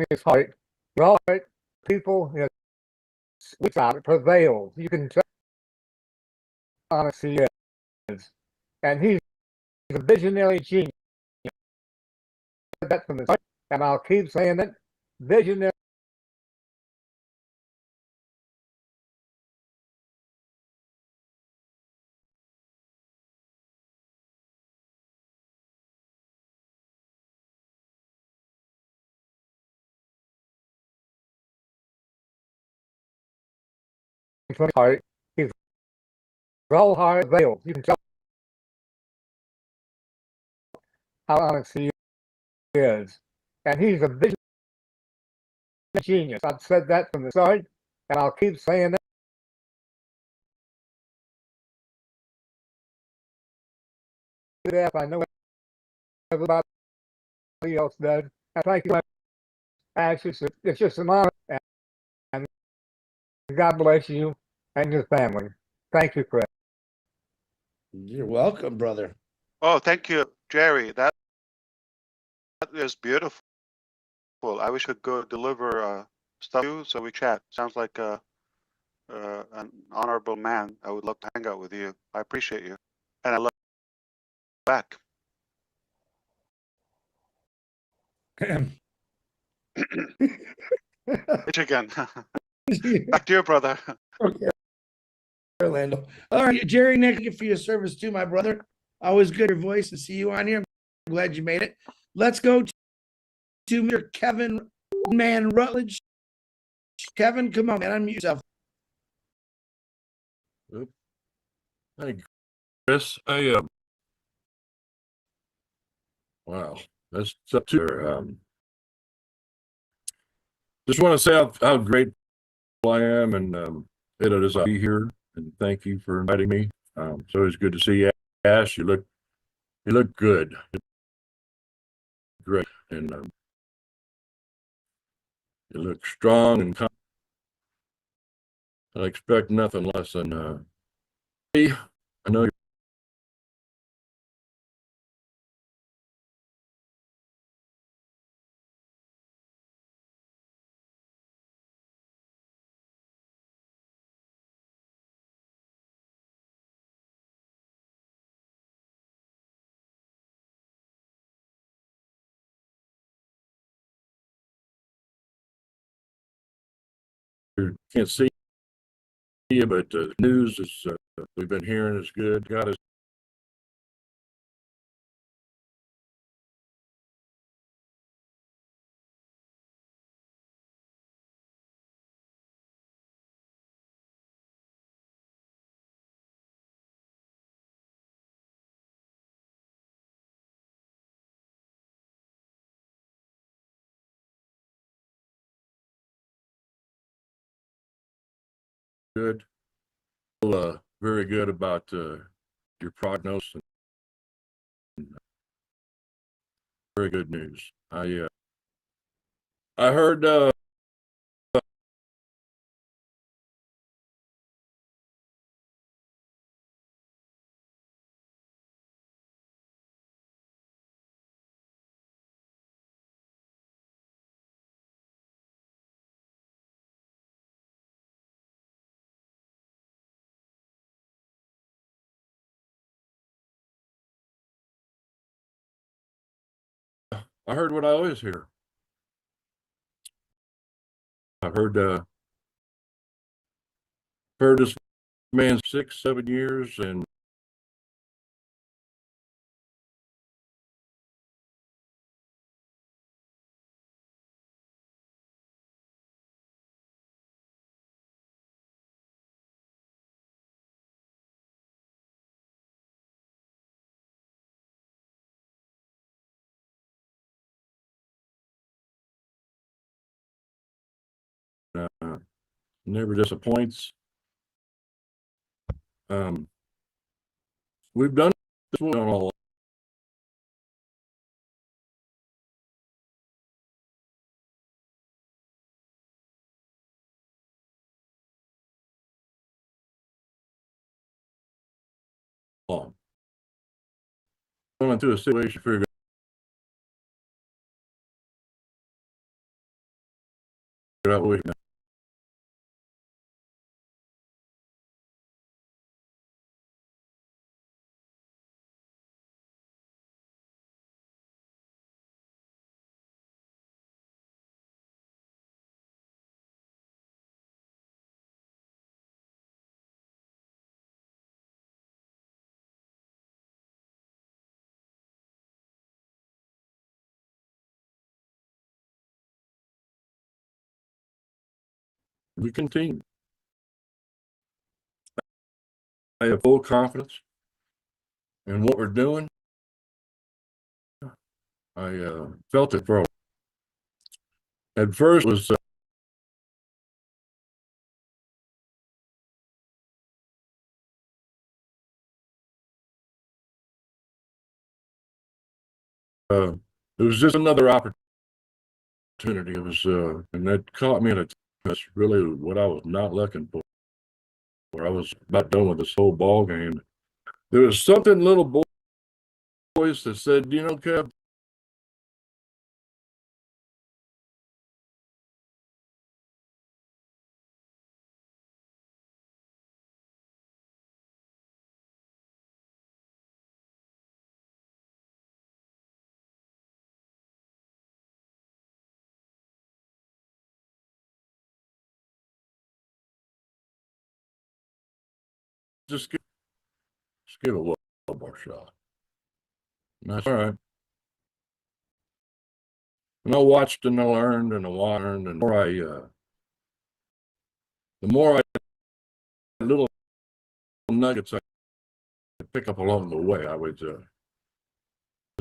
his heart. All right, people, without it prevails. You can tell honesty is. And he's a visionary genius. That from the start, and I'll keep saying it. Visionary. Heart. He's all heart veils. You can tell how honest he is. And he's a visionary genius. I've said that from the start, and I'll keep saying it. I know everybody else does. And thank you. Actually, it's just an honor, and God bless you and your family. Thank you, Chris. You're welcome, brother. Oh, thank you, Jerry. That is beautiful. I wish I could go deliver stuff to you so we chat. Sounds like an honorable man. I would love to hang out with you. I appreciate you, and I love you back. Itch again. Back to you, brother. Okay, Orlando. All right, Jerry, thank you for your service too, my brother. Always good to hear your voice and see you on here. I'm glad you made it. Let's go to Mr. Kevin Man Rutledge. Kevin, come on, man, unmute yourself. Thank you, Chris. Wow, that's up to her. Just want to say how grateful I am, and it is to be here, and thank you for inviting me. It's always good to see you, Ash. You look good, great, and you look strong and confident. I expect nothing less than I know you're can't see you, but the news is we've been hearing is good. God is good. Feel, very good about your prognosis. Very good news. I heard what I always hear. I've heard this man 6-7 years, and never disappoints. We've done this one all along. Going into a situation, figure We continue. I have full confidence in what we're doing. I felt it for at first was it was just another opportunity. It was and that caught me at a time. That's really what I was not looking for. Where I was about done with this whole ball game. There was something little boys that said, you know, Kev, just give it a little more shot. And that's all right. And I watched and I learned and I learned, and the more I little nuggets I pick up along the way, I was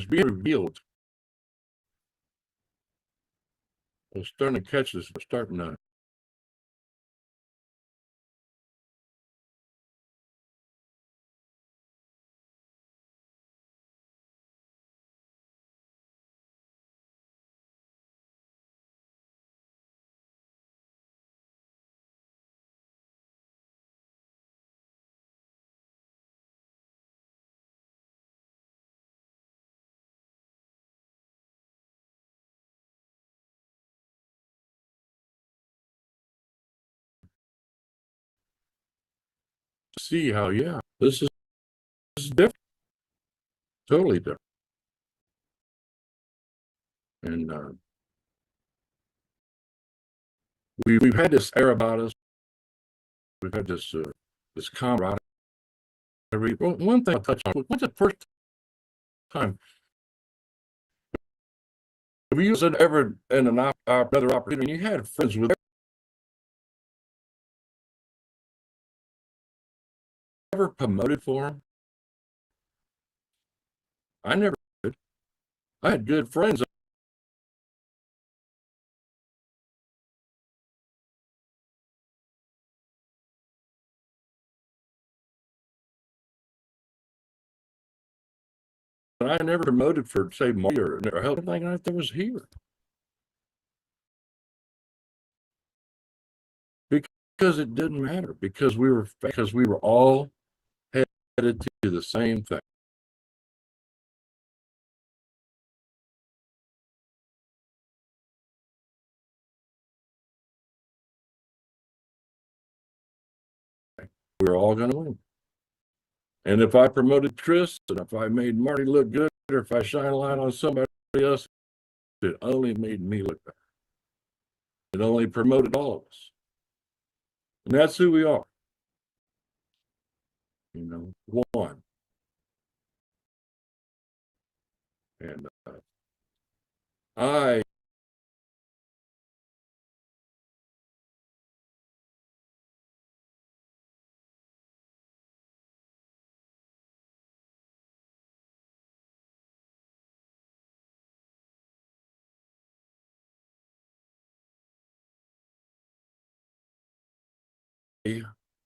being revealed. I was starting to catch this, starting to see how, yeah, this is different, totally different. And we've had this air about us. We've had this camaraderie. One thing I'll touch on. When's the first time have you ever in another opportunity? You had friends with ever promoted for them? I never did. I had good friends. And I never promoted for, say, money or help anything like that was here. Because it didn't matter. Because we were all headed to the same thing. We were all going to win. And if I promoted Chris, and if I made Marty look good, or if I shine a light on somebody else, it only made me look better. It only promoted all of us. And that's who we are. You know, one. And I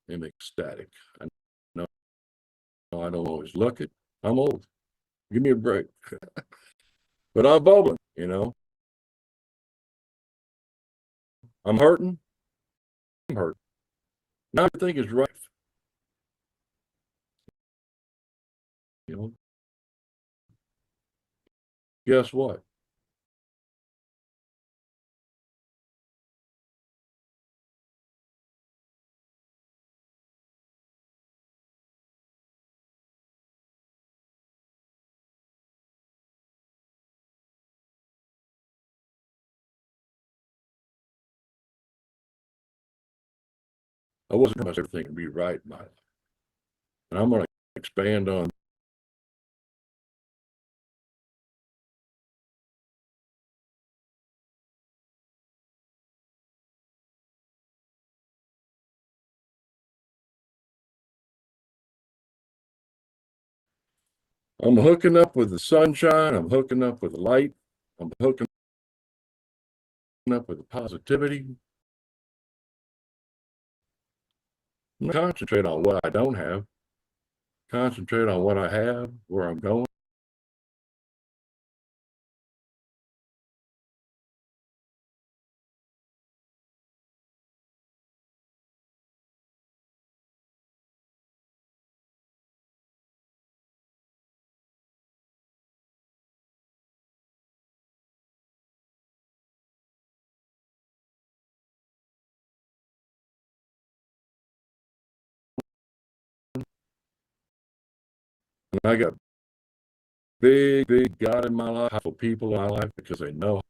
am ecstatic. I know I don't always look it. I'm old. Give me a break. But I'm bubbling, you know. I'm hurting. I'm hurting. Now everything is right. You know. Guess what? I wasn't going to everything to be right in my life. And I'm going to expand on I'm hooking up with the sunshine. I'm hooking up with the light. I'm hooking up with the positivity. Concentrate on what I don't have. Concentrate on what I have, where I'm going. And I got big God in my life, people in my life, because they know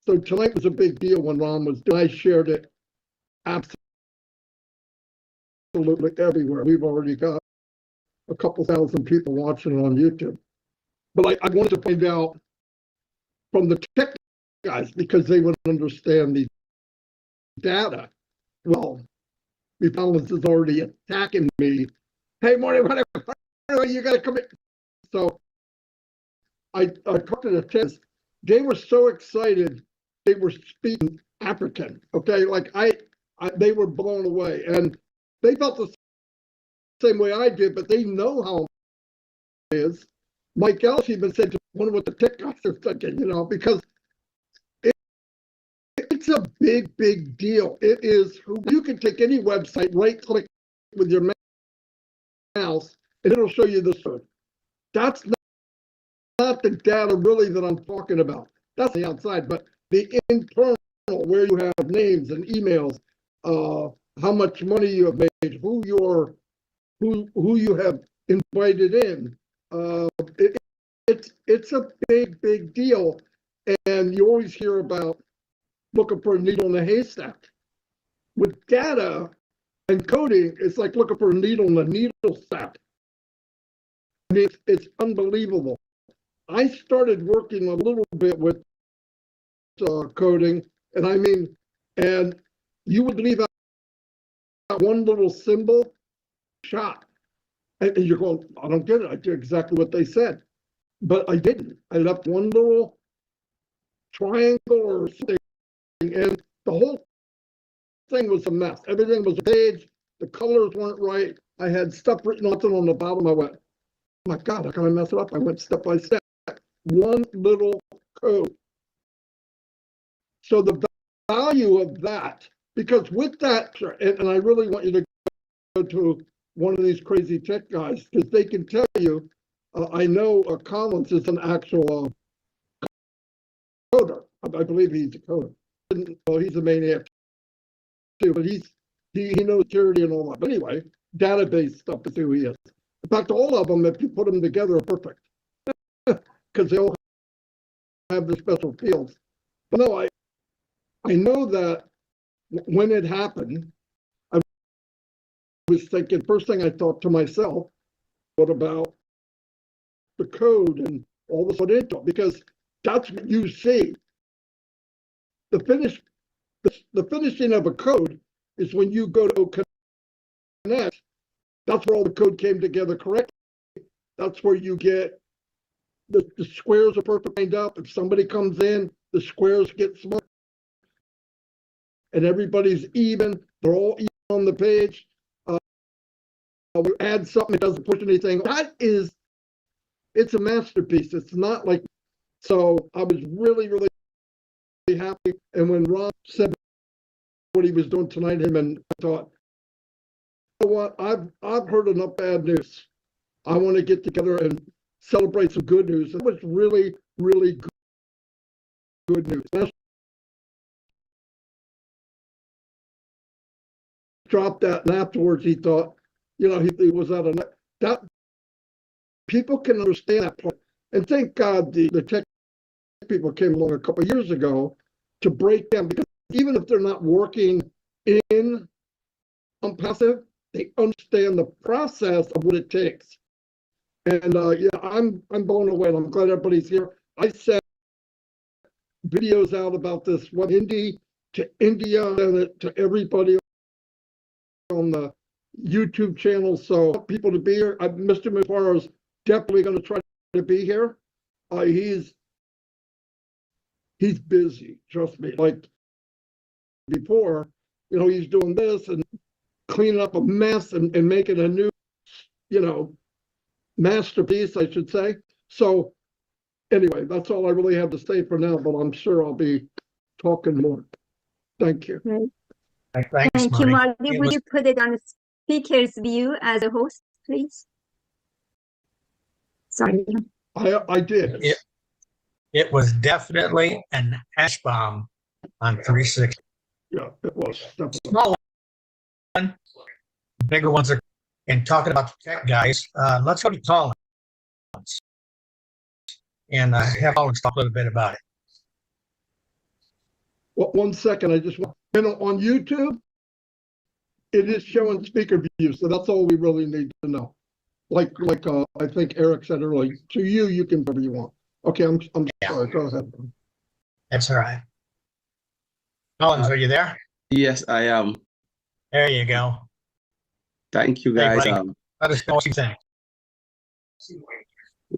So tonight was a big deal when Ron was doing. I shared it absolutely everywhere. We've already got a couple thousand people watching it on YouTube. But I wanted to find out from the tech guys, because they would understand the data. Well, McDonald's is already attacking me. Hey, Marty, whatever, you got to come in. So I talked to the test. They were so excited. They were speaking African. Okay, like they were blown away, and they felt the same way I did. But they know how it is. Mike Ellis even said to wonder what the tech guys are thinking, because it's a big, big deal. It is. You can take any website, right-click with your mouse, and it'll show you this one. That's not the data really that I'm talking about. That's the outside, but the internal, where you have names and emails, how much money you have made, who you have invited in. It's a big, big deal, and you always hear about looking for a needle in a haystack. With data and coding, it's like looking for a needle in a needle stack. I mean, it's unbelievable. I started working a little bit with coding, and you would leave out one little symbol, shot. And you're going, I don't get it. I did exactly what they said. But I didn't. I left one little triangle or something, and the whole thing was a mess. Everything was a page. The colors weren't right. I had stuff written on the bottom. I went, oh my God, how can I mess it up? I went step by step. One little code. So the value of that, because with that, and I really want you to go to one of these crazy tech guys, because they can tell you, I know Collins is an actual coder. I believe he's a coder. Well, he's a maniac too, but he knows security and all that. But anyway, database stuff is who he is. In fact, all of them, if you put them together, are perfect because they all have their special fields. But no, I know that when it happened, I was thinking, first thing I thought to myself, what about the code and all this info? Because that's what you see. The finishing of a code is when you go to connect. That's where all the code came together correctly. That's where you get the squares are perfect lined up. If somebody comes in, the squares get small, and everybody's even. They're all even on the page. We add something, it doesn't push anything. It's a masterpiece. It's not like, so I was really, really happy. And when Ron said what he was doing tonight, I thought, you know what, I've heard enough bad news. I want to get together and celebrate some good news. It was really, really good news. Dropped that, and afterwards he thought, he was out of that. People can understand that part. And thank God the tech people came along a couple of years ago to break down, because even if they're not working in Onpassive, they understand the process of what it takes. And I'm blown away. And I'm glad everybody's here. I sent videos out about this, Hindi to India and to everybody on the YouTube channel. So people to be here. Mr. Mufareh is definitely going to try to be here. He's busy, trust me. Like before, he's doing this and cleaning up a mess and making a new, masterpiece, I should say. So anyway, that's all I really have to say for now, but I'm sure I'll be talking more. Thank you. Right. Thanks, Thank you, Marty. Marty. Would you put it on the speaker's view as a host, please? Sorry. I did. It was definitely an ash bomb on 360. Yeah, it was. Definitely. Small one, bigger ones are. And talking about the tech guys, let's go to Collins and have Collins talk a little bit about it. Well, 1 second, I just want, on YouTube, it is showing speaker views, so that's all we really need to know. Like I think Eric said earlier, to you, you can do whatever you want. Okay, I'm Yeah. sorry, go ahead. That's all right. Collins, are you there? Yes, I am. There you go. Thank you, Hey, guys. buddy. Let us know what you think.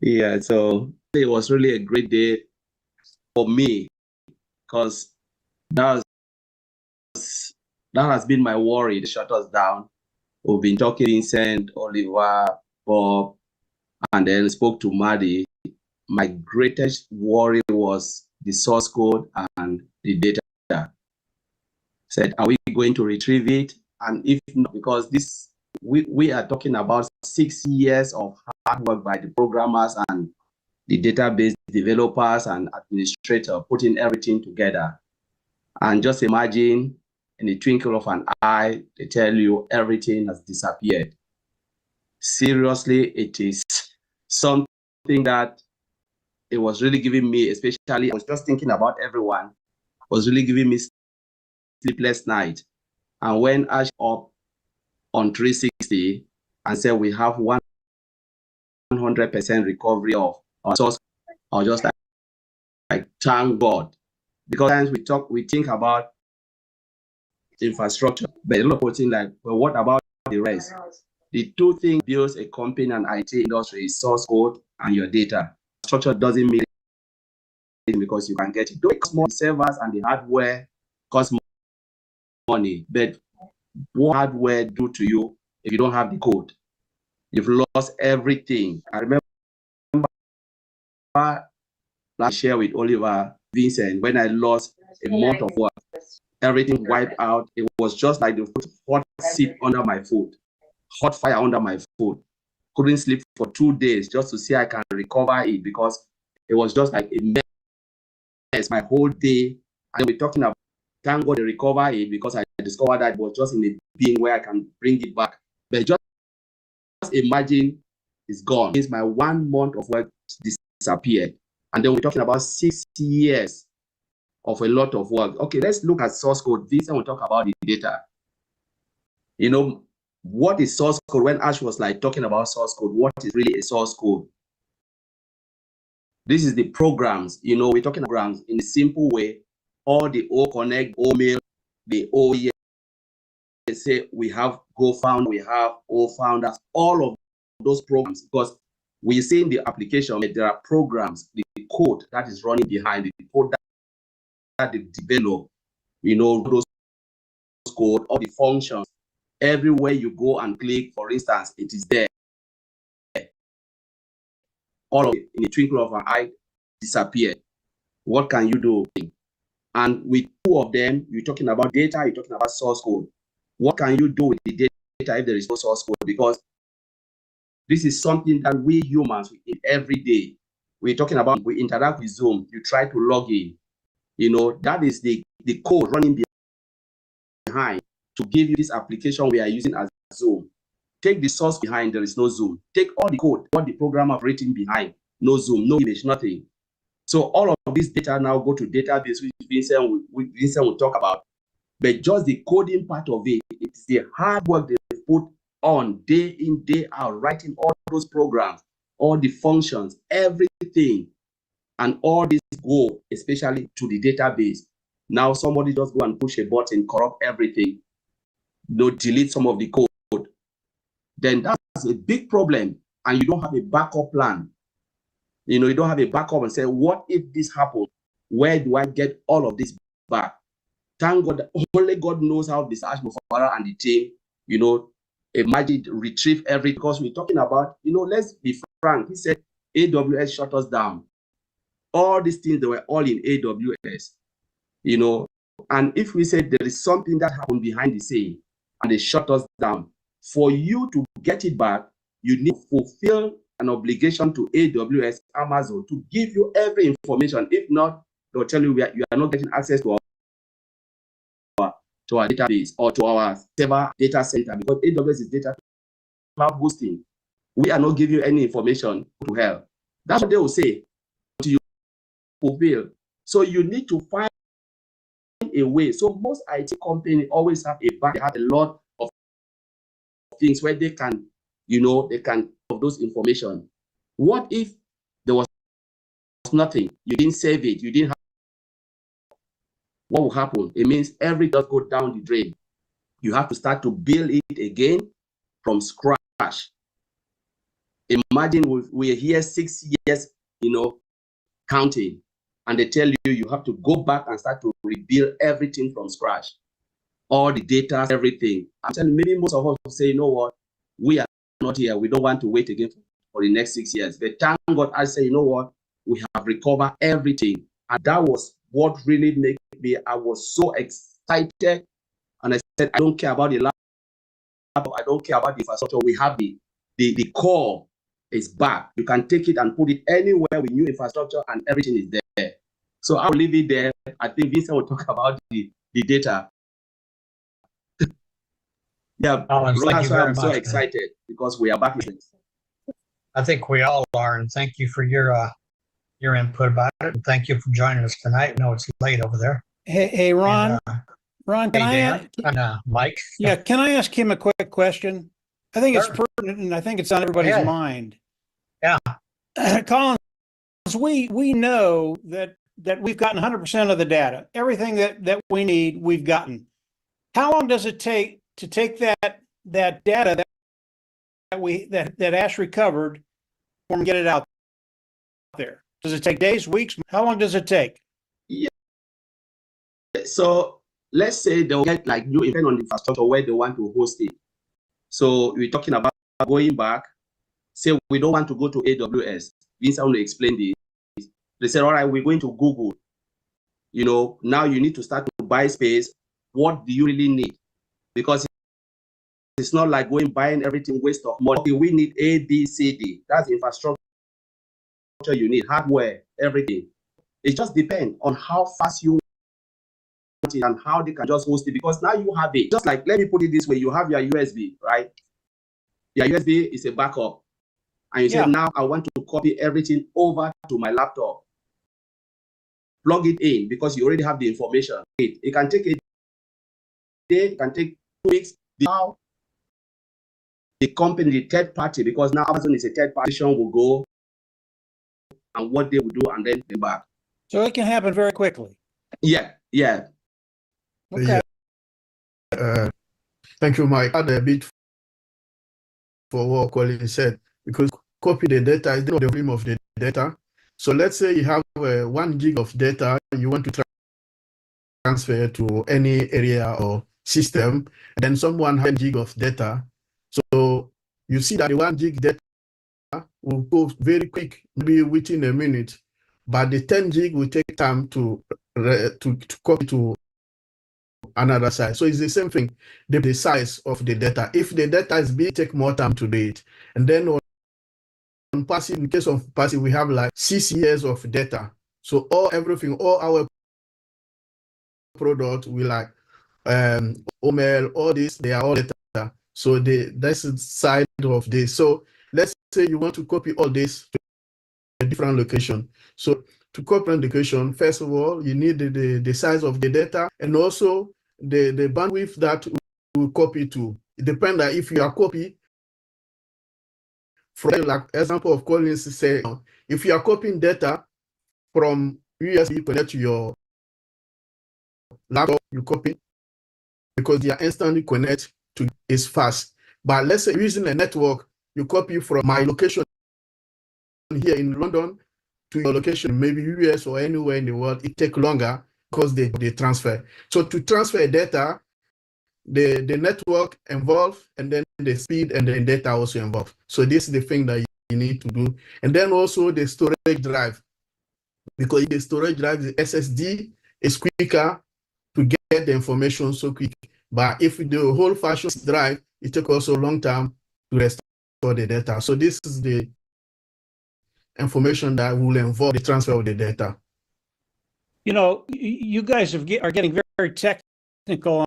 Yeah, so it was really a great day for me because that has been my worry. They shut us down. We've been talking Vincent, Oliver, Bob, and then spoke to Maddie. My greatest worry was the source code and the data. Said, are we going to retrieve it? And if not, because we are talking about 6 years of hard work by the programmers and the database developers and administrator putting everything together. And just imagine in the twinkle of an eye, they tell you everything has disappeared. Seriously, it is something that it was really giving me, especially, I was just thinking about everyone, was really giving me sleepless night. And when Ash up on 360 and said we have 100% recovery of our source, I was just like thank God. Because sometimes we think about infrastructure, but a lot of people think like, well, what about the rest? The two things builds a company and IT industry is source code and your data. Structure doesn't mean anything because you can get it. Don't small servers and the hardware cost money, but what hardware do to you if you don't have the code? You've lost everything. I remember last share with Oliver Vincent when I lost a month of work. Everything wiped out. It was just like the hot seat under my foot, hot fire under my foot. Couldn't sleep for 2 days just to see I can recover it because it was just like a mess my whole day. And we're talking about thank God to recover it because I discovered that it was just in a being where I can bring it back. But just imagine it's gone. It's my 1 month of work disappeared. And then we're talking about 6 years of a lot of work. Okay, let's look at source code. This and we'll talk about the data. You know, what is source code? When Ash was like talking about source code, what is really a source code? This is the programs, you know, we're talking about programs in a simple way. All the O Connect, O Mail, the O say we have GoFound, we have O Founders, all of those programs, because we see in the application that there are programs, the code that is running behind, the code that they develop, you know, those code, all the functions, everywhere you go and click, for instance, it is there. All of it in a twinkle of an eye disappeared. What can you do? And with two of them, you're talking about data, you're talking about source code. What can you do with the data if there is no source code? Because this is something that we humans we eat every day. We're talking about, we interact with Zoom, you try to log in. You know, that is the code running behind to give you this application we are using as Zoom. Take the source behind, there is no Zoom. Take all the code, what the program have written behind, no Zoom, no image, nothing. So all of this data now go to database, which Vincent will talk about. But just the coding part of it, it's the hard work they put on day in, day out, writing all those programs, all the functions, everything. And all this go, especially to the database. Now somebody just go and push a button, corrupt everything, delete some of the code. Then that's a big problem. And you don't have a backup plan. You know, you don't have a backup and say, what if this happens? Where do I get all of this back? Thank God, only God knows how this ASH MUfreh and the team, you know, imagine retrieve everything. Because we're talking about, you know, let's be frank. He said AWS shut us down. All these things, they were all in AWS, you know. And if we say there is something that happened behind the scene and they shut us down, for you to get it back, you need to fulfill an obligation to AWS, Amazon, to give you every information. If not, they'll tell you you are not getting access to our database or to our server data center, because AWS is data cloud hosting. We are not giving you any information to hell. That's what they will say to you fulfill. So you need to find a way. So most IT companies always have a bank. They have a lot of things where they can, they can have those information. What if there was nothing? You didn't save it. You didn't have. What will happen? It means everything does go down the drain. You have to start to build it again from scratch. Imagine we're here 6 years, counting, and they tell you have to go back and start to rebuild everything from scratch. All the data, everything. I'm telling you, maybe most of us will say, you know what, we are not here. We don't want to wait again for the next 6 years. But thank God, I say, you know what, we have recovered everything. And that was what really made me, I was so excited. And I said, I don't care about the laptop, I don't care about the infrastructure. We have the core is back. You can take it and put it anywhere with new infrastructure and everything is there. So I'll leave it there. I think Vincent will talk about the data. Yeah, Alan, thank you very I'm so much, excited because we are back. I think we all are, and thank you for your input about it. And thank you for joining us tonight. I know it's late over there. Hey, Ron. And, Ron, can hey, Dan, and Mike. Yeah, can I ask him a quick question? I think it's Sure. pertinent, and I think it's on everybody's ahead. mind. Yeah. Collins, we know that we've gotten 100% of the data. Everything that we need, we've gotten. How long does it take to take that data that ASH recovered and get it out there? Does it take days, weeks? How long does it take? Yeah. So let's say they'll get like new event on the infrastructure where they want to host it. So we're talking about going back. Say we don't want to go to AWS. Vincent will explain this. They said, all right, we're going to Google. Now you need to start to buy space. What do you really need? Because it's not like buying everything, waste of money. We need A, B, C, D. That's infrastructure you need, hardware, everything. It just depends on how fast you want it and how they can just host it, because now you have it. Just like, let me put it this way, you have your USB, right? Your USB is a backup. And you say, now I want to copy everything over to my laptop. Plug it in because you already have the information. It can take a day, it can take 2 weeks. Now, the company, the third party, because now Amazon is a third party, will go and what they will do and then they back. So it can happen very quickly. Yeah. Okay. Thank you, Mike. Add a bit for what Colin said, because copy the data is not the volume of the data. So let's say you have 1 gig of data you want to transfer to any area or system, and then someone has 1 gig of data. So you see that the 1 gig data will go very quick, maybe within a minute, but the 10 gig will take time to copy to another side. So it's the same thing, the size of the data. If the data is big, take more time to do it. And then on passive, in case of passive, we have like 6 years of data. So all our product, we like OML, all this, they are all data. So that's the side of this. So let's say you want to copy all this to a different location. So to copy an location, first of all, you need the size of the data and also the bandwidth that will copy to. It depends on if you are copy from, like example of Collins say, if you are copying data from USB connect to your laptop, you copy because they are instantly connect to is fast. But let's say using a network, you copy from my location here in London to your location, maybe US or anywhere in the world, it takes longer because they transfer. So to transfer data, the network involved, and then the speed and the data also involved. So this is the thing that you need to do. And then also the storage drive, because the storage drive, the SSD is quicker to get the information so quick. But if the whole fashion drive, it takes also a long time to restore the data. So this is the information that will involve the transfer of the data. You guys are getting very, very technical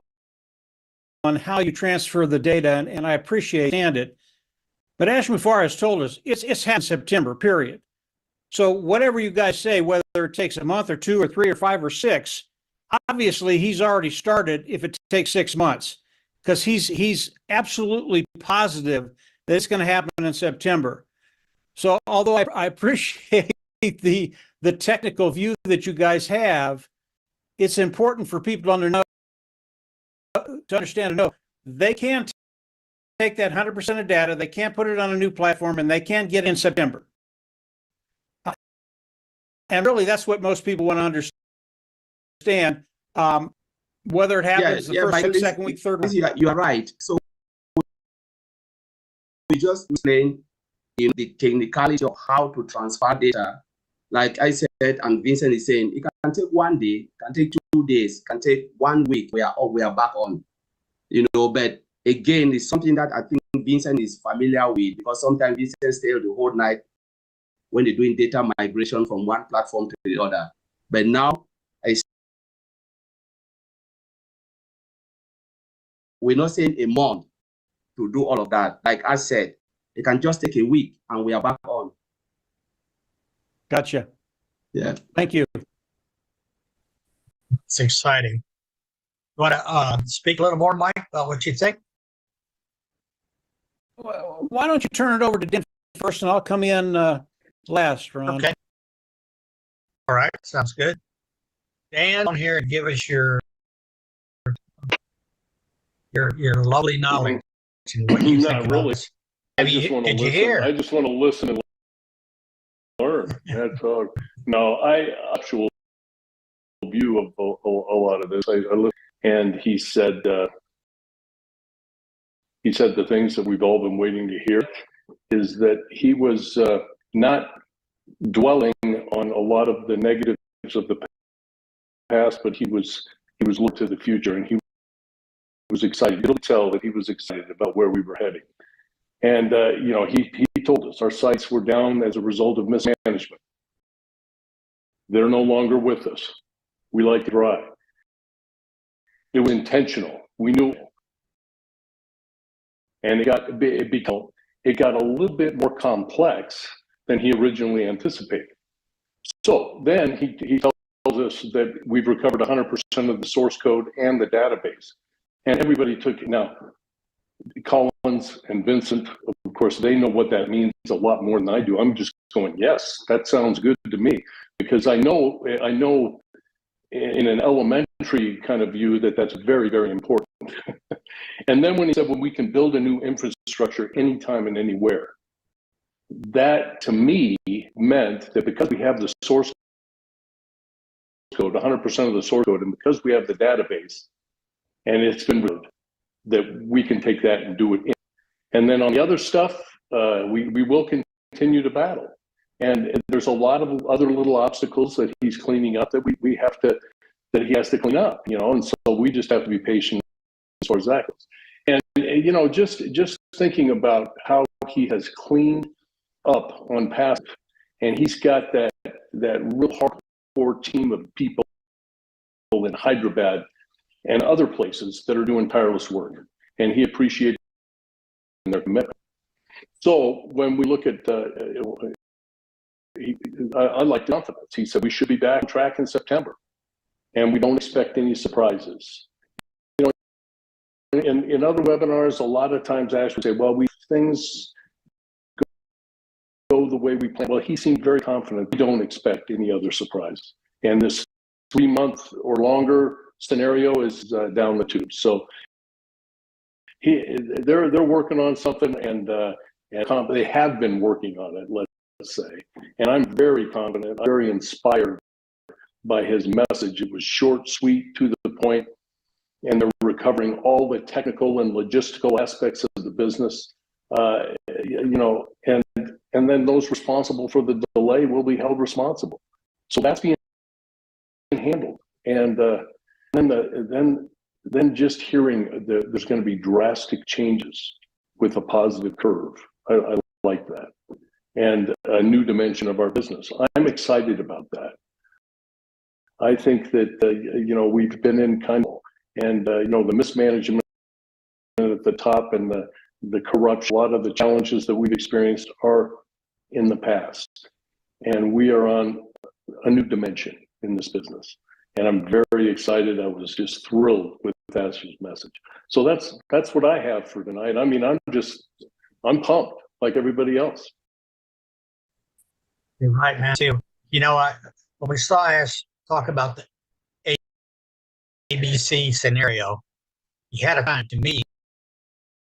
on how you transfer the data, and I appreciate it. But ASH MUfreh has told us it's happened in September, period. So whatever you guys say, whether it takes a month or 2 or 3 or 5 or 6, obviously he's already started if it takes 6 months, because he's absolutely positive that it's going to happen in September. So although I appreciate the technical view that you guys have, it's important for people to understand and know they can't take that 100% of data, they can't put it on a new platform, and they can't get in September. And really, that's what most people want to understand. Whether it happens the first week, second week, third week. You are right. So we just explain in the technicality of how to transfer data. Like I said, and Vincent is saying, it can take 1 day, can take 2 days, can take 1 week. We are back on, But again, it's something that I think Vincent is familiar with, because sometimes Vincent stays the whole night when they're doing data migration from one platform to the other. But now, we're not saying a month to do all of that. Like I said, it can just take a week and we are back on. Gotcha. Yeah. Thank you. It's exciting. You want to speak a little more, Mike, about what you think? Well, why don't you turn it over to Dan first, and I'll come in last, Ron. Okay. All right. Sounds good. Dan, on here and give us your lovely knowledge and what you Not think really. about this. Did you hear? I just want to listen and learn. That's all. No, I actual view of a lot of this. I listened, and he said the things that we've all been waiting to hear, is that he was not dwelling on a lot of the negatives of the past, but he was looking to the future, and he was excited. You could tell that he was excited about where we were heading. And he told us our sites were down as a result of mismanagement. They're no longer with us. We like to drive. It was intentional. We knew, and it got a little bit more complex than he originally anticipated. So then he tells us that we've recovered 100% of the source code and the database, and everybody took it. Now, Collins and Vincent, of course, they know what that means a lot more than I do. I'm just going, yes, that sounds good to me, because I know in an elementary kind of view that that's very, very important. And then when he said, well, we can build a new infrastructure anytime and anywhere, that to me meant that because we have the source code, 100% of the source code, and because we have the database, and it's been read, that we can take that and do it. And then on the other stuff, we will continue to battle. And there's a lot of other little obstacles that he's cleaning up that that he has to clean up, and so we just have to be patient as far as that goes. And, just thinking about how he has cleaned up Onpassive, and he's got that real hardcore team of people in Hyderabad and other places that are doing tireless work, and he appreciated their commitment. So when we look at, I like the confidence. He said we should be back on track in September, and we don't expect any surprises. In other webinars, a lot of times Ash would say, well, things go the way we plan. Well, he seemed very confident. We don't expect any other surprises. And this 3-month or longer scenario is down the tube. So they're working on something, and they have been working on it, let's say. And I'm very confident, I'm very inspired by his message. It was short, sweet, to the point, and they're recovering all the technical and logistical aspects of the business. And then those responsible for the delay will be held responsible. So that's being handled. And then just hearing there's going to be drastic changes with a positive curve. I like that. And a new dimension of our business. I'm excited about that. I think that, we've been in kind of, and, the mismanagement at the top and the corruption, a lot of the challenges that we've experienced are in the past. And we are on a new dimension in this business. And I'm very excited. I was just thrilled with Ash's message. So that's what I have for tonight. I mean, I'm pumped like everybody else. You're right, man, too. You know, when we saw Ash talk about the ABC scenario, he had a time to me,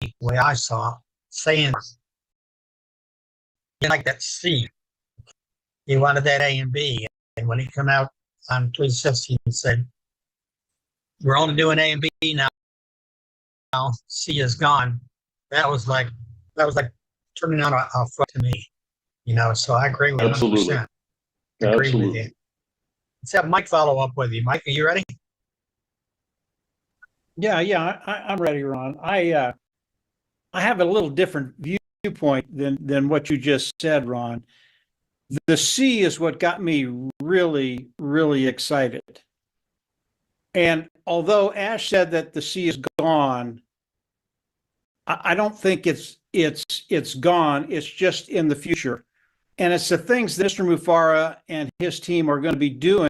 the way I saw, saying, like that C. He wanted that A and B. And when he come out on 360 and said, we're only doing A and B now, C is gone. That was like turning on a foot to me, you know, so I agree with you 100%. Absolutely. Agree Absolutely. with you. Let's have Mike follow up with you. Mike, are you ready? Yeah, I'm ready, Ron. I have a little different viewpoint than what you just said, Ron. The C is what got me really, really excited. And although Ash said that the C is gone, I don't think it's gone. It's just in the future. And it's the things that Mr. Mufareh and his team are going to be doing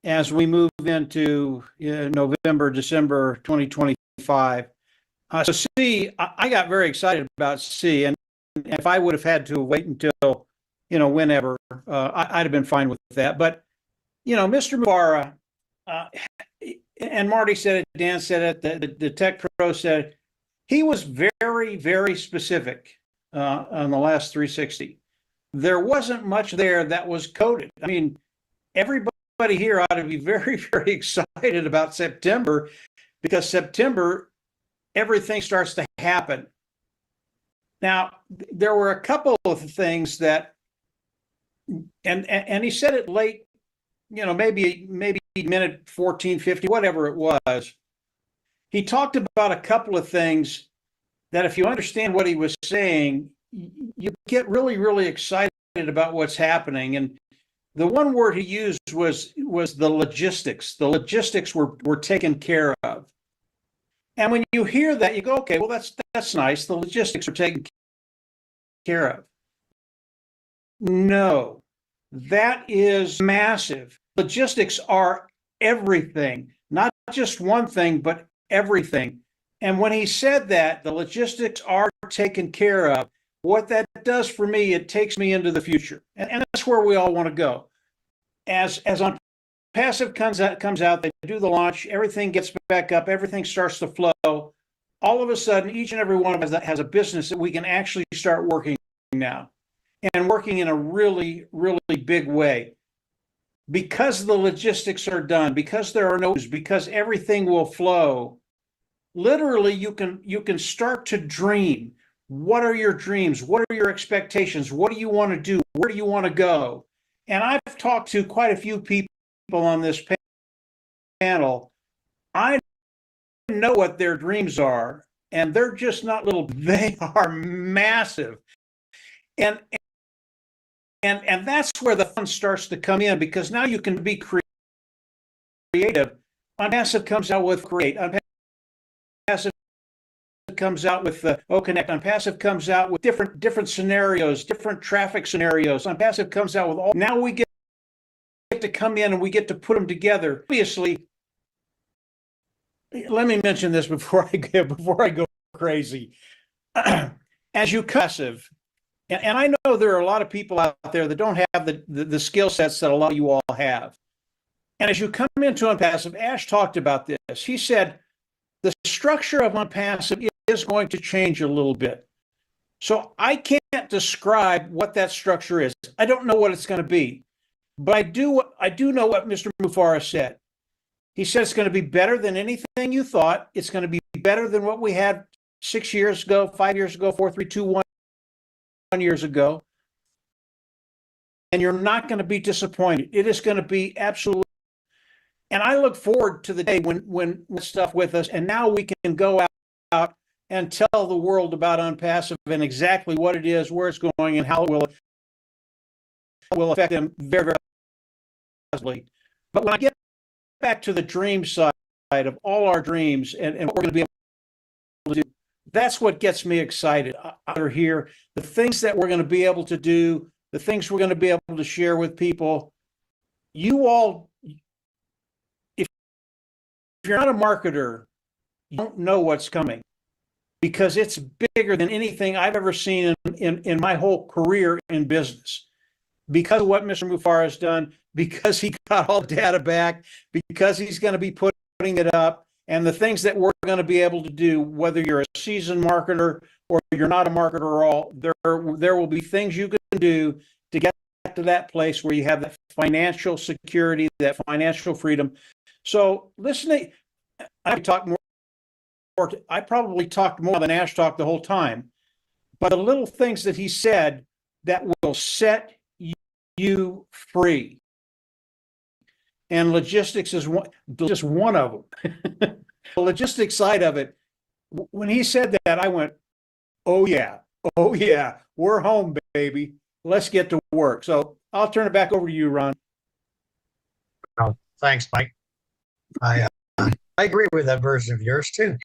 as we move into November, December 2025. So C, I got very excited about C. And if I would have had to wait until, whenever, I'd have been fine with that. But, Mr. Mufareh, and Marty said it, Dan said it, the tech pro said it, he was very, very specific on the last 360. There wasn't much there that was coded. I mean, everybody here ought to be very, very excited about September, because September, everything starts to happen. Now, there were a couple of things that, and he said it late, maybe minute 14, 50, whatever it was. He talked about a couple of things that if you understand what he was saying, you get really, really excited about what's happening. And the one word he used was the logistics. The logistics were taken care of. And when you hear that, you go, okay, well, that's nice. The logistics are taken care of. No, that is massive. Logistics are everything, not just one thing, but everything. And when he said that, the logistics are taken care of, what that does for me, it takes me into the future. And that's where we all want to go. As Onpassive comes out, they do the launch, everything gets back up, everything starts to flow. All of a sudden, each and every one of us that has a business that we can actually start working now, and working in a really, really big way. Because the logistics are done, because there are because everything will flow. Literally, you can start to dream. What are your dreams? What are your expectations? What do you want to do? Where do you want to go? And I've talked to quite a few people on this panel. I know what their dreams are, and they're just not little, they are massive. And that's where the fun starts to come in, because now you can be creative. Onpassive comes out with Create. Onpassive comes out with Connect. Onpassive comes out with different scenarios, different traffic scenarios. Onpassive comes out with all. Now we get to come in and we get to put them together. Obviously, let me mention this before I go crazy. As you passive. And I know there are a lot of people out there that don't have the skill sets that a lot of you all have. And as you come into Onpassive, Ash talked about this. He said the structure of Onpassive is going to change a little bit. So I can't describe what that structure is. I don't know what it's going to be. But I do know what Mr. Mufareh said. He said it's going to be better than anything you thought. It's going to be better than what we had 6 years ago, 5 years ago, 4, 3, 2, 1. Years ago, and you're not going to be disappointed. It is going to be absolutely, and I look forward to the day when stuff with us, and now we can go out and tell the world about Onpassive and exactly what it is, where it's going, and how it will affect them very, very positively. But when I get back to the dream side of all our dreams and what we're going to be able to do, that's what gets me excited out here. The things that we're going to be able to do, the things we're going to be able to share with people. You all you're not a marketer, you don't know what's coming, because it's bigger than anything I've ever seen in my whole career in business. Because of what Mr. Mufareh has done, because he got all the data back, because he's going to be putting it up, and the things that we're going to be able to do, whether you're a seasoned marketer or you're not a marketer at all, there will be things you can do to get to that place where you have that financial security, that financial freedom. So listening, I probably talked more than Ash talked the whole time, but the little things that he said that will set you free. And logistics is just one of them. The logistics side of it, when he said that, I went, oh yeah, we're home, baby. Let's get to work. So I'll turn it back over to you, Ron. Oh, thanks, Mike. I agree with that version of yours too.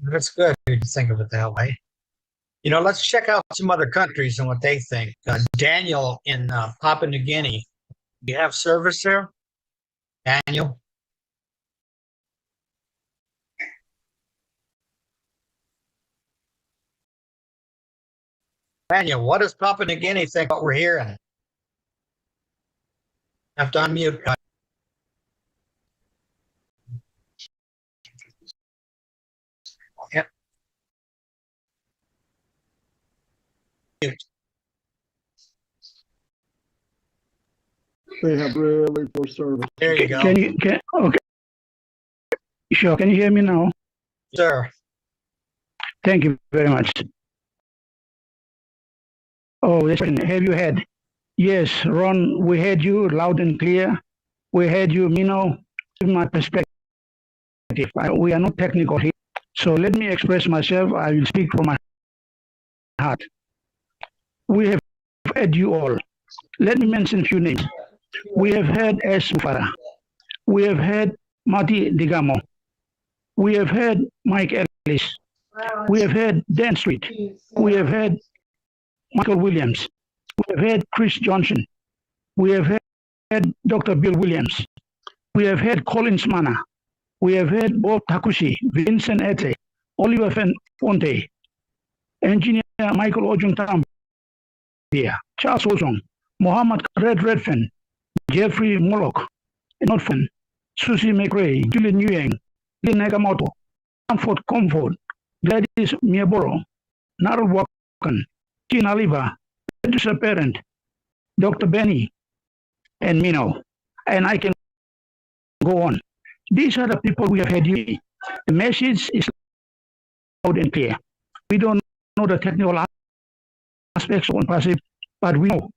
That's good to think of it that way. You know, let's check out some other countries and what they think. Daniel in Papua New Guinea. Do you have service there, Daniel? Daniel, what does Papua New Guinea think what we're hearing? Have to unmute. Yep. They have really poor service. There you go. Okay. Sure. Can you hear me now? Sir. Thank you very much. Oh, listen, have you had? Yes, Ron, we heard you loud and clear. We heard you, from my perspective. We are not technical here. So let me express myself. I will speak from my heart. We have heard you all. Let me mention a few names. We have heard ASH MUfreh. We have heard Marty Digamo. We have heard Mike Ellis. We have heard Dan Street. We have heard Michael Williams. We have heard Chris Johnson. We have heard Dr. Bill Williams. We have heard Colin Smana. We have heard Bob Takushi, Vincent Ete, Oliver Fonte, Engineer Michael Ojung Tambia, Charles Ozong, Mohammed Redfern, Jeffrey Moloch, Notfen, Susie McRae, Julian Nguyen, Lynn Nagamoto, Comfort, Gladys Miaboro, Narl Wakan, Tina Aliva, Patricia Parent, Dr. Benny, and Mino. And I can go on. These are the people we have had here. The message is loud and clear. We don't know the technical aspects of Onpassive, but we know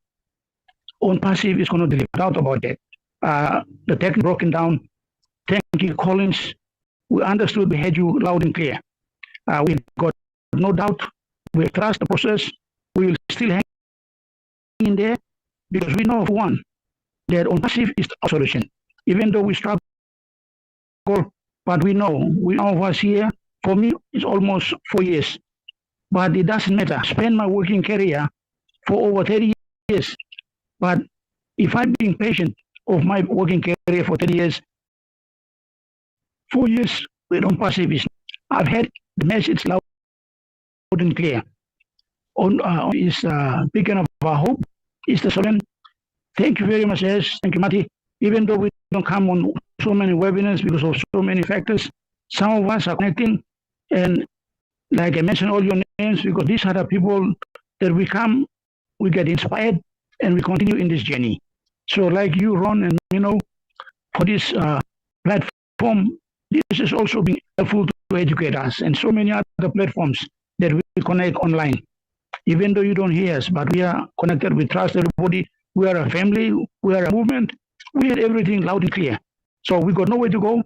Onpassive is going to deliver. Doubt about that. The tech broken down. Thank you, Collins. We understood, we had you loud and clear. We got no doubt. We trust the process. We will still hang in there because we know, for one, that Onpassive is the solution. Even though we struggle, but we know of us here. For me, it's almost 4 years, but it doesn't matter. I spent my working career for over 30 years, but if I'm being patient of my working career for 30 years, 4 years with Onpassive is, I've had the message loud and clear. Is beacon of our hope, is the solution. Thank you very much, Ash. Thank you, Marty. Even though we don't come on so many webinars because of so many factors, some of us are connecting, and like I mentioned all your names because these are the people that we come, we get inspired, and we continue in this journey. So like you, Ron, and for this platform, this is also being helpful to educate us, and so many other platforms that we connect online. Even though you don't hear us, but we are connected, we trust everybody, we are a family, we are a movement, we had everything loud and clear. So we got nowhere to go.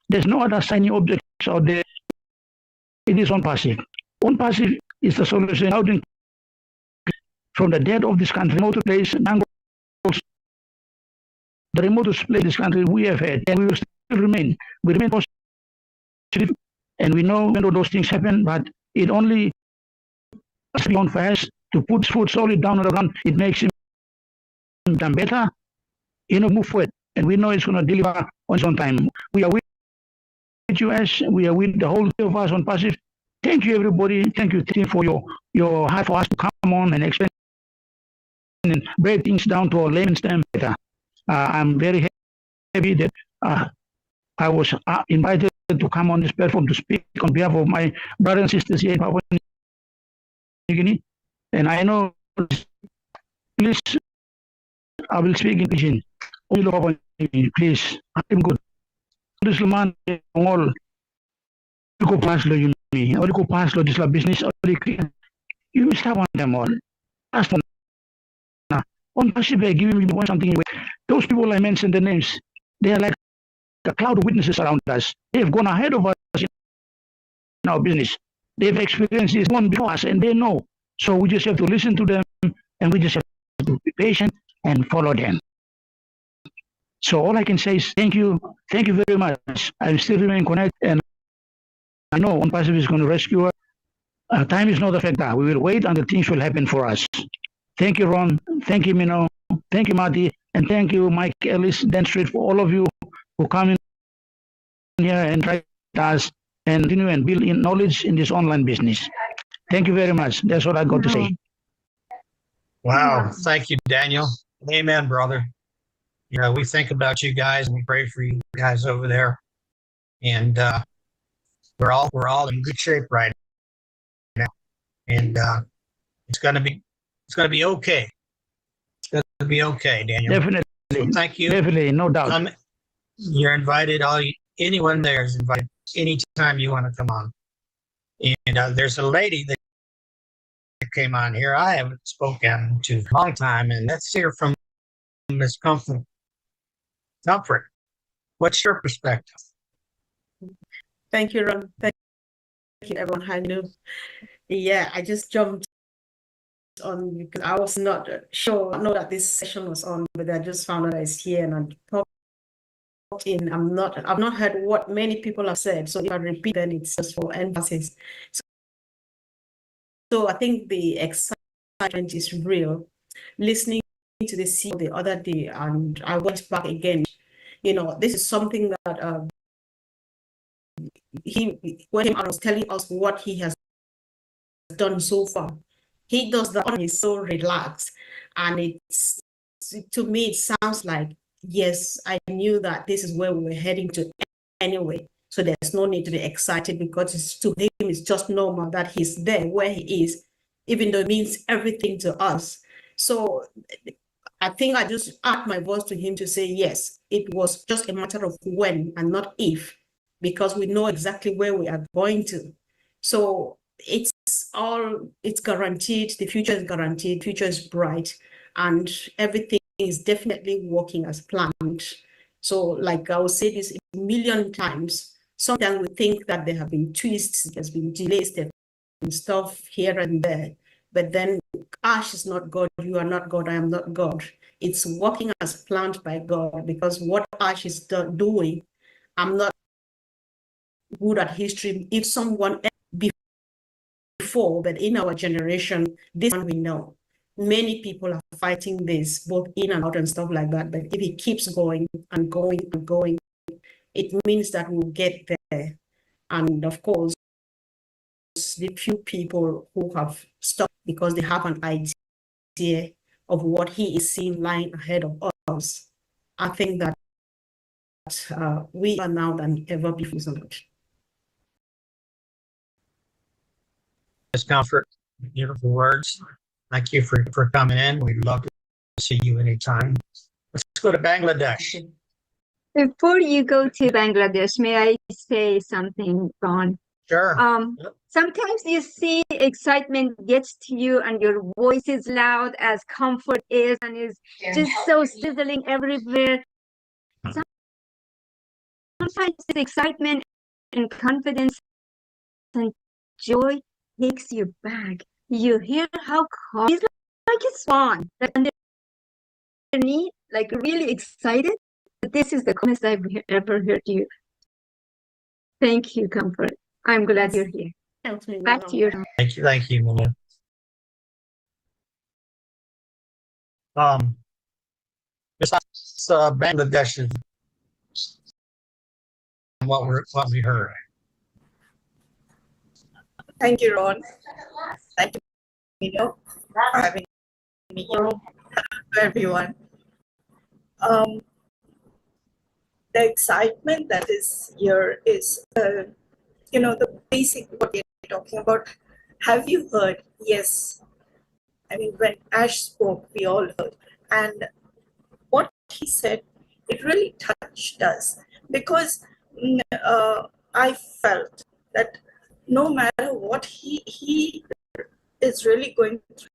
There's no other shiny objects out there. It is Onpassive. Onpassive is the solution loud and clear. From the dead of this country, remote place, the remotest place in this country we have had, and we will still remain. We remain positive, and we know when those things happen, but it only on fast to put food solid down on the ground. It makes him done better, move forward, and we know it's going to deliver on its own time. We are you, Ash. We are with the whole team of us on Passive. Thank you, everybody. Thank you, team, for your heart for us to come on and explain and break things down to a layman's term. I'm very happy that I was invited to come on this platform to speak on behalf of my brothers and sisters here in Papua New Guinea. And I know, please, I will speak in Pidgin. Please, I'm good. This man, all ko pass lo yun ni, or ko pass lo this la business, or you must have one them all. As for now, on Passive, giving me one something. Those people I mentioned the names, they are like a cloud of witnesses around us. They've gone ahead of us in our business. They've experienced this one before us, and they know. So we just have to listen to them, and we just have to be patient and follow them. So all I can say is thank you very much. I still remain connected, and I know Onpassive is going to rescue us. Time is not a factor. We will wait until things will happen for us. Thank you, Ron. Thank you, Mino. Thank you, Marty. And thank you, Mike Ellis, Dan Street, for all of you who come in here and try us and continue and build in knowledge in this online business. Thank you very much. That's all I got to say. Wow. Thank you, Daniel. Amen, brother. You know, we think about you guys and we pray for you guys over there. And we're all in good shape right now. And it's gonna be okay. It's gonna be okay, Daniel. Definitely. So thank you. Definitely, no doubt. You're invited. Anyone there is invited anytime you want to come on. And there's a lady that came on here I haven't spoken to in a long time, and let's hear from Ms. Comfort. What's your perspective? Thank you, Ron. Thank you, everyone. How you doing? Yeah, I just jumped on because I was not sure. I know that this session was on, but I just found out it's here, and I popped in. I've not heard what many people have said, so if I repeat, then it's just for emphasis. So I think the excitement is real. Listening to the CEO the other day, and I went back again. You know, this is something that when he was telling us what he has done so far. He does that. He's so relaxed, and to me it sounds like, yes, I knew that this is where we were heading to anyway. So there's no need to be excited because to him it's just normal that he's there where he is, even though it means everything to us. So I think I just add my voice to him to say, yes, it was just a matter of when and not if, because we know exactly where we are going to. So it's guaranteed. The future is guaranteed. Future is bright, and everything is definitely working as planned. So like I will say this a million times, sometimes we think that there have been twists, there's been delays, there and stuff here and there. But then Ash is not God, you are not God, I am not God. It's working as planned by God, because what Ash is doing, I'm not good at history. If someone before, but in our generation, this one we know. Many people are fighting this, both in and out and stuff like that. But if it keeps going and going and going, it means that we'll get there. And of course, the few people who have stopped because they have an idea of what he is seeing lying ahead of us, I think that we are now than ever before so much. Ms. Comfort, beautiful words. Thank you for coming in. We'd love to see you anytime. Let's go to Bangladesh. Before you go to Bangladesh, may I say something, Ron? Sure. Sometimes you see excitement gets to you and your voice is loud as Comfort is and is just so sizzling everywhere. Sometimes the excitement and confidence and joy takes you back. You hear how calm he's like a swan, like underneath, like really excited. But this is the calmest I've ever heard you. Thank you, Comfort. I'm glad you're here. Back to you. Thank you, Mia. Besides Bangladesh what we heard. Thank you, Ron. Thank you, for having me here. Hello to everyone. The excitement that is here is, the basic what we're talking about. Have you heard? Yes. I mean, when Ash spoke, we all heard. And what he said, it really touched us because I felt that no matter what he is really going through,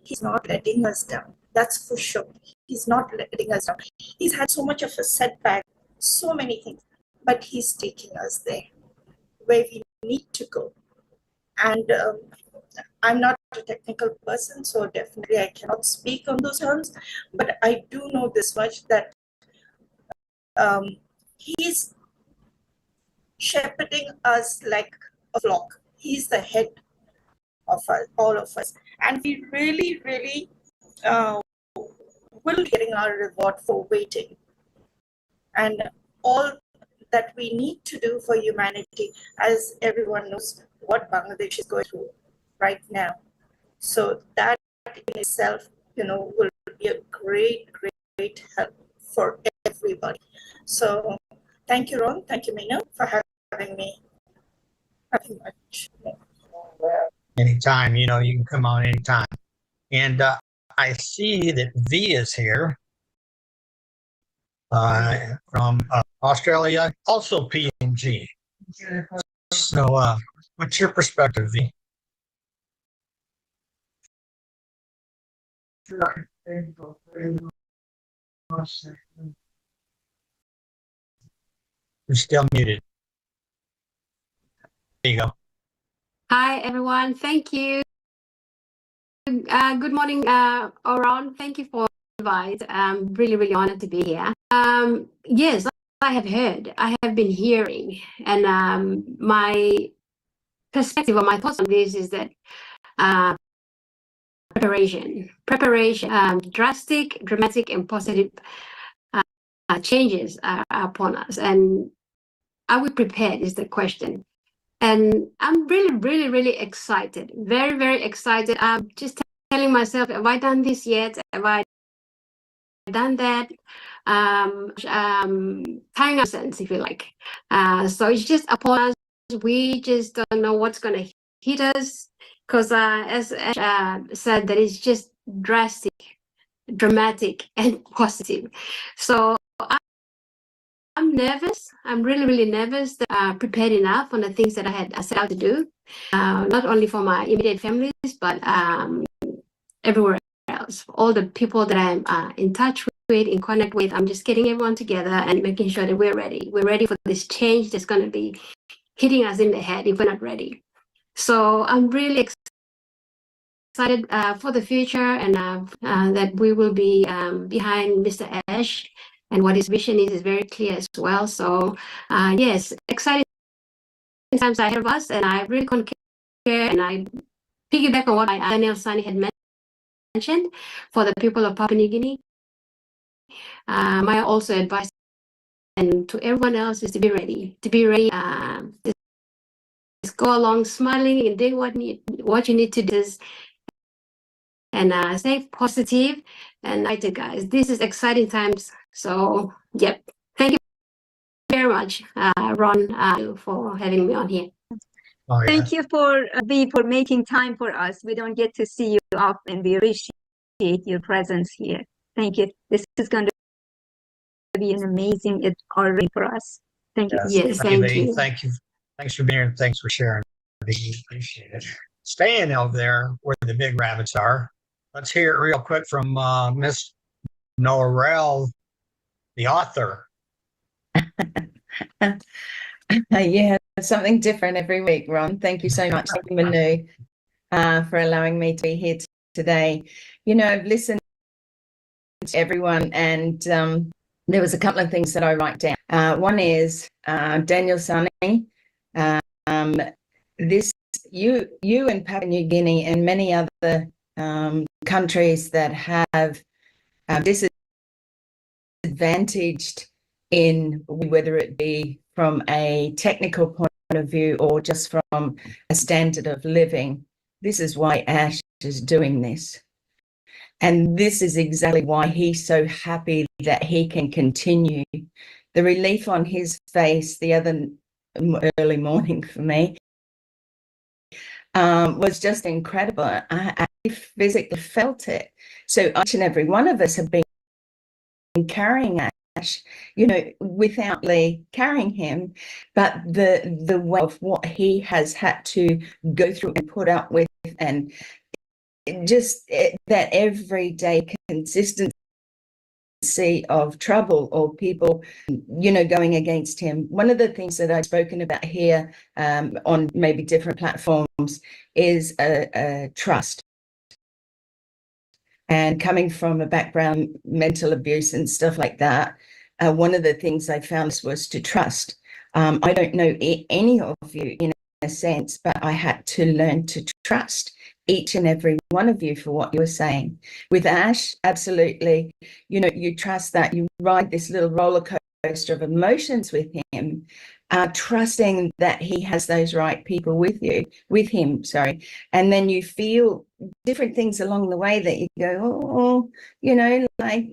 he's not letting us down. That's for sure. He's not letting us down. He's had so much of a setback, so many things, but he's taking us there where we need to go. And I'm not a technical person, so definitely I cannot speak on those terms, but I do know this much that he's shepherding us like a flock. He's the head of us, all of us. And we really, really will be getting our reward for waiting. And all that we need to do for humanity, as everyone knows what Bangladesh is going through right now. So that in itself, will be a great, great help for everybody. So thank you, Ron. Thank you, Mina, for having me. Nothing much. Anytime, you can come on anytime. And I see that V is here from Australia, also PNG. So what's your perspective, V? You're still muted. There you go. Hi, everyone. Thank you. Good morning, Oron. Thank you for the invite. I'm really, really honored to be here. Yes, I have heard. I have been hearing. And my perspective or my thoughts on this is that preparation, drastic, dramatic, and positive changes are upon us. And are we prepared is the question. And I'm really, really, really excited. Very, very excited. I'm just telling myself, have I done this yet? Have I done that? Tying up sense, if you like. So it's just upon us. We just don't know what's going to hit us. Because as said, that is just drastic, dramatic, and positive. So I'm nervous. I'm really, really nervous that prepared enough on the things that I had set out to do, not only for my immediate families, but everywhere else. All the people that I'm in touch with, in contact with, I'm just getting everyone together and making sure that we're ready. We're ready for this change that's going to be hitting us in the head if we're not ready. So I'm really excited for the future and that we will be behind Mr. Ash. And what his vision is very clear as well. So, yes, exciting times ahead of us. And I really concur and I piggyback on what Daniel Sani had mentioned for the people of Papua New Guinea. My also advice and to everyone else is to be ready. Just go along smiling and doing what you need to do. And stay positive. And guys, this is exciting times. So, yep. Thank you very much, Ron, for having me on here. Oh, yeah. Thank you for making time for us. We don't get to see you often. We appreciate your presence here. Thank you. This is going to be an amazing already for us. Thank you. Yes, thank you. Thank you. Thanks for being here. Thanks for sharing. We appreciate it. Staying over there where the big rabbits are. Let's hear it real quick from Miss Norel, the author. Yeah, something different every week, Ron. Thank you so much, Manu, for allowing me to be here today. I've listened to everyone, and there was a couple of things that I write down. One is Daniel Sani. You in Papua New Guinea and many other countries that have disadvantaged in whether it be from a technical point of view or just from a standard of living. This is why Ash is doing this. And this is exactly why he's so happy that he can continue. The relief on his face the other early morning for me was just incredible. I physically felt it. So each and every one of us have been carrying Ash, you know, without Lee carrying him, but the way of what he has had to go through and put up with, and just that everyday consistency of trouble or people, you know, going against him. One of the things that I've spoken about here on maybe different platforms is trust. And coming from a background, mental abuse and stuff like that, one of the things I found was to trust. I don't know any of you in a sense, but I had to learn to trust each and every one of you for what you were saying. With Ash, absolutely, you know, you trust that you ride this little roller coaster of emotions with him, trusting that he has those right people with him, and then you feel different things along the way that you go, oh, you know, like,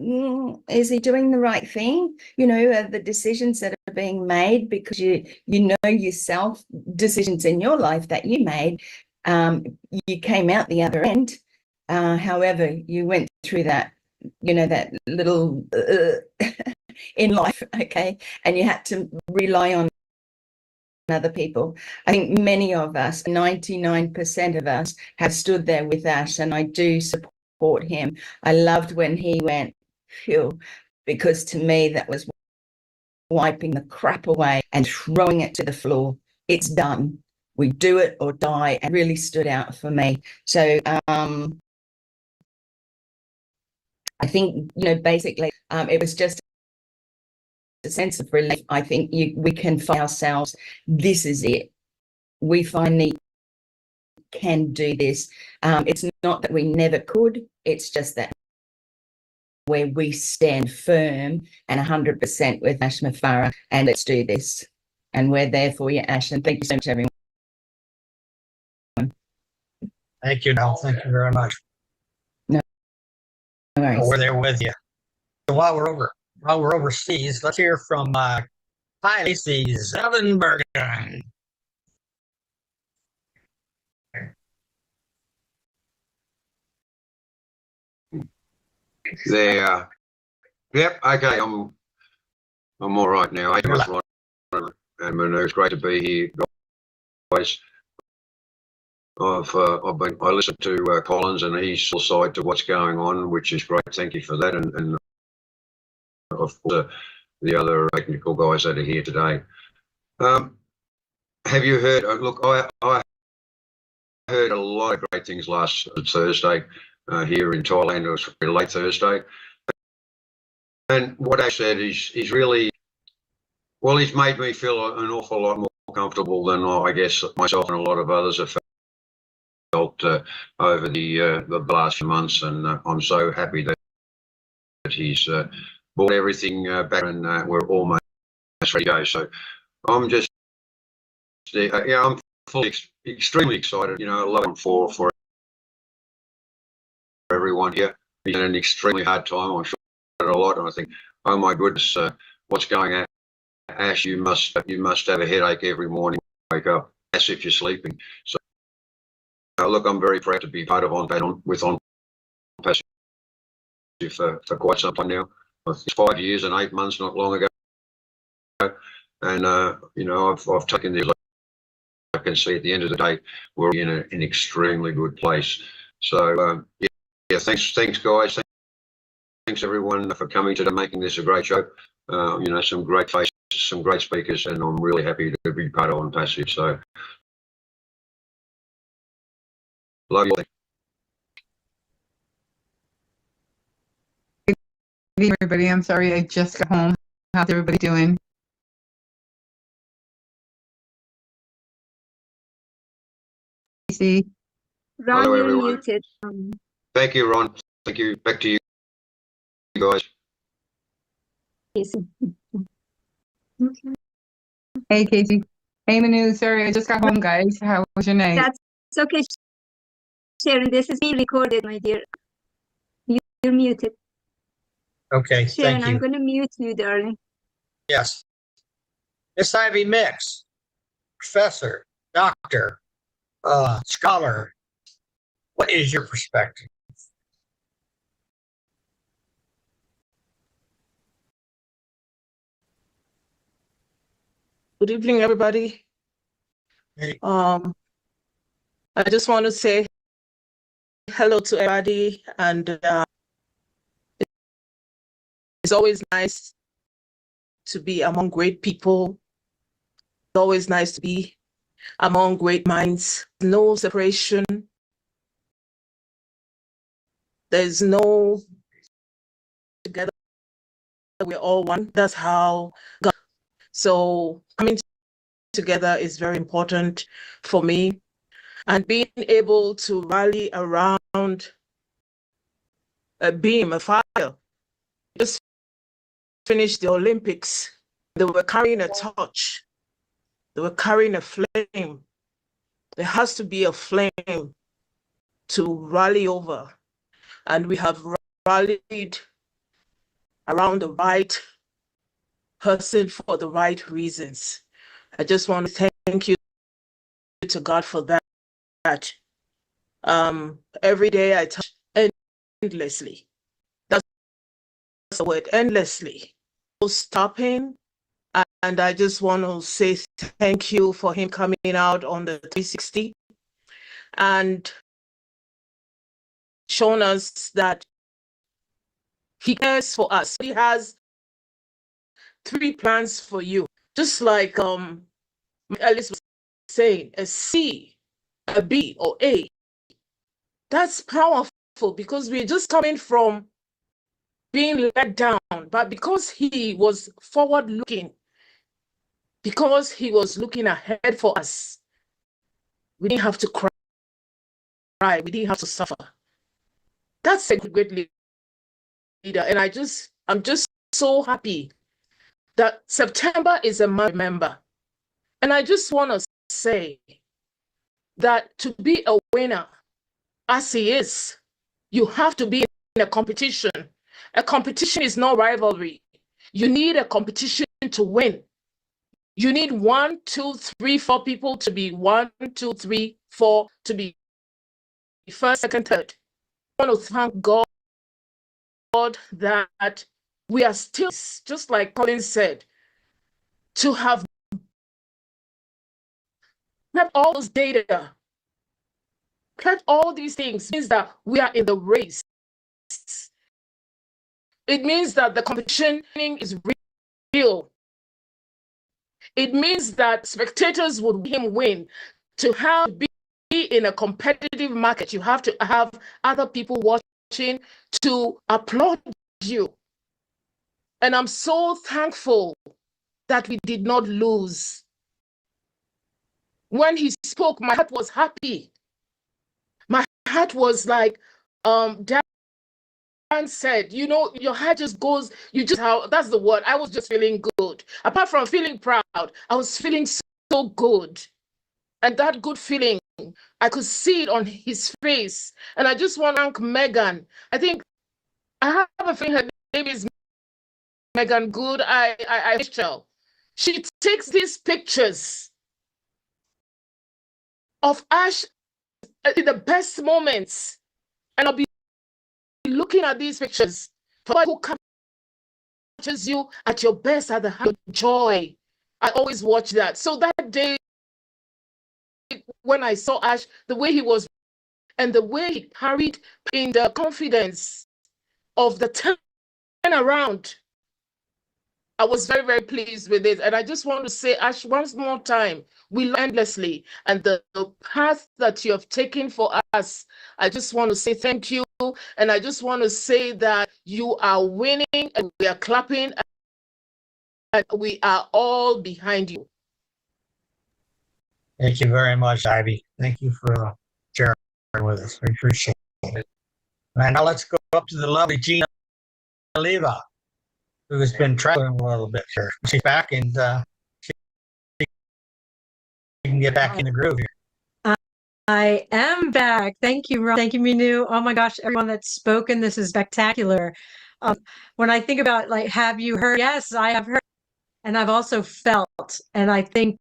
is he doing the right thing? You know, the decisions that are being made, because you know yourself, decisions in your life that you made, you came out the other end. However, you went through that, you know, that little in life, okay, and you had to rely on other people. I think many of us, 99% of us, have stood there with Ash, and I do support him. I loved when he went, phew, because to me that was wiping the crap away and throwing it to the floor. It's done. We do it or die, and really stood out for me. So I think, you know, basically it was just a sense of relief. I think we can find ourselves, this is it. We finally can do this. It's not that we never could, it's just that where we stand firm and 100% with ASH MUfreh, and let's do this. And we're there for you, Ash, and thank you so much, everyone. Thank you, Nell. Thank you very much. No worries. We're there with you. So while we're overseas, let's hear from hi, Lacey Zevenbergen. There. Yep. Okay. I'm all right now. I just and it's great to be here, guys. I listened to Collins and his side to what's going on, which is great. Thank you for that, and of course the other technical guys that are here today. Have you heard? Look, I heard a lot of great things last Thursday here in Thailand. It was late Thursday, and what I said is really, well, he's made me feel an awful lot more comfortable than I guess myself and a lot of others have felt over the last few months, and I'm so happy that he's brought everything back, and we're almost ready to go. So I'm just, I'm extremely excited. You know, I love him for everyone here. He's had an extremely hard time. I'm sure a lot, and I think, oh my goodness, what's going on, Ash? You must have a headache every morning. Wake up as if you're sleeping. So look, I'm very proud to be part of Onpassive for quite some time now. It's 5 years and 8 months, not long ago, and you know, I've taken this. I can see at the end of the day we're in an extremely good place. So yeah, thanks guys, thanks everyone for coming today, making this a great show. You know, some great faces, some great speakers, and I'm really happy to be part of Onpassive. So love you. Good evening, everybody. I'm sorry I just got home. How's everybody doing? See. Ron, hello, you're everyone. muted. Thank you, Ron. Thank you. Back to you guys. Yes. Okay. Hey, Casey. Hey, Manu. Sorry, I just got home, guys. How was your night? That's okay, Sharon. This is being recorded, my dear. You're muted. Okay, Sharon, thank I'm you. going to mute you, darling. Yes. Miss Ivy Mix, professor, doctor, scholar, what is your perspective? Good evening, everybody. Hey. I just want to say hello to everybody, and it's always nice to be among great people. It's always nice to be among great minds. No separation. There's no together. We're all one. That's how God. So coming together is very important for me, and being able to rally around a beam, a fire. Just finished the Olympics. They were carrying a torch. They were carrying a flame. There has to be a flame to rally over. And we have rallied around the right person for the right reasons. I just want to thank you to God for that. Every day I touch endlessly. That's the word, endlessly. No stopping. And I just want to say thank you for him coming out on the 360 and shown us that he cares for us. He has 3 plans for you. Just like Alice was saying, a C, a B, or A. That's powerful because we're just coming from being let down. But because he was forward looking, because he was looking ahead for us, we didn't have to cry. We didn't have to suffer. That's a great leader. And I'm just so happy that September is a month to remember. And I just want to say that to be a winner, as he is, you have to be in a competition. A competition is no rivalry. You need a competition to win. You need 1, 2, 3, 4 people to be 1, 2, 3, 4 to be first, second, third. I want to thank God that we are still, just like Colin said, to have kept all this data, kept all these things, means that we are in the race. It means that the competition is real. It means that spectators would him win. To have be in a competitive market, you have to have other people watching to applaud you. And I'm so thankful that we did not lose. When he spoke, my heart was happy. My heart was like, Dan said, you know, your heart just goes, you just, how, that's the word. I was just feeling good. Apart from feeling proud, I was feeling so good. And that good feeling, I could see it on his face. And I just want to thank Megan. I think I have a feeling her name is Megan Good. I Rachel. She takes these pictures of Ash in the best moments. And I'll be looking at these pictures. For who captures you at your best, at the height of joy. I always watch that. So that day, when I saw Ash, the way he was, and the way he carried in the confidence of the turnaround, I was very, very pleased with it. And I just want to say, Ash, once more time, we learn endlessly. And the path that you have taken for us, I just want to say thank you. And I just want to say that you are winning and we are clapping and we are all behind you. Thank you very much, Ivy. Thank you for sharing with us. We appreciate it. And now let's go up to the lovely Gina Oliva, who's been traveling a little bit here. She's back and she can get back in the groove here. I am back. Thank you, Ron. Thank you, Minu. Oh my gosh, everyone that's spoken, this is spectacular. When I think about like, have you heard? Yes, I have heard. And I've also felt, and I think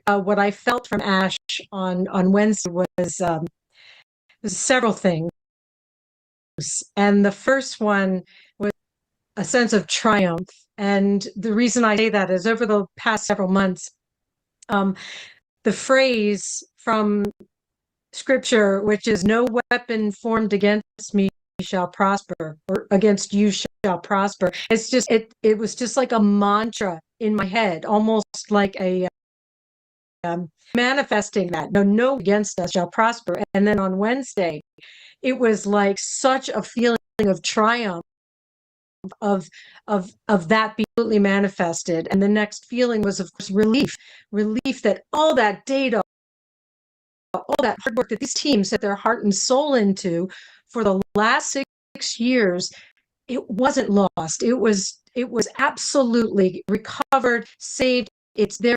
what I felt from Ash on Wednesday was several things. And the first one was a sense of triumph. And the reason I say that is over the past several months, the phrase from scripture, which is no weapon formed against me shall prosper, or against you shall prosper. It's just, it was just like a mantra in my head, almost like a manifesting that no against us shall prosper. And then on Wednesday, it was like such a feeling of triumph of that being completely manifested. And the next feeling was, of course, relief that all that data, all that hard work that these teams set their heart and soul into for the last 6 years, it wasn't lost. It was absolutely recovered, saved. It's there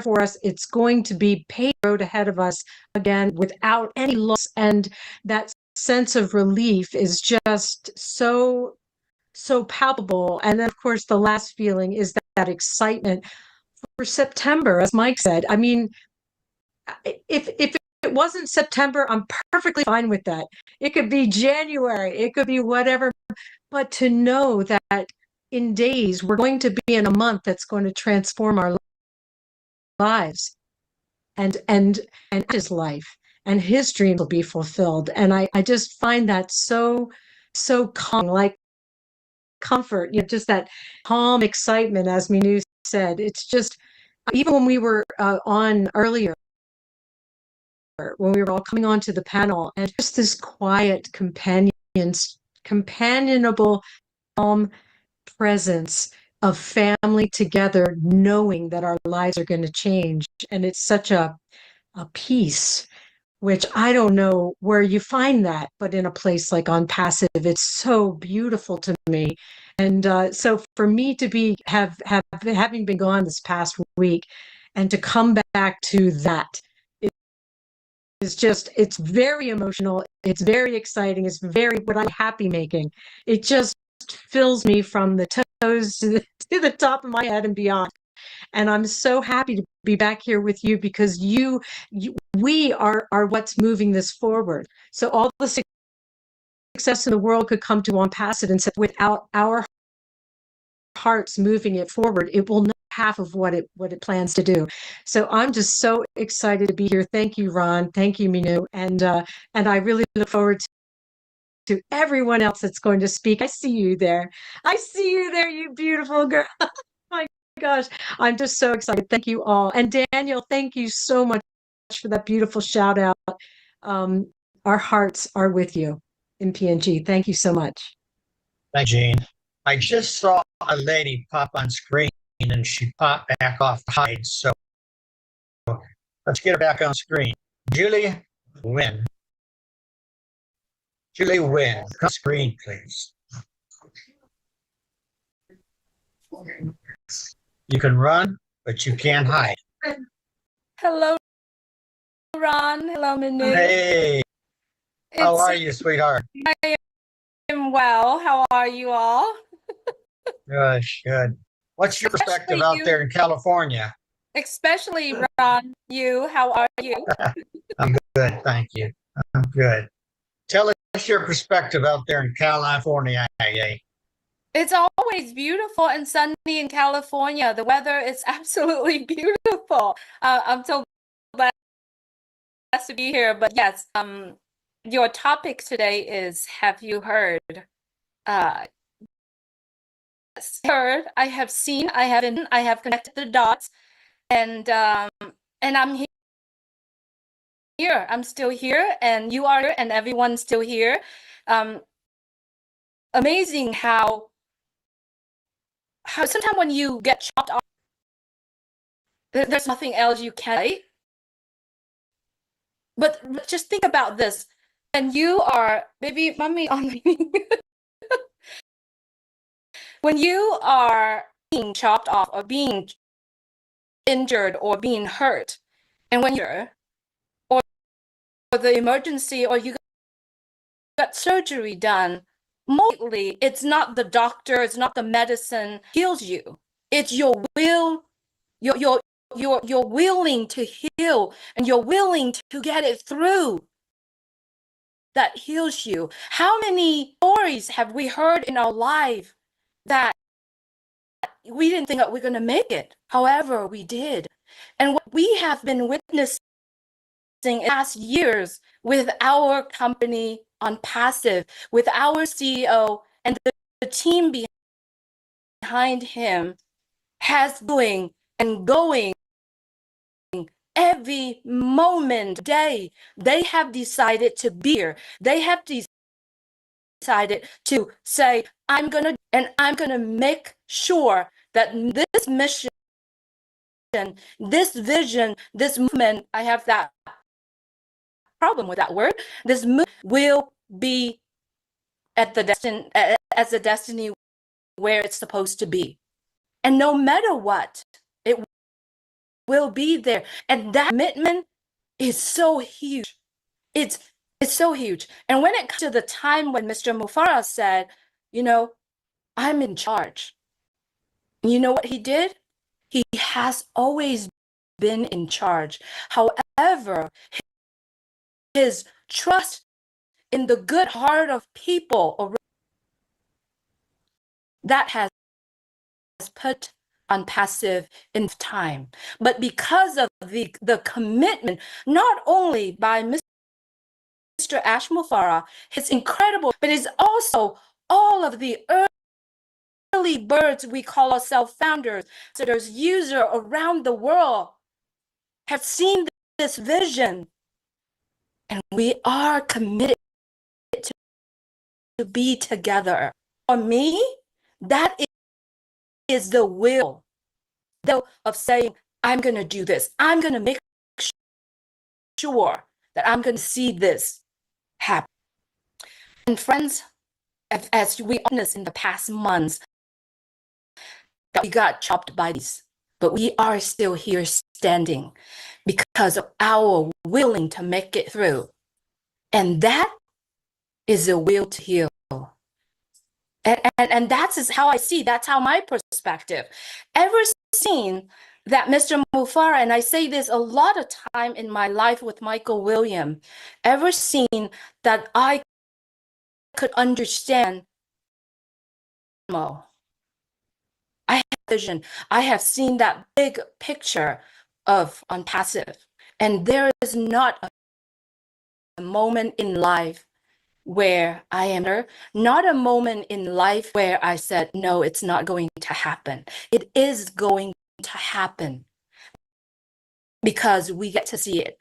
for us. It's going to be paved road ahead of us again without any loss. And that sense of relief is just so palpable. And then, of course, the last feeling is that excitement for September, as Mike said. I mean, if it wasn't September, I'm perfectly fine with that. It could be January, it could be whatever. But to know that in days, we're going to be in a month that's going to transform our lives and his life, and his dreams will be fulfilled. And I just find that so calm, like comfort, just that calm excitement, as Minu said. It's just, even when we were on earlier, when we were all coming onto the panel, and just this quiet companionable, calm presence of family together, knowing that our lives are going to change. And it's such a peace, which I don't know where you find that, but in a place like Onpassive, it's so beautiful to me. And so for me to be having been gone this past week, and to come back to that, it's very emotional. It's very exciting. It's very, what I'm happy making. It just fills me from the toes to the top of my head and beyond. And I'm so happy to be back here with you, because we are what's moving this forward. So all the success in the world could come to Onpassive, and without our hearts moving it forward, it will not half of what it plans to do. So I'm just so excited to be here. Thank you, Ron. Thank you, Minu. And I really look forward to everyone else that's going to speak. I see you there. You beautiful girl. My gosh, I'm just so excited. Thank you all. And Daniel, thank you so much for that beautiful shout out. Our hearts are with you in PNG. Thank you so much. Thank you, Jean. I just saw a lady pop on screen and she popped back off the hide. So let's get her back on screen. Julie Wynn. Julie Wynn, come screen, please. You can run, but you can't hide. Hello, Ron. Hello, Manu. Hey, how are you, sweetheart? I am well. How are you all? Good, good. What's your perspective out there in California? Especially, Ron, you. How are you? I'm good, thank you. I'm good. Tell us your perspective out there in California. It's always beautiful and sunny in California. The weather is absolutely beautiful. I'm so glad to be here. But yes, your topic today is, have you heard? Heard, I have seen, I have connected the dots, and I'm here. I'm still here, and you are here, and everyone's still here. Amazing how sometimes when you get chopped off, there's nothing else you can say. But just think about this. And you are, maybe mommy on me. when you are being chopped off or being injured or being hurt, and when you're or the emergency or you got surgery done, mostly it's not the doctor, it's not the medicine heals you. It's your will, you're willing to heal and you're willing to get it through that heals you. How many stories have we heard in our life that we didn't think that we're going to make it? However, we did. And what we have been witnessing in past years with our company Onpassive, with our CEO and the team behind him, has going and going every moment, day. They have decided to be here. They have decided to say, I'm gonna make sure that this mission, this vision, this movement, I have that problem with that word, this movement will be at the as the destiny where it's supposed to be. And no matter what, it will be there. And that commitment is so huge. It's so huge. And when it comes to the time when Mr. Mufareh said, you know, I'm in charge. You know what he did? He has always been in charge. However, his trust in the good heart of people that has put Onpassive in time. But because of the commitment, not only by Mr. ASH MUfreh, it's incredible, but it's also all of the early birds we call ourselves founders, so there's users around the world have seen this vision, and we are committed to be together. For me, that is the will of saying, I'm going to do this. I'm going to make sure that I'm going to see this happen. And friends, as we witnessed in the past months, that we got chopped by these, but we are still here standing because of our willing to make it through. And that is a will to heal. And that's how I see, that's how my perspective. Ever seen that Mr. Mufareh, and I say this a lot of time in my life with Michael William, ever seen that I could understand Mo? I have vision. I have seen that big picture of Onpassive. And there is not a moment in life where I am there, not a moment in life where I said, no, it's not going to happen. It is going to happen because we get to see it.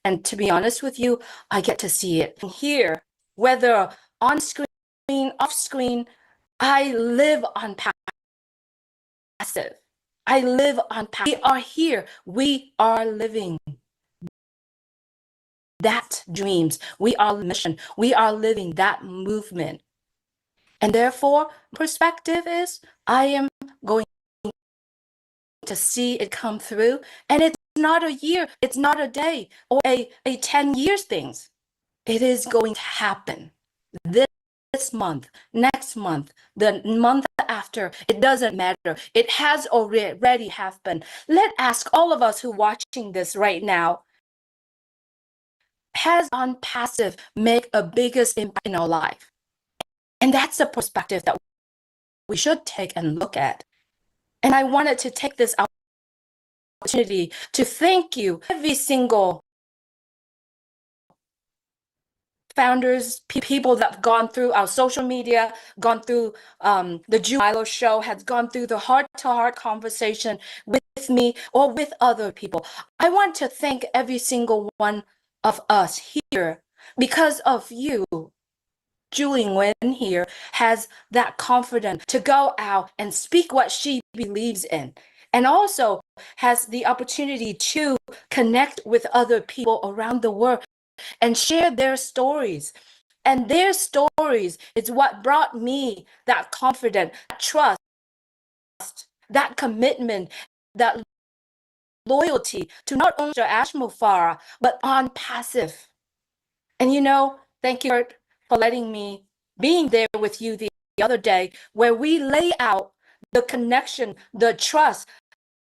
And to be honest with you, I get to see it here, whether on screen, off screen. I live on passive. I live on passive. We are here. We are living that dreams. We are mission. We are living that movement. And therefore, perspective is I am going to see it come through. And it's not a year, it's not a day or a 10 years things. It is going to happen this month, next month, the month after. It doesn't matter. It has already happened. Let's ask all of us who are watching this right now, has Onpassive make a biggest impact in our life? And that's the perspective that we should take and look at. And I wanted to take this opportunity to thank you, every single founders, people that have gone through our social media, gone through the Milo show, has gone through the heart-to-heart conversation with me or with other people. I want to thank every single one of us here. Because of you, Julie Nguyen here has that confidence to go out and speak what she believes in, and also has the opportunity to connect with other people around the world and share their stories. And their stories is what brought me that confidence, that trust, that commitment, that loyalty to not only ASH MUfreh, but Onpassive. And thank you for letting me being there with you the other day, where we lay out the connection, the trust,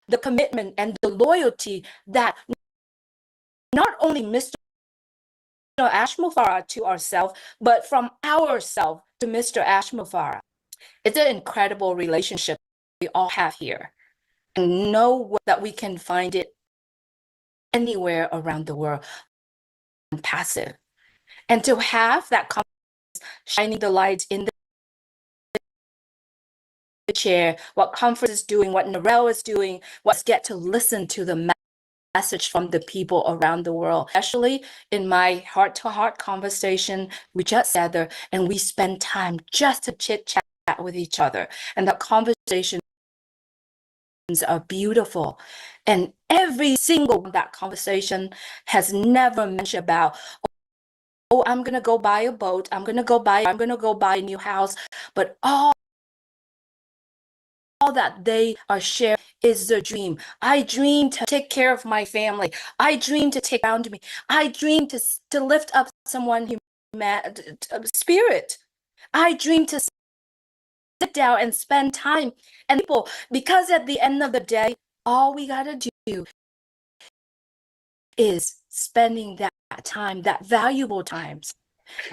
the commitment, and the loyalty that not only Mr. ASH MUfreh to ourselves, but from ourselves to Mr. ASH MUfreh. It's an incredible relationship we all have here, and know that we can find it anywhere around the world. Passive, and to have that confidence shining the light in the chair, what Comfort is doing, what Narelle is doing, what's get to listen to the message from the people around the world, especially in my heart-to-heart conversation. We just gather and we spend time just to chit-chat with each other, and the conversations are beautiful. And every single that conversation has never mentioned about, oh, I'm gonna go buy a boat, I'm gonna go buy a new house, but all that they are sharing is their dream. I dream to take care of my family. I dream to take around me. I dream to lift up someone spirit. I dream to sit down and spend time and people, because at the end of the day, all we gotta do is spending that time, that valuable times.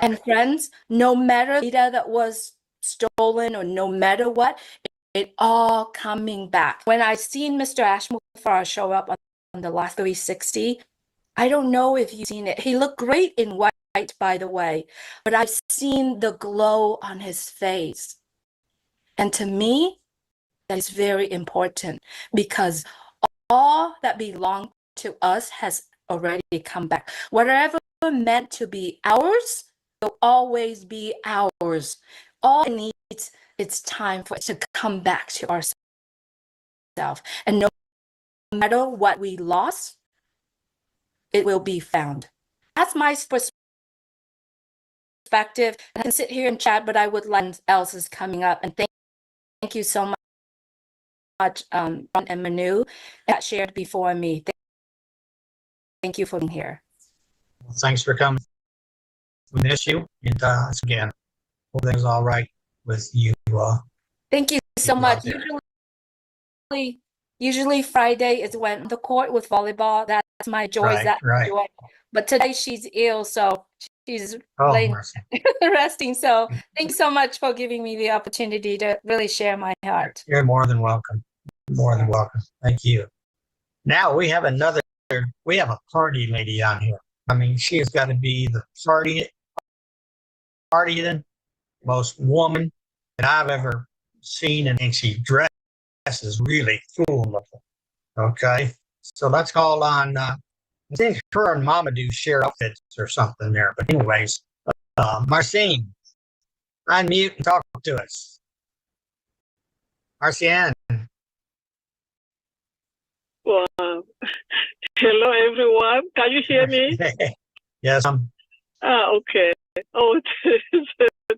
And friends, no matter the data that was stolen or no matter what, it all coming back. When I seen Mr. ASH MUfreh show up on the last 360, I don't know if you've seen it. He looked great in white, by the way, but I've seen the glow on his face. And to me, that is very important, because all that belonged to us has already come back. Whatever meant to be ours will always be ours. All it needs, it's time for it to come back to ourselves. And no matter what we lost, it will be found. That's my perspective. I can sit here and chat, but I would like else is coming up. And thank you so much, Ron and Manu, that shared before me. Thank you for being here. Well, thanks for coming. We miss you, and again, hope things all right with you. Thank you so much. Usually Friday is when the court with volleyball. That's my joy. Joy. But today she's ill, so she's resting. So thanks so much for giving me the opportunity to really share my heart. You're more than welcome. More than welcome. Thank you. Now we have a party lady on here. I mean, she has got to be the partying most woman that I've ever seen, and she dresses really cool looking. Okay, so let's call on. I think her and Mama do share outfits or something there. But anyways, Marcine, unmute and talk to us. Marcianne. Well, hello everyone. Can you hear me? Yes. Okay. Oh,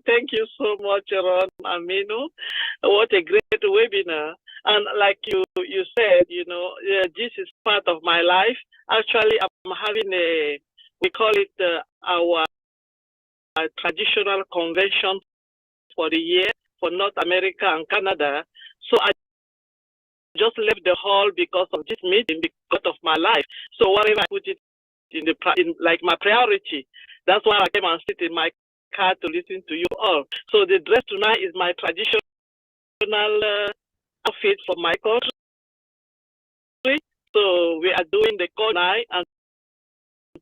thank you so much, Ron Amino. What a great webinar. And like you said, this is part of my life. Actually, I'm having we call it our traditional convention for the year for North America and Canada. So I just left the hall because of this meeting, because of my life. So whatever I put it in like my priority, that's why I came and sit in my car to listen to you all. So the dress tonight is my traditional outfit for my country. So we are doing the call night, and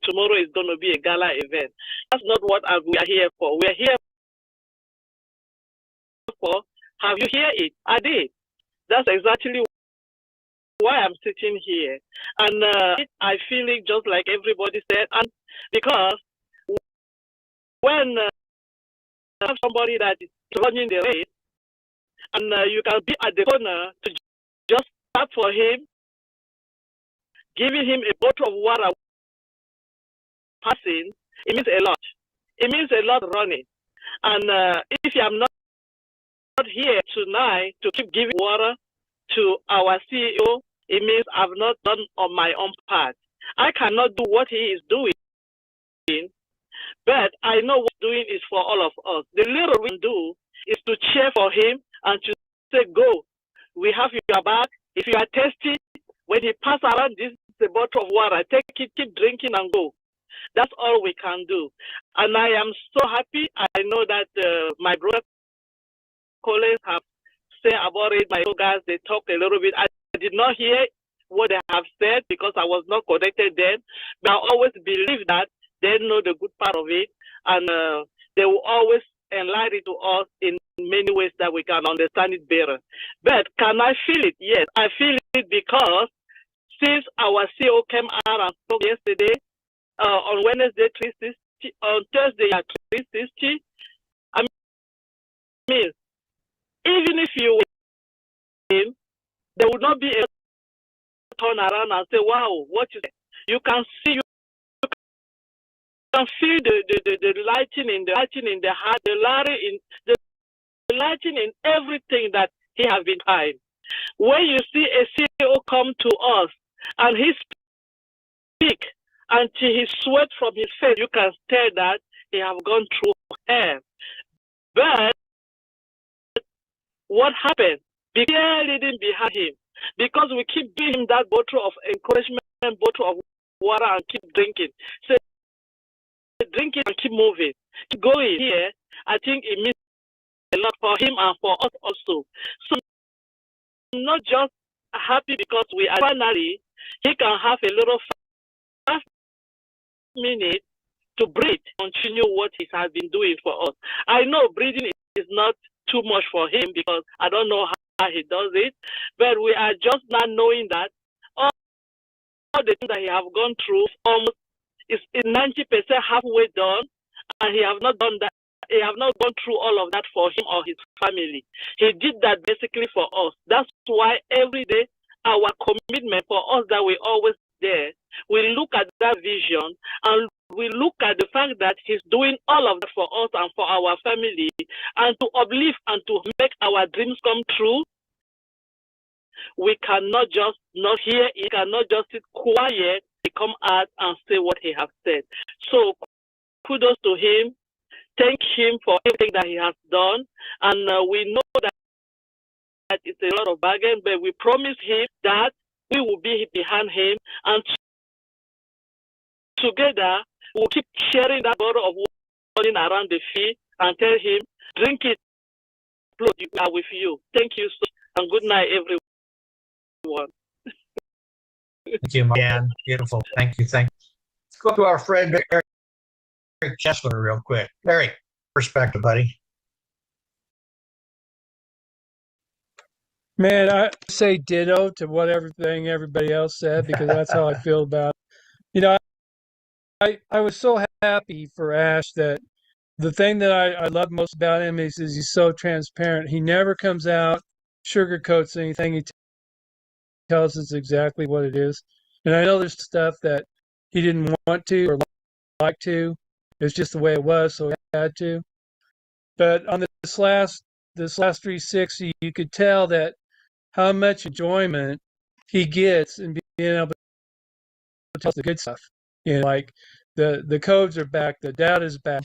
tomorrow is going to be a gala event. That's not what we are here for. We are here for, have you heard it? I did. That's exactly why I'm sitting here. And I feel it just like everybody said. And because when have somebody that is running the race, and you can be at the corner to just start for him, giving him a bottle of water passing, it means a lot. It means a lot running. And if I'm not here tonight to keep giving water to our CEO, it means I've not done on my own part. I cannot do what he is doing, but I know what he's doing is for all of us. The little we can do is to cheer for him and to say, go, we have your back. If you are thirsty, when he pass around this a bottle of water, take it, keep drinking and go. That's all we can do. And I am so happy. I know that my brother colleagues have said about it. My guys, they talk a little bit. I did not hear what they have said because I was not connected then. But I always believe that they know the good part of it. And they will always enlighten it to us in many ways that we can understand it better. But can I feel it? Yes, I feel it because since our CEO came out and spoke yesterday, on Wednesday 360, on Thursday at 360, I mean, even if you win, there would not be a turn around and say, wow, what you say? You can see, you can feel the lighting in the heart, the lighting in everything that he has been trying. When you see a CEO come to us and he speak until he sweat from his face, you can tell that he have gone through hell. But what happened? The fear leading behind him, because we keep giving him that bottle of encouragement, bottle of water, and keep drinking. So drink it and keep moving, keep going here. I think it means a lot for him and for us also. So I'm not just happy because we are finally, he can have a little 5 minutes to breathe, continue what he has been doing for us. I know breathing is not too much for him because I don't know how he does it, but we are just not knowing that all the things that he have gone through almost is 90% halfway done, and he have not done that. He have not gone through all of that for him or his family. He did that basically for us. That's why every day our commitment for us that we always there, we look at that vision and we look at the fact that he's doing all of that for us and for our family, and to uplift and to make our dreams come true. We cannot just not hear, he cannot just sit quiet, he come out and say what he has said. So kudos to him. Thank him for everything that he has done. And we know that it's a lot of bargain, but we promise him that we will be behind him, and together we'll keep sharing that bottle of water around the field and tell him, drink it, Lord, we are with you. Thank you so much, and good night, everyone. Thank you, Marianne. Beautiful. Thank you. Thank you. Let's go to our friend Barry Chesler real quick. Barry, perspective, buddy. Man, I say ditto to what everything everybody else said, because that's how I feel about it. You know, I was so happy for Ash that the thing that I love most about him is he's so transparent. He never comes out, sugarcoats anything. He tells us exactly what it is. And I know there's stuff that he didn't want to or like to. It's just the way it was, so he had to. But on this last 360, you could tell that how much enjoyment he gets in being able to tell the good stuff. You know, like the codes are back, the data's back,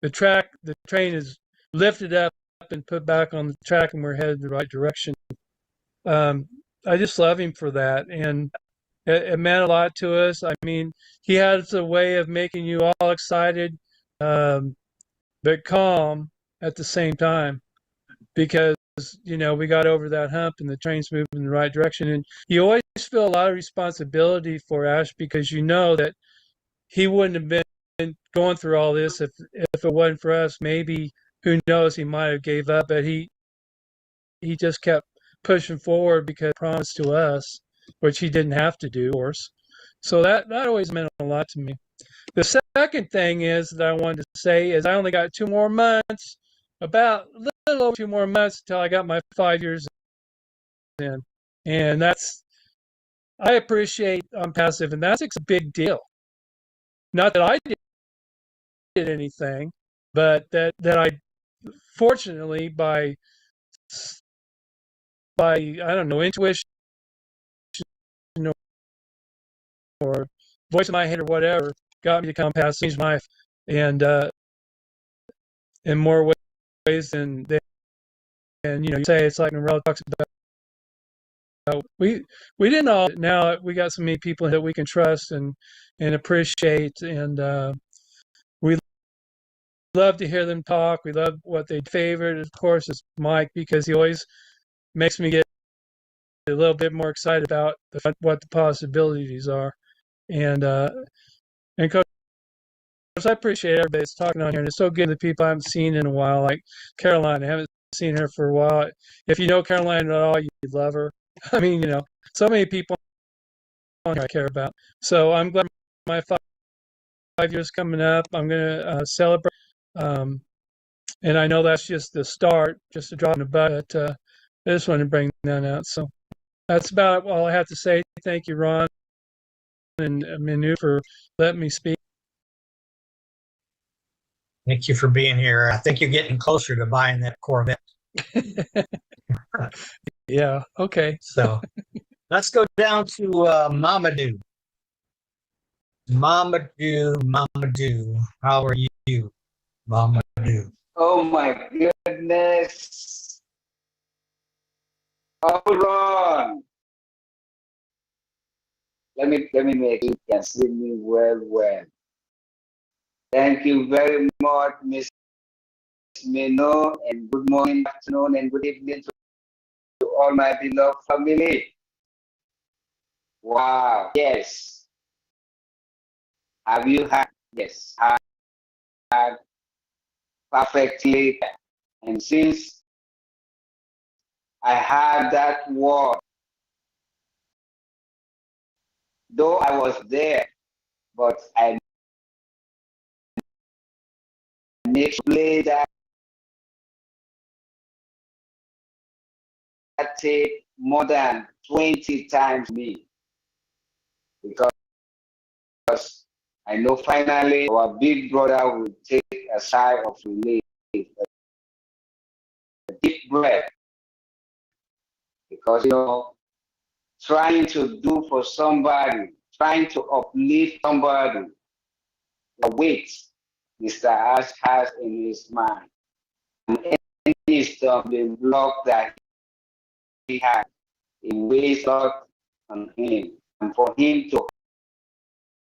the train is lifted up and put back on the track, and we're headed the right direction. I just love him for that, and it meant a lot to us. I mean, he has a way of making you all excited, but calm at the same time, because you know we got over that hump and the train's moving in the right direction. And you always feel a lot of responsibility for Ash, because you know that he wouldn't have been going through all this if it wasn't for us. Maybe, who knows, he might have gave up, but he just kept pushing forward because he promised to us, which he didn't have to do, of course. So that always meant a lot to me. The second thing is that I wanted to say is I only got 2 more months, about a little over 2 more months until I got my 5 years in. And I appreciate Onpassive, and that's a big deal. Not that I did anything, but that I fortunately by I don't know, intuition or voice in my head or whatever got me to come past change my life, and in more ways than you say. It's like Norella talks about. We didn't all. Now we got so many people that we can trust and appreciate, and we love to hear them talk. We love what they favorite. Of course, is Mike, because he always makes me get a little bit more excited about what the possibilities are, and Coach, I appreciate everybody that's talking on here, and it's so good the people I haven't seen in a while, like Caroline. I haven't seen her for a while. If you know Caroline at all, you love her. I mean, so many people on here I care about. So I'm glad my 5 years coming up. I'm gonna celebrate, and I know that's just the start, just a drop in the bucket. I just want to bring that out. So that's about all I have to say. Thank you, Ron and Manu, for letting me speak. Thank you for being here. I think you're getting closer to buying that Corvette. Yeah, okay. So let's go down to Mamadou. Mamadou, how are you, Mamadou? Oh my goodness. Hold on. Let me make you can see me well. Thank you very much, Miss Mino, and good morning, afternoon, and good evening to all my beloved family. Wow, yes. Have you had? Yes, I had perfectly. And since I had that word, though I was there, but I make play that tape more than 20 times me, because I know finally our big brother will take a sigh of relief, a deep breath, because trying to do for somebody, trying to uplift somebody, the weight Mr. Ash has in his mind, and any stumbling block that he has, it weighs out on him, and for him to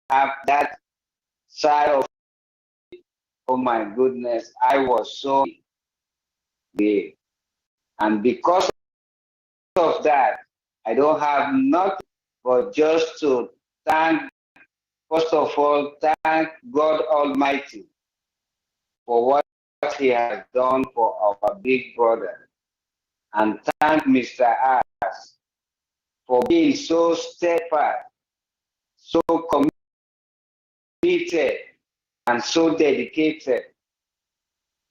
have that side of, oh my goodness, I was so big, and because of that, I don't have nothing but just to thank, first of all, thank God Almighty for what He has done for our big brother, and thank Mr. Ash for being so steadfast, so committed, and so dedicated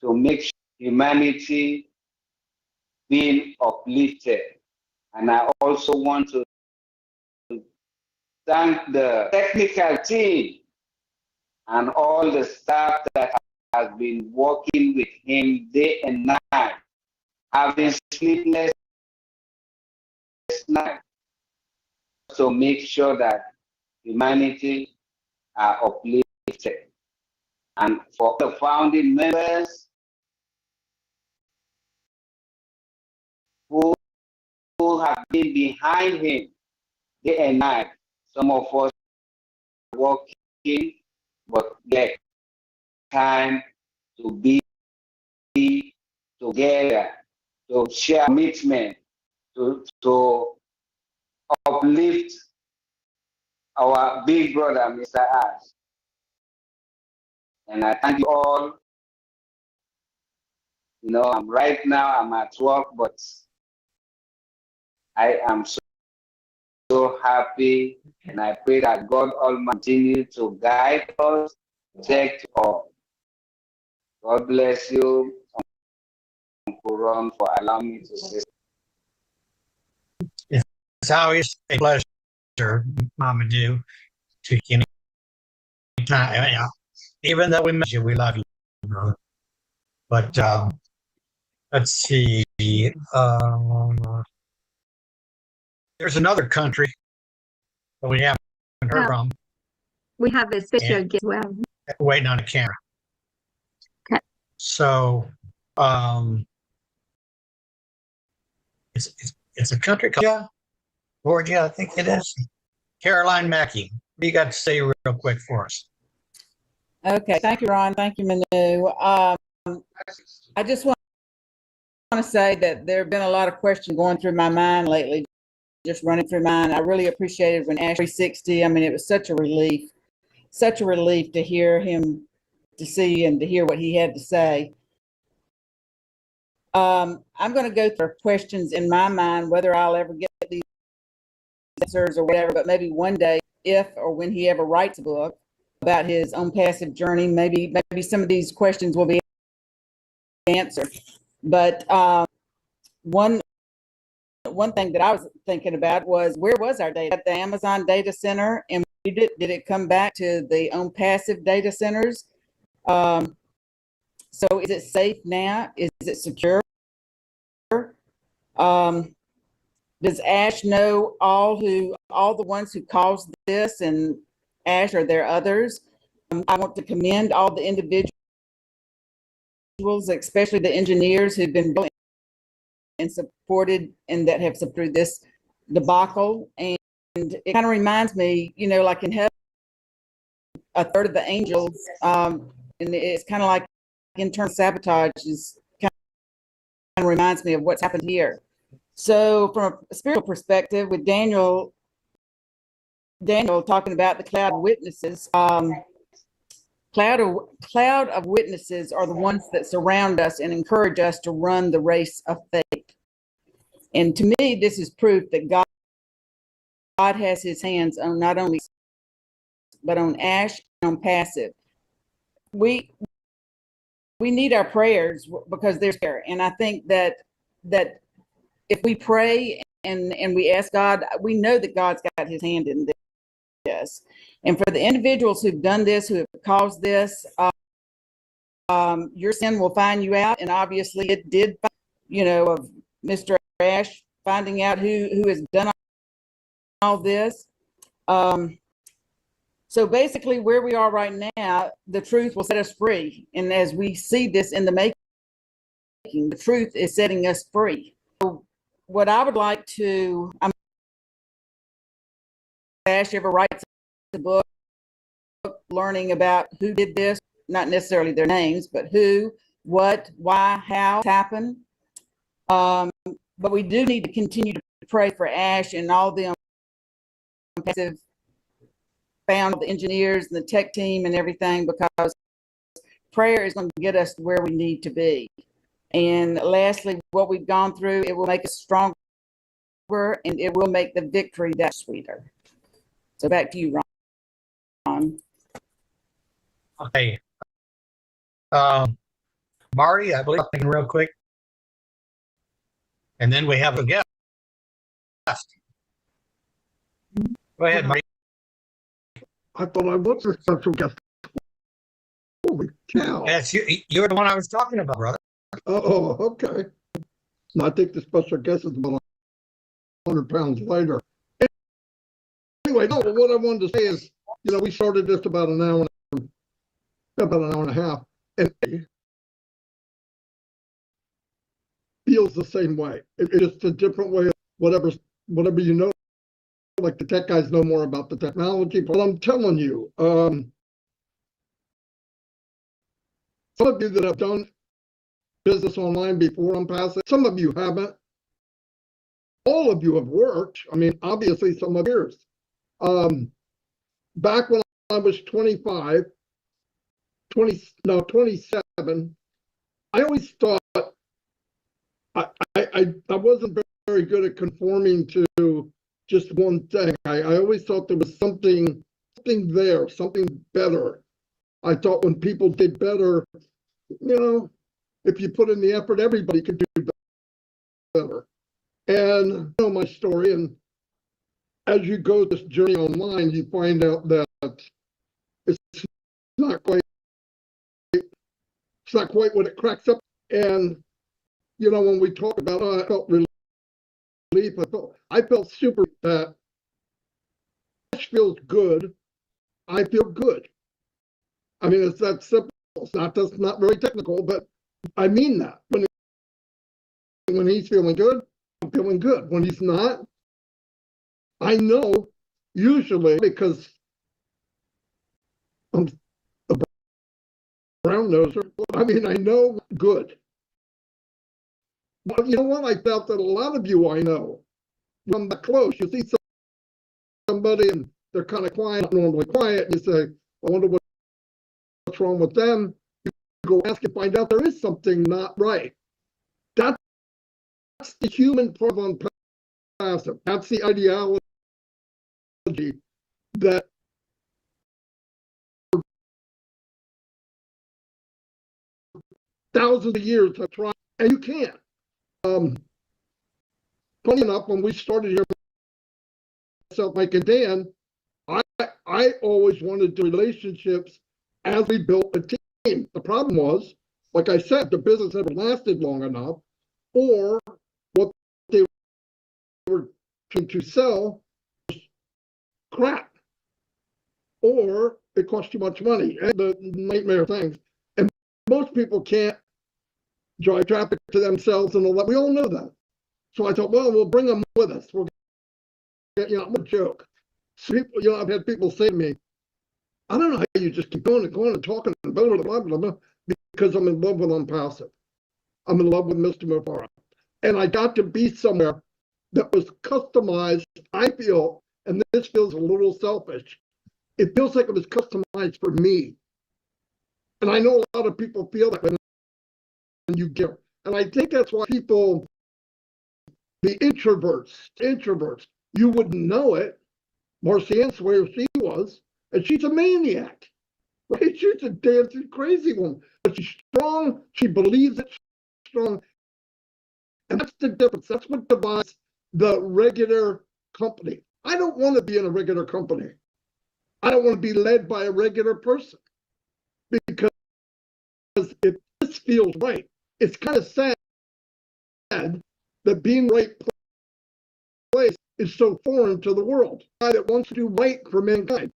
to make sure humanity being uplifted. And I also want to thank the technical team and all the staff that has been working with him day and night, having sleepless nights to make sure that humanity are uplifted. And for the founding members who have been behind him day and night, some of us working, but get time to be together, to share commitment, to uplift our big brother, Mr. Ash. And I thank you all. Right now I'm at work, but I am so happy, and I pray that God Almighty continue to guide us, protect all. God bless you, Uncle Ron, for allowing me to say. It's always a pleasure, Mamadou, to any time. Even though we miss you, we love you, brother. But let's see. There's another country that we haven't heard from. We have a special guest as well. Waiting on a camera. Okay. So it's a country called Georgia, I think it is. Caroline Mackey, what do you got to say real quick for us? Okay, thank you, Ron. Thank you, Manu. I just want to say that there have been a lot of questions going through my mind lately, just running through mine. I really appreciated when ASH 360, I mean, it was such a relief to hear him, to see and to hear what he had to say. I'm going to go through questions in my mind, whether I'll ever get these answers or whatever, but maybe one day, if or when he ever writes a book about his Onpassive journey, maybe some of these questions will be answered. But one thing that I was thinking about was, where was our data? At the Amazon data center, and did it come back to the Onpassive data centers? So is it safe now? Is it secure? Does ASH know all the ones who caused this? And ASH, are there others? I want to commend all the individuals, especially the engineers who've been and supported and that have supported this debacle. And it kind of reminds me, you know, like in heaven, a third of the angels, and it's kind of like internal sabotage is kind of reminds me of what's happened here. So from a spiritual perspective, with Daniel talking about the cloud of witnesses, cloud of witnesses are the ones that surround us and encourage us to run the race of faith. And to me, this is proof that God has his hands on not only, but on ASH and Onpassive. We need our prayers because they're there. And I think that if we pray and we ask God, we know that God's got his hand in this. And for the individuals who've done this, who have caused this, your sin will find you out. And obviously it did, you know, of Mr. ASH finding out who has done all this. So basically where we are right now, the truth will set us free. And as we see this in the making, the truth is setting us free. So what I would like to, ASH ever writes a book learning about who did this, not necessarily their names, but who, what, why, how it happened. But we do need to continue to pray for ASH and all the Onpassive found the engineers and the tech team and everything, because prayer is going to get us where we need to be. And lastly, what we've gone through, it will make us stronger and it will make the victory that sweeter. So back to you, Ron. Okay. Marty, I believe something real quick. And then we have a guest. Go ahead, Marty. I thought I was a special guest. Holy cow. Yes, you're the one I was talking about, brother. Oh, okay. And I think the special guest is about 100 pounds lighter. Anyway, no, what I wanted to say is, you know, we started this about an hour and a half, and it feels the same way. It's a different way of whatever you know. Like the tech guys know more about the technology, but I'm telling you, some of you that have done business online before Onpassive, some of you haven't. All of you have worked. I mean, obviously some of yours. Back when I was 27, I always thought I wasn't very good at conforming to just one thing. I always thought there was something there, something better. I thought when people did better, you know, if you put in the effort, everybody could do better. And you know my story, and as you go this journey online, you find out that it's not quite not quite what it cracks up. And, you know, when we talk about, oh, I felt relief, I felt super that Ash feels good. I feel good. I mean, it's that simple. It's not just not very technical, but I mean that. When he's feeling good, I'm feeling good. When he's not, I know usually because I'm a brown noser. I mean, I know good. But you know what? I felt that a lot of you I know, when I'm that close, you see somebody and they're kind of quiet, not normally quiet, and you say, I wonder what's wrong with them. You go ask and find out there is something not right. That's the human part of Onpassive. That's the ideology that thousands of years have tried, and you can't. Funny enough, when we started here, myself, Mike, and Dan, I always wanted relationships as we built a team. The problem was, like I said, the business never lasted long enough, or what they were trying to sell was crap, or it cost too much money, and the nightmare things. And most people can't drive traffic to themselves and all that. We all know that. So I thought, well, we'll bring them with us. We'll get, you know, I'm a joke. So people, you know, I've had people say to me, I don't know how you just keep going and talking and blah, blah, blah, blah, blah, because I'm in love with Onpassive. I'm in love with Mr. Mufareh. And I got to be somewhere that was customized, I feel, and this feels a little selfish. It feels like it was customized for me. And I know a lot of people feel that when you get, and I think that's why people, the introverts, you wouldn't know it. Marcianne's where she was, and she's a maniac, right? She's a dancing crazy woman, but she's strong. She believes it's strong, and that's the difference. That's what divides the regular company. I don't want to be in a regular company. I don't want to be led by a regular person because if this feels right, it's kind of sad that being right place is so foreign to the world. A guy that wants to do right for mankind.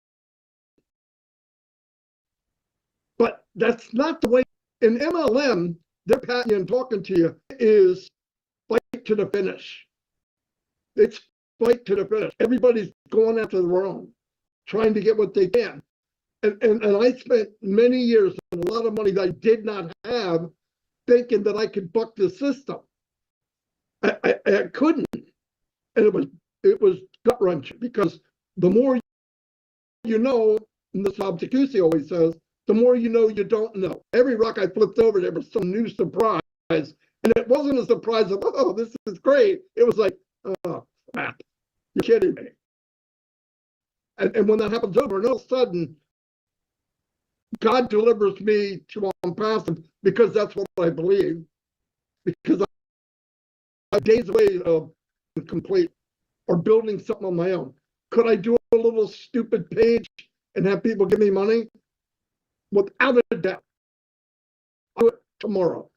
But that's not the way. In MLM, they're patting you and talking to you is fight to the finish. It's fight to the finish. Everybody's going after their own, trying to get what they can. And I spent many years and a lot of money that I did not have thinking that I could buck the system. I couldn't. And it was gut wrenching because the more you know, and this Obstacusi always says, the more you know you don't know. Every rock I flipped over, there was some new surprise. And it wasn't a surprise of, oh, this is great. It was like, oh, crap. You're kidding me. And when that happens over, and all of a sudden, God delivers me to Onpassive because that's what I believe. Because I'm days away of complete or building something on my own. Could I do a little stupid page and have people give me money? Without a doubt. I'll do it tomorrow.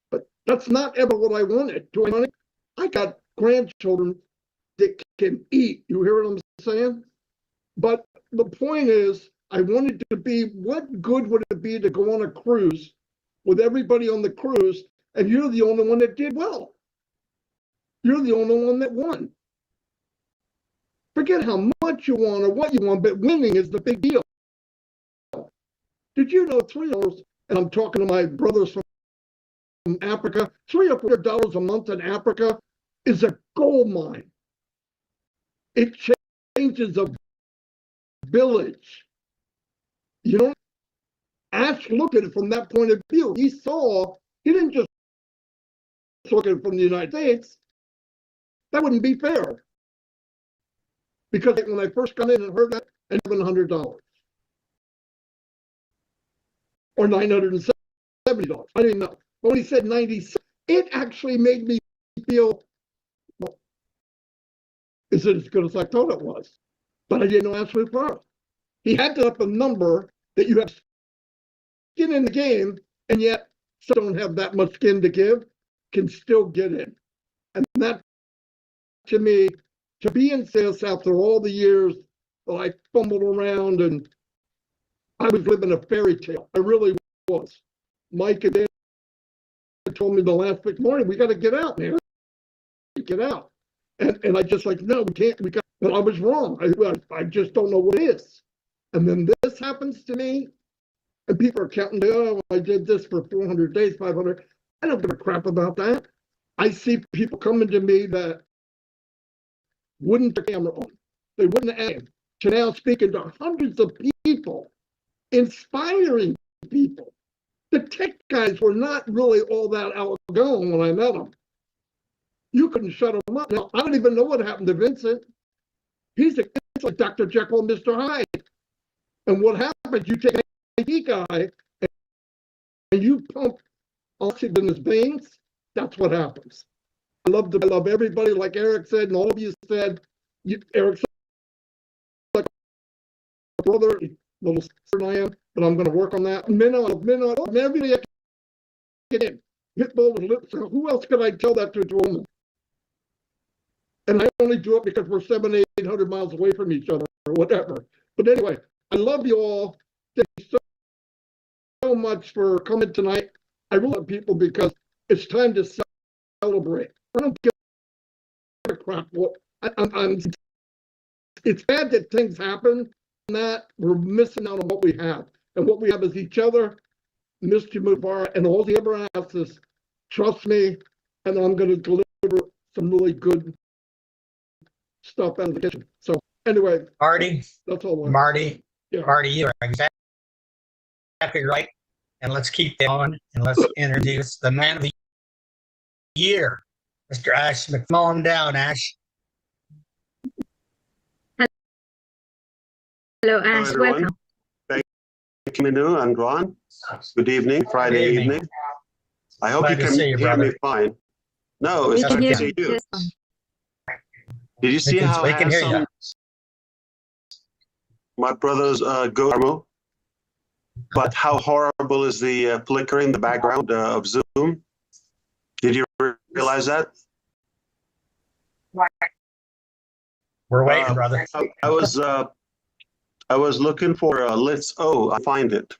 But that's not ever what I wanted. Do I want it? I got grandchildren that can eat. You hear what I'm saying? But the point is, I wanted to be, what good would it be to go on a cruise with everybody on the cruise and you're the only one that did well? You're the only one that won. Forget how much you want or what you want, but winning is the big deal. Did you know $3, and I'm talking to my brothers from Africa, $3 or $4 a month in Africa is a gold mine. It changes a village. You know, Ash looked at it from that point of view. He didn't just look at it from the United States. That wouldn't be fair. Because when I first got in and heard that, I $700 or $970. I didn't know. But when he said 96, it actually made me feel, well, is it as good as I thought it was? But I didn't know ASH MUfreh. He had to up a number that you have skin in the game, and yet some don't have that much skin to give, can still get in. And that, to me, to be in sales after all the years that I fumbled around and I was living a fairy tale. I really was. Mike and Dan told me the last week morning, we got to get out, man. Get out. And I just like, no, we can't. We got. But I was wrong. I just don't know what it is. And then this happens to me, and people are counting, oh, I did this for 400 days, 500. I don't give a crap about that. I see people coming to me that wouldn't turn the camera on. They wouldn't aim. To now speaking to hundreds of people, inspiring people. The tech guys were not really all that outgoing when I met them. You couldn't shut them up. Now, I don't even know what happened to Vincent. It's like Dr. Jekyll and Mr. Hyde. And what happens, you take an IT guy and you pump oxygen in his veins, that's what happens. I love everybody, like Eric said, and all of you said. Eric said, like a brother, little sister than I am, but I'm going to work on that. Everybody I get in. Pitbull with lips. Who else could I tell that to a woman? And I only do it because we're 700-800 miles away from each other or whatever. But anyway, I love you all. Thank you so much for coming tonight. I really love people because it's time to celebrate. I don't give a crap. It's bad that things happen and that we're missing out on what we have. And what we have is each other, Mr. Mufareh, and all he ever asks is, trust me, and I'm going to deliver some really good stuff out of the kitchen. So anyway, Marty, that's all. Marty, you're exactly right. And let's keep going and let's introduce the man of the year, Mr. Ash MUfreh. Come on down, Ash. Hello, Ash. Hello, everyone. Welcome. Thank you, Minu and Ron. Good evening, Friday evening. I hope Glad you to can see you, hear me brother. fine. No, it's We can good to hear see you you. just fine. Did you see how we can hear you. handsome my brother's go? But how horrible is the flicker in the background of Zoom? Did you realize that? We're waiting, brother. I was looking for Let's I find it.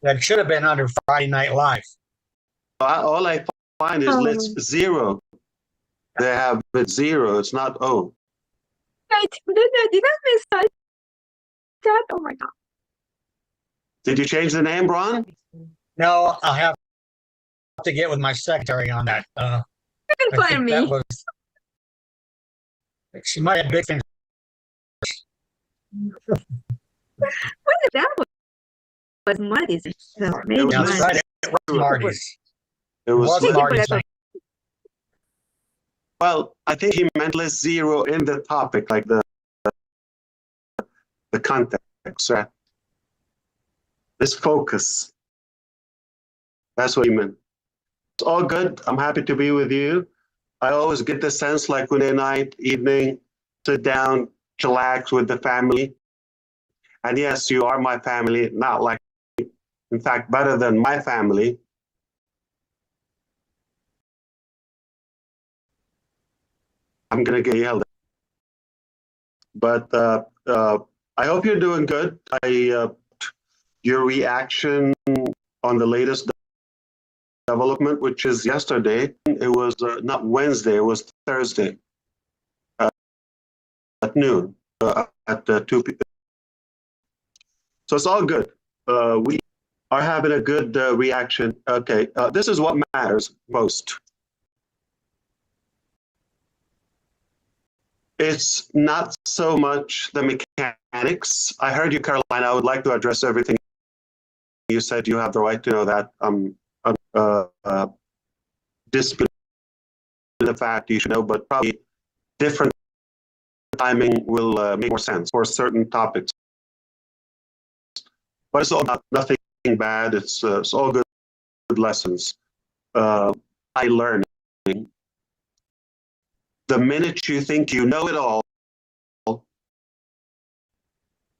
That should have been under Friday Night Live. All I find is Let's 0. They have it 0. It's not O. Wait, did I miss that? Oh my God. Did you change the name, Ron? No, I'll have to get with my secretary on that. You can find me. She might have big things. What if that was Marty's? So maybe It was That's right. It was Marty's. It was Marty's. Well, I think he meant Let's 0 in the topic, like the context, right? Let's focus. That's what he meant. It's all good. I'm happy to be with you. I always get the sense like Wednesday night, evening, sit down, chillax with the family. And yes, you are my family, not like, in fact, better than my family. I'm going to get yelled at. But I hope you're doing good. Your reaction on the latest development, which is yesterday, it was not Wednesday, it was Thursday at noon, at 2 p.m. So it's all good. We are having a good reaction. Okay, this is what matters most. It's not so much the mechanics. I heard you, Caroline. I would like to address everything you said. You have the right to know that. Discipline the fact you should know, but probably different timing will make more sense for certain topics. But it's all nothing bad. It's all good lessons. I learning. The minute you think you know it all,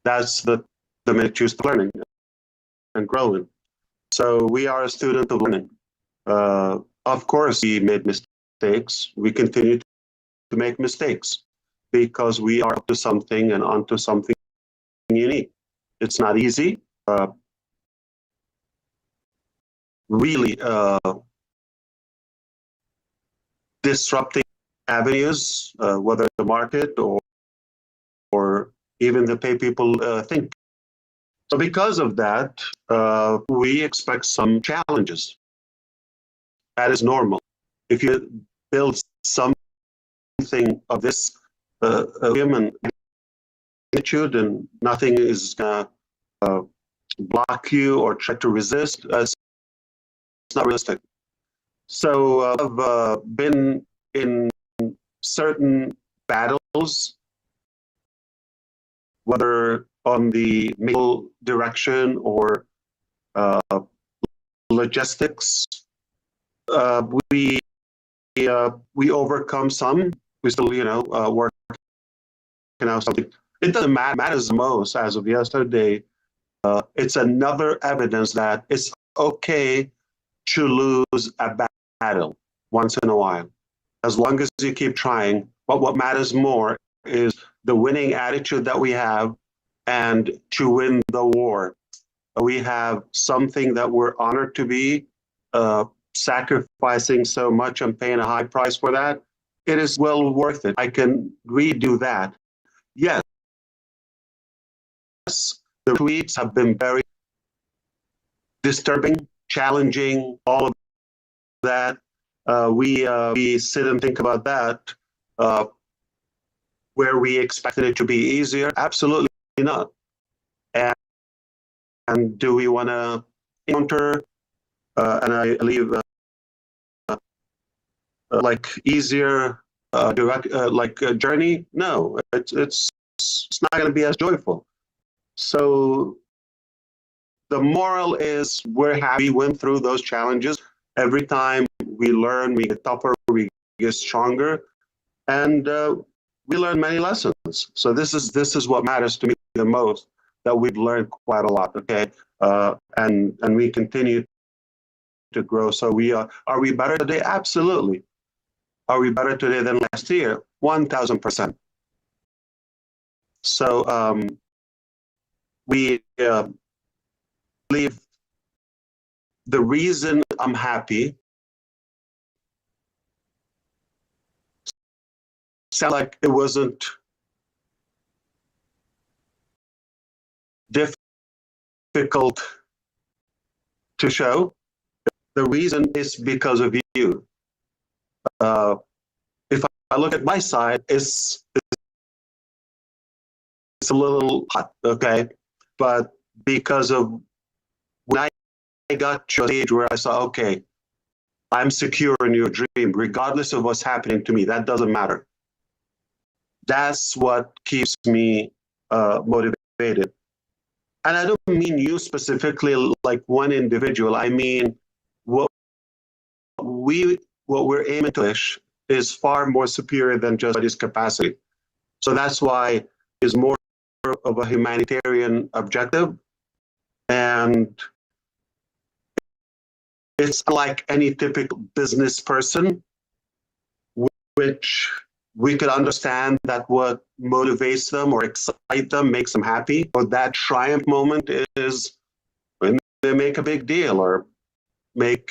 that's the minute you start learning. and growing. So we are a student of learning. Of course, we made mistakes. We continue to make mistakes because we are up to something and onto something unique. It's not easy. Really disrupting avenues, whether the market or even the way people think. So because of that, we expect some challenges. That is normal. If you build something of this human attitude and nothing is going to block you or try to resist, it's not realistic. So I've been in certain battles, whether on the middle direction or logistics. We overcome some. We still, working out something. It doesn't matter. Matters the most as of yesterday. It's another evidence that it's okay to lose a battle once in a while, as long as you keep trying. But what matters more is the winning attitude that we have, and to win the war. We have something that we're honored to be, sacrificing so much and paying a high price for that. It is well worth it. I can redo that. Yes, the tweets have been very disturbing, challenging, all of that. We sit and think about that. Where we expected it to be easier? Absolutely not. And do we want to encounter, and I believe, like easier, direct, journey? No, it's not going to be as joyful. So the moral is we're happy we went through those challenges. Every time we learn, we get tougher, we get stronger, and we learn many lessons. So this is what matters to me the most, that we've learned quite a lot, okay? And we continue to grow. So are we better today? Absolutely. Are we better today than last year? 1,000%. So we believe the reason I'm happy sounds like it wasn't difficult to show. The reason is because of you. If I look at my side, it's a little hot, okay? But because of when I got to a stage where I saw, okay, I'm secure in your dream, regardless of what's happening to me, that doesn't matter. That's what keeps me motivated. And I don't mean you specifically, like one individual. I mean, what we're aiming to is far more superior than just his capacity. So that's why it's more of a humanitarian objective. And it's like any typical business person, which we could understand that what motivates them or excites them, makes them happy. Or that triumph moment is when they make a big deal or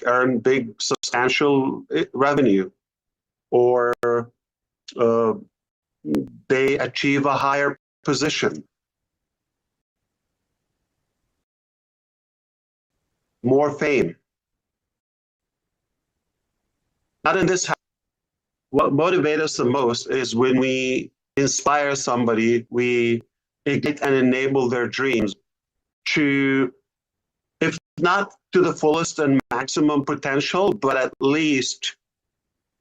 earn big substantial revenue, or they achieve a higher position, more fame. Not in this house. What motivates us the most is when we inspire somebody, we ignite and enable their dreams to, if not to the fullest and maximum potential, but at least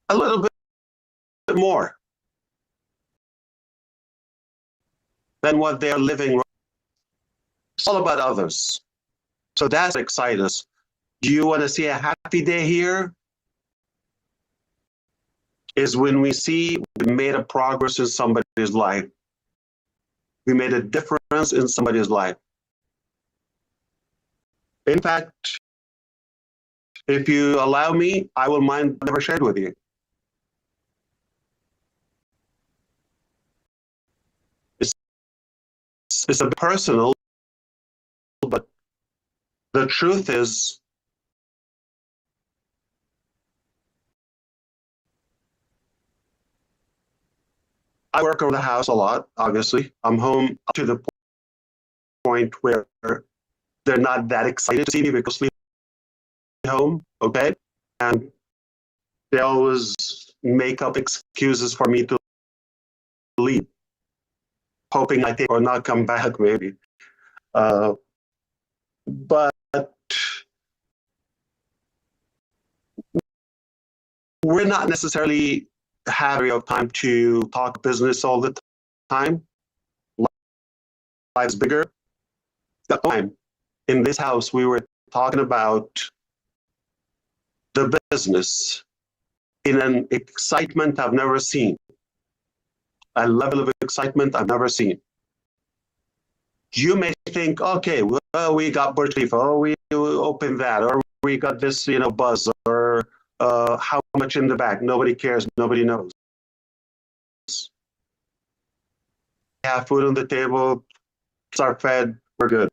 a little bit more than what they're living. It's all about others. So that's what excites us. Do you want to see a happy day here? Is when we see we made a progress in somebody's life. We made a difference in somebody's life. In fact, if you allow me, I will mind never shared with you. It's a bit personal, but the truth is, I work around the house a lot, obviously. I'm home up to the point where they're not that excited to see me because we home, okay? And they always make up excuses for me to leave, hoping I take or not come back, maybe. But we're not necessarily having time to talk business all the time. Life's bigger. The time in this house, we were talking about the business in an excitement I've never seen, a level of excitement I've never seen. You may think, okay, well, we got Burj Khalifa, oh, we opened that, or we got this, buzz, or how much in the back. Nobody cares. Nobody knows. We have food on the table. Kids are fed. We're good.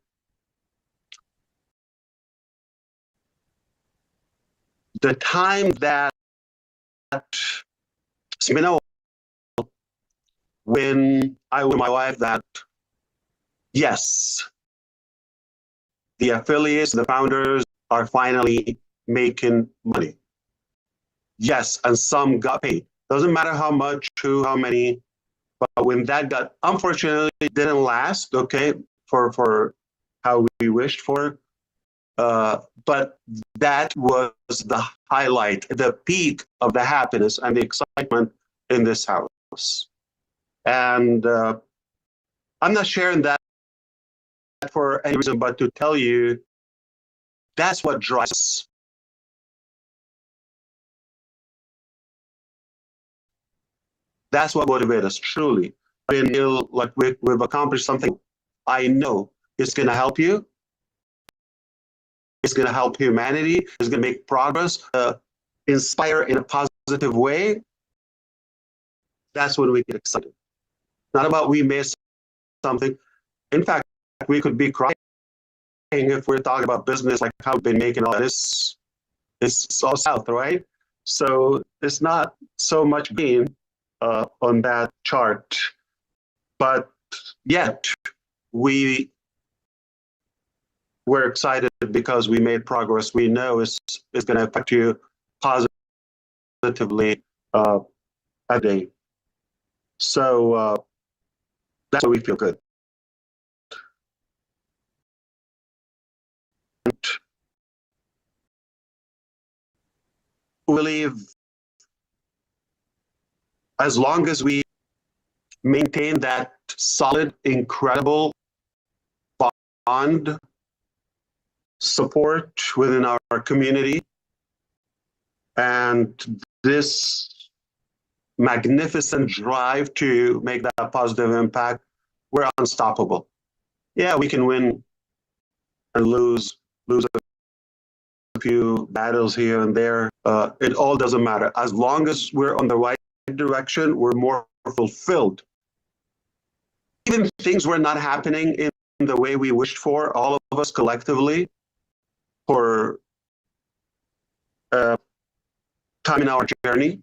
The time that when I with my wife that, yes, the affiliates, the founders are finally making money. Yes, and some got paid. Doesn't matter how much, who, how many, but when that got, unfortunately, it didn't last, okay, for how we wished for. But that was the highlight, the peak of the happiness and the excitement in this house. And I'm not sharing that for any reason but to tell you that's what drives us. That's what motivates us, truly. I feel like we've accomplished something. I know it's going to help you. It's going to help humanity. It's going to make progress, inspire in a positive way. That's when we get excited. Not about we missed something. In fact, we could be crying if we're talking about business, like how we've been making all this. It's all south, right? So it's not so much gain on that chart, but yet we're excited because we made progress. We know it's going to affect you positively a day. So that's why we feel good. And we believe as long as we maintain that solid, incredible bond support within our community and this magnificent drive to make that positive impact, we're unstoppable. Yeah, we can win and lose a few battles here and there. It all doesn't matter. As long as we're on the right direction, we're more fulfilled. Even things were not happening in the way we wished for, all of us collectively, for time in our journey.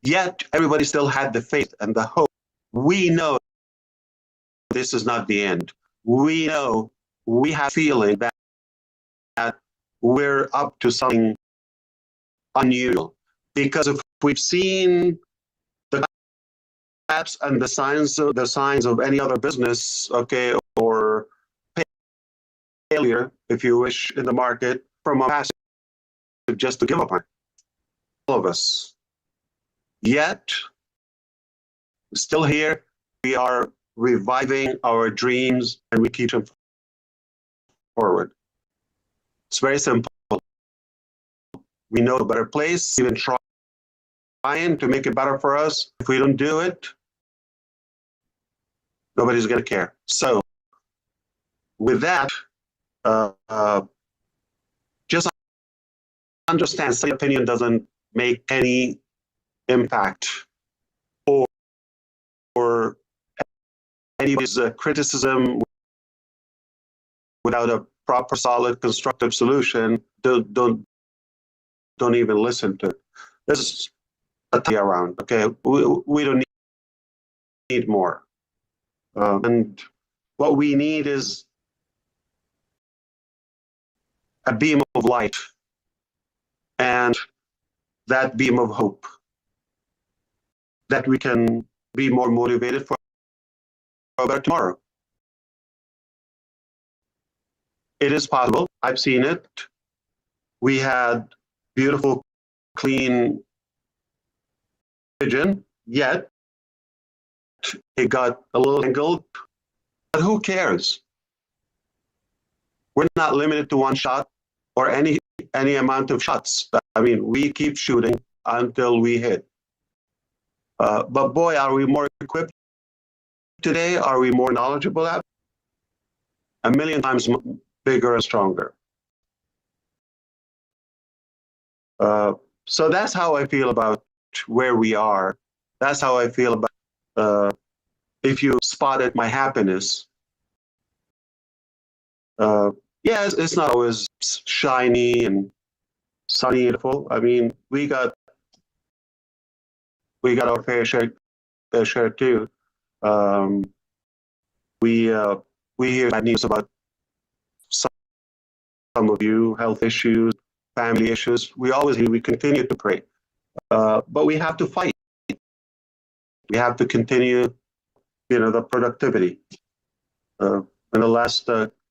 Yet everybody still had the faith and the hope. We know this is not the end. We know we have a feeling that we're up to something unusual. Because if we've seen the collapse and the signs of any other business, okay, or failure, if you wish, in the market from Onpassive, just to give up on all of us. Yet, we're still here. We are reviving our dreams and we keep them forward. It's very simple. We know a better place, even trying to make it better for us. If we don't do it, nobody's going to care. So with that, just understand the opinion doesn't make any impact or anybody's criticism without a proper, solid, constructive solution. Don't even listen to it. This is a tie around. Okay, we don't need more. And what we need is a beam of light and that beam of hope that we can be more motivated for a better tomorrow. It is possible. I've seen it. We had beautiful, clean vision, yet it got a little angled. But who cares? We're not limited to one shot or any amount of shots. I mean, we keep shooting until we hit. But boy, are we more equipped today? Are we more knowledgeable at? A million times bigger and stronger. So that's how I feel about where we are. That's how I feel about if you spotted my happiness. Yeah, it's not always shiny and sunny and beautiful. I mean, we got our fair share too. We hear bad news about some of you, health issues, family issues. We continue to pray, but we have to fight. We have to continue, the productivity. In the last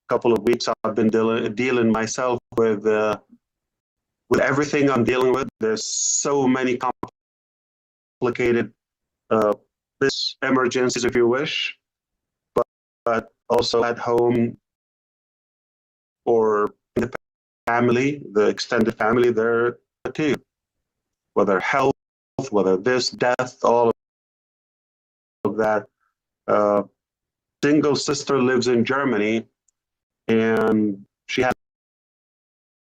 couple of weeks, I've been dealing myself with everything I'm dealing with. There's so many complicated emergencies, if you wish, but also at home or in the family, the extended family there too. Whether health, whether this, death, all of that. Single sister lives in Germany, and she has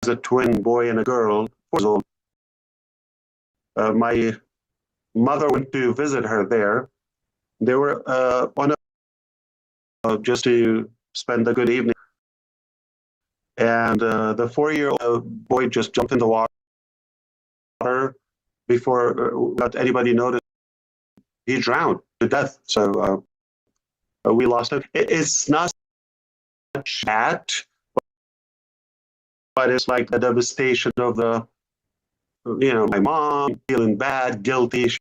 a twin boy and a girl, 4 years old. My mother went to visit her there. They were on just to spend a good evening. And the 4-year-old boy just jumped in the water before without anybody noticed. He drowned to death. So we lost him. It's not bad, but it's like the devastation of my mom feeling bad, guilty. She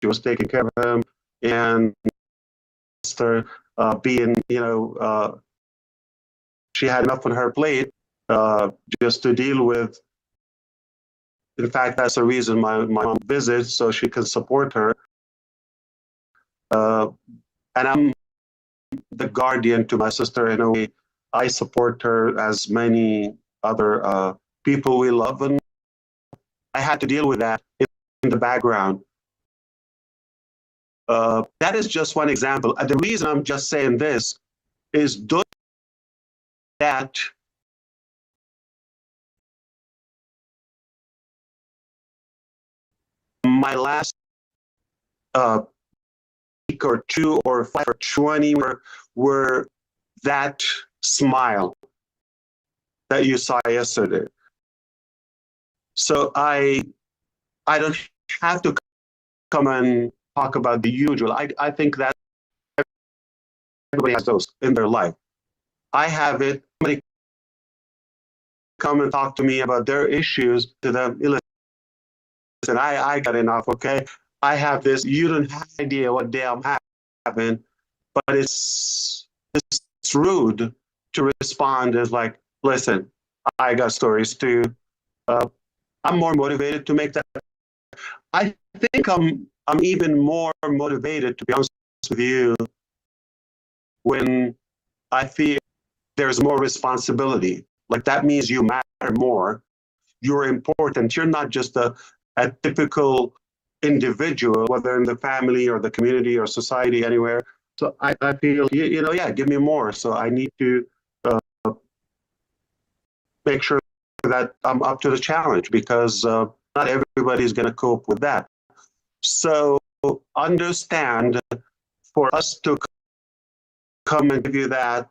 was taking care of him, and sister being, she had enough on her plate just to deal with. In fact, that's the reason my mom visits, so she can support her. And I'm the guardian to my sister in a way. I support her as many other people we love, and I had to deal with that in the background. That is just one example. The reason I'm just saying this is doing that my last week or 2 or 5 or 20 were that smile that you saw yesterday. So I don't have to come and talk about the usual. I think that everybody has those in their life. I have it. Somebody come and talk to me about their issues. To them, listen, I got enough. Okay, I have this. You don't have idea what day I'm having, but it's rude to respond as like, listen, I got stories too. I'm more motivated to make that. I think I'm even more motivated, to be honest with you, when I feel there's more responsibility. Like that means you matter more. You're important. You're not just a typical individual, whether in the family or the community or society, anywhere. So I feel, yeah, give me more. So I need to make sure that I'm up to the challenge, because not everybody's going to cope with that. So understand, for us to come and give you that,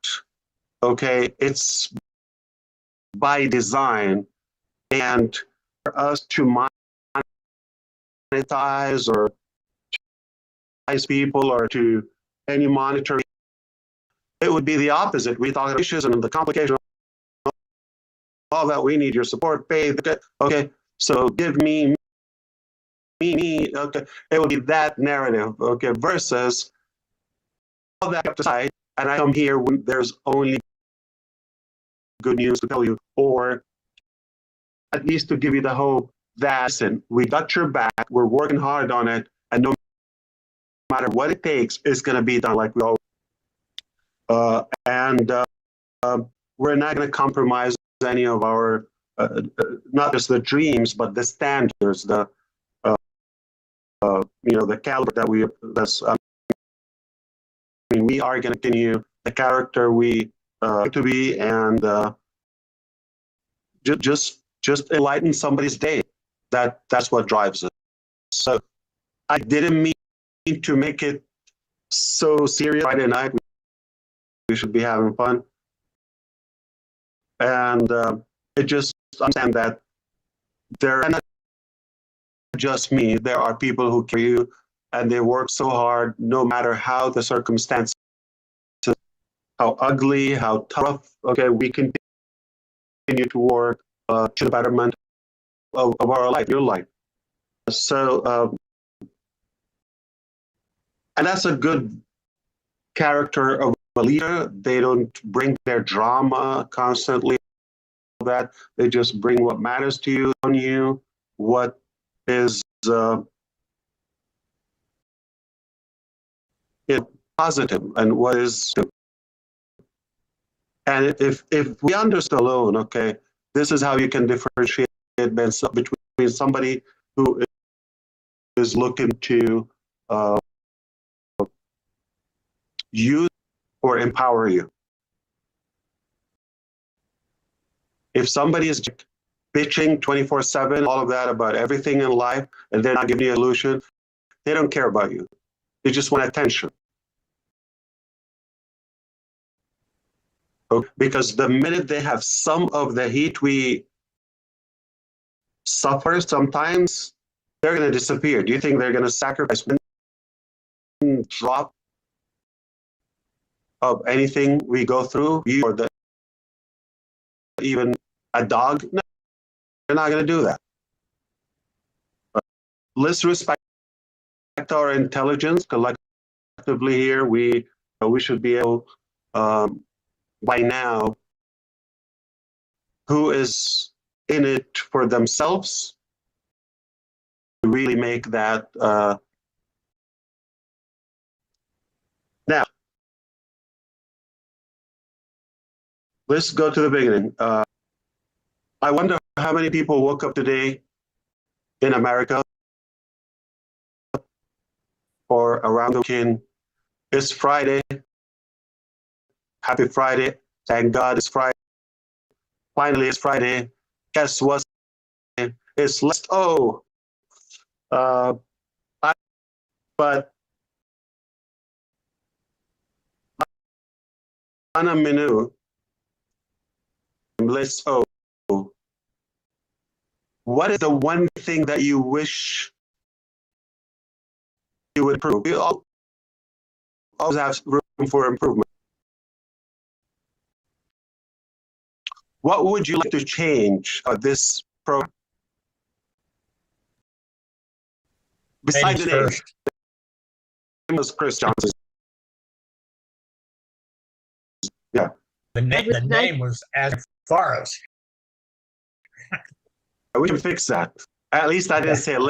okay, it's by design, and for us to monetize or to people or to any monetary, it would be the opposite. We thought issues and the complication, all that, we need your support, pay. Okay, so give me, okay, it would be that narrative, okay, versus all that aside, and I come here when there's only good news to tell you, or at least to give you the hope that, listen, we got your back, we're working hard on it, and no matter what it takes, it's going to be done like we always. We're not going to compromise any of our, not just the dreams, but the standards, the the caliber that we. We are going to continue the character we to be, and just enlighten somebody's day. That's what drives us. So I didn't mean to make it so serious Friday night. We should be having fun, and it just understand that there are not just me. There are people who care you, and they work so hard, no matter how the circumstances, how ugly, how tough. Okay, we continue to work to the betterment of our life, your life. So, and that's a good character of a leader. They don't bring their drama constantly. That they just bring what matters to you, on you, what is positive, and what is. And if we understand alone, okay, this is how you can differentiate between somebody who is looking to use or empower you. If somebody is bitching 24/7, all of that about everything in life, and they're not giving you a solution, they don't care about you. They just want attention. Because the minute they have some of the heat we suffer sometimes, they're going to disappear. Do you think they're going to sacrifice one drop of anything we go through, you or even a dog? No, they're not going to do that. Let's respect our intelligence collectively here. We should be able, by now, who is in it for themselves, to really make that. Now, let's go to the beginning. I wonder how many people woke up today in America or around the weekend. It's Friday. Happy Friday. Thank God it's Friday. Finally, it's Friday. Guess what? It's last. But on a menu, let's what is the one thing that you wish you would improve? We all always have room for improvement. What would you like to change this program? Besides the name, it was Chris Johnson. Yeah. The name was as far as. We can fix that. At least I didn't say it.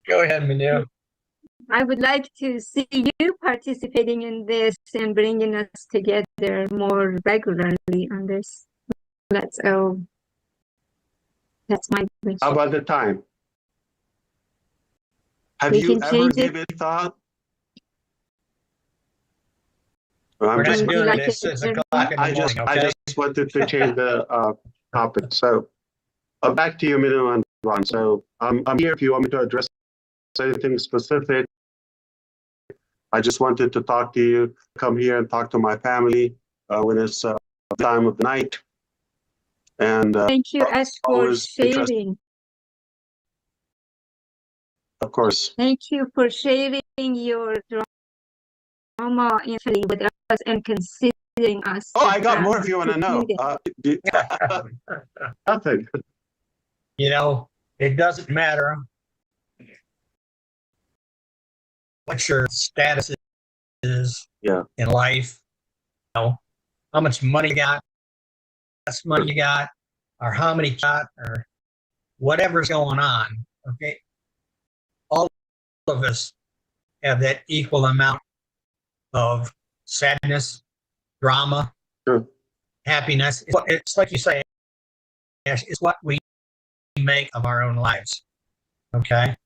Go ahead, Manu. I would like to see you participating in this and bringing us together more regularly on this. That's my wish. How about the time? Have We you can ever change it. given thought I'm We're not just, doing like it at 6 o'clock in the I just, morning, I okay? just wanted to change the topic. So back to you, Minu and Ron. So I'm here if you want me to address anything specific. I just wanted to talk to you, come here and talk to my family when it's the time of the night. And Thank you, Ash, for always interest, sharing. of course. Thank you for sharing your drama and feeling with us and considering us. Oh, as I got more family if you want to know. students. Nothing. You know, it doesn't matter what your status is in life, you know, how much money you got, less money you got, or how many you got, or whatever's going on, okay? All of us have that equal amount of sadness, drama, happiness. It's like you say, Ash, it's what we make of our own lives, okay?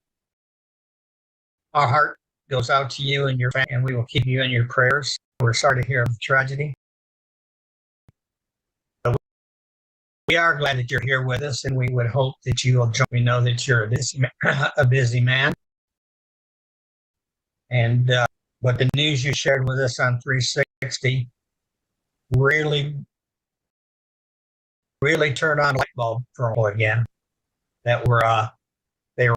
Our heart goes out to you and your family, and we will keep you in your prayers. We're sorry to hear of the tragedy. But we are glad that you're here with us, and we would hope that you will join. We know that you're a busy man. And but the news you shared with us on 360 really turned on a light bulb for all again. That they were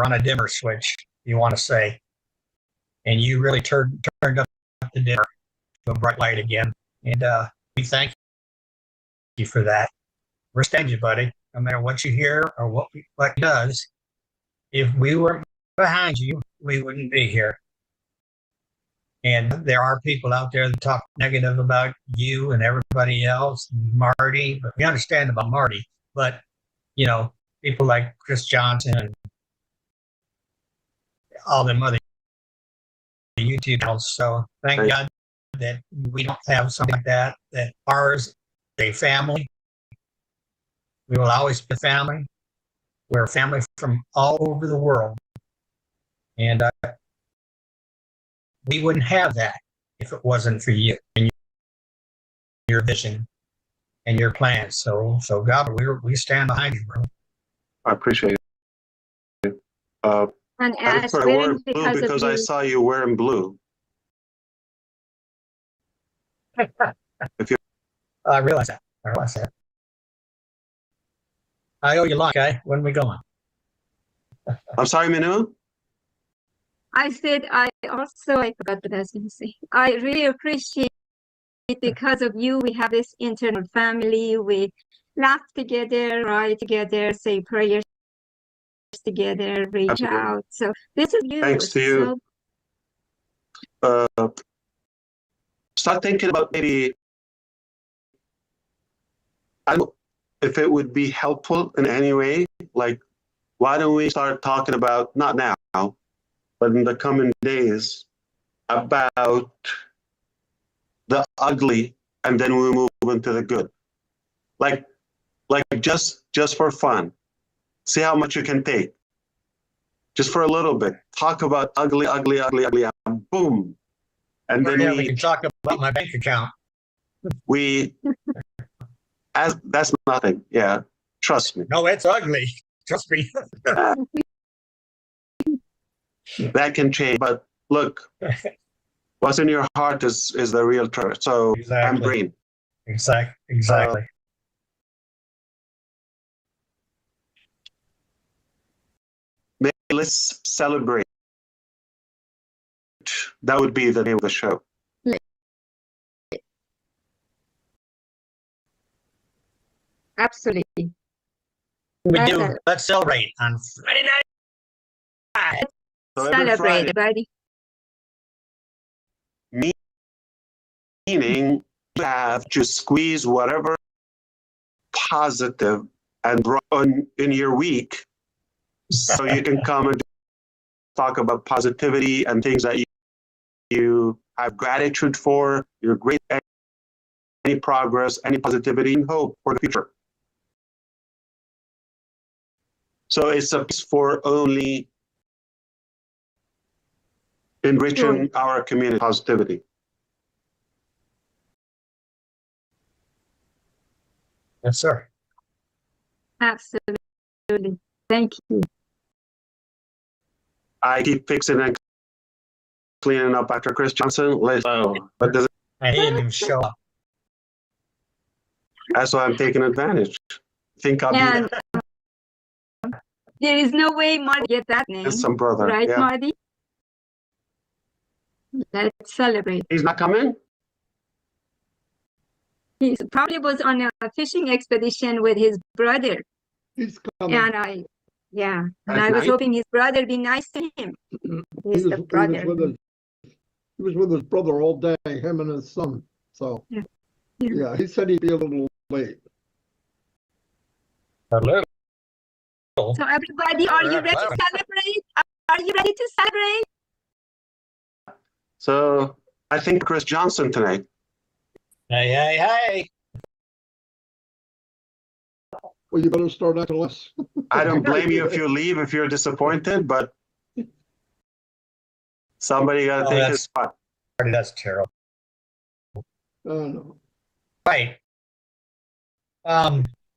on a dimmer switch, you want to say. And you really turned up the dimmer to a bright light again. And we thank you for that. We're standing you, buddy. No matter what you hear or what does, if we weren't behind you, we wouldn't be here. And there are people out there that talk negative about you and everybody else, Marty. But we understand about Marty. But, you know, people like Chris Johnson and all them other YouTube channels. So thank God that we don't have something like that, that ours is a family. We will always be a family. We're a family from all over the world. And we wouldn't have that if it wasn't for you and your vision and your plans. So God, we stand behind you, bro. I appreciate it. And I Ash, wore blue because I saw you wearing blue. If you, I realize that. I owe you lunch, okay? When are we going? I'm sorry, Minu? I said I forgot what I was going to say. I really appreciate it because of you. We have this internal family. We laugh together, cry together, say prayers together, reach out. So this is you. Thanks to you. Start thinking about maybe, I don't know if it would be helpful in any way. Like, why don't we start talking about, not now, but in the coming days, about the ugly, and then we move into the good. Like just for fun. See how much you can take. Just for a little bit. Talk about ugly, and boom. And then we can talk about my bank account. That's nothing. Yeah. Trust me. No, it's ugly. Trust me. That can change. But look, what's in your heart is the real truth. So I'm green. Exactly. Let's celebrate. That would be the name of the show. Absolutely. Let's celebrate on Friday night. So celebrate, everybody. Meaning you have to squeeze whatever positive and run in your week so you can come and talk about positivity and things that you have gratitude for, your great, any progress, any positivity and hope for the future. So it's a piece for only enriching our community positivity. Yes, sir. Absolutely. Thank you. I keep fixing and cleaning up after Chris Johnson. But does I didn't even show up. That's why I'm taking advantage. Think I'll be And there is no way Marty get that name, some brother. right, Yeah. Marty? Let's celebrate. He's not coming? He probably was on a fishing expedition with his brother. He's coming. And I At was night? hoping his brother be nice to him. He's the brother. He was with his brother all day, him and his son. So, yeah, he said he'd be a little late. Hello. So everybody, are you ready to celebrate? Are you ready to celebrate? So I think Chris Johnson tonight. Hey, hey, hey. Well, you better start acting less. I don't blame you if you leave, if you're disappointed, but somebody got to take his spot. That's terrible. No. Right.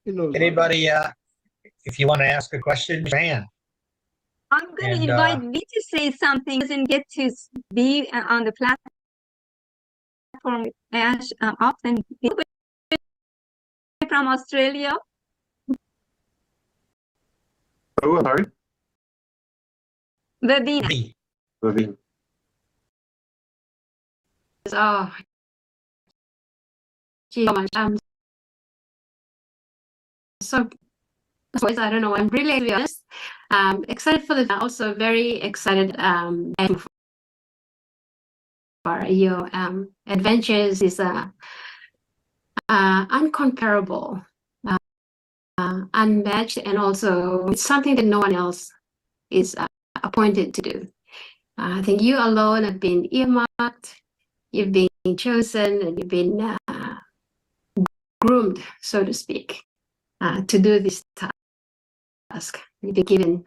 Anybody, if you want to ask a question, raise your hand. I'm going to invite me to say something. Doesn't get to be on the platform as often. From Australia. Oh, sorry. Vivina. Vivina. Oh, gee, so much. So, I don't know. I'm really, to be honest, excited for the, also very excited for your adventures is uncomparable, unmatched, and also it's something that no one else is appointed to do. I think you alone have been earmarked, you've been chosen, and you've been groomed, so to speak, to do this task. You've been given,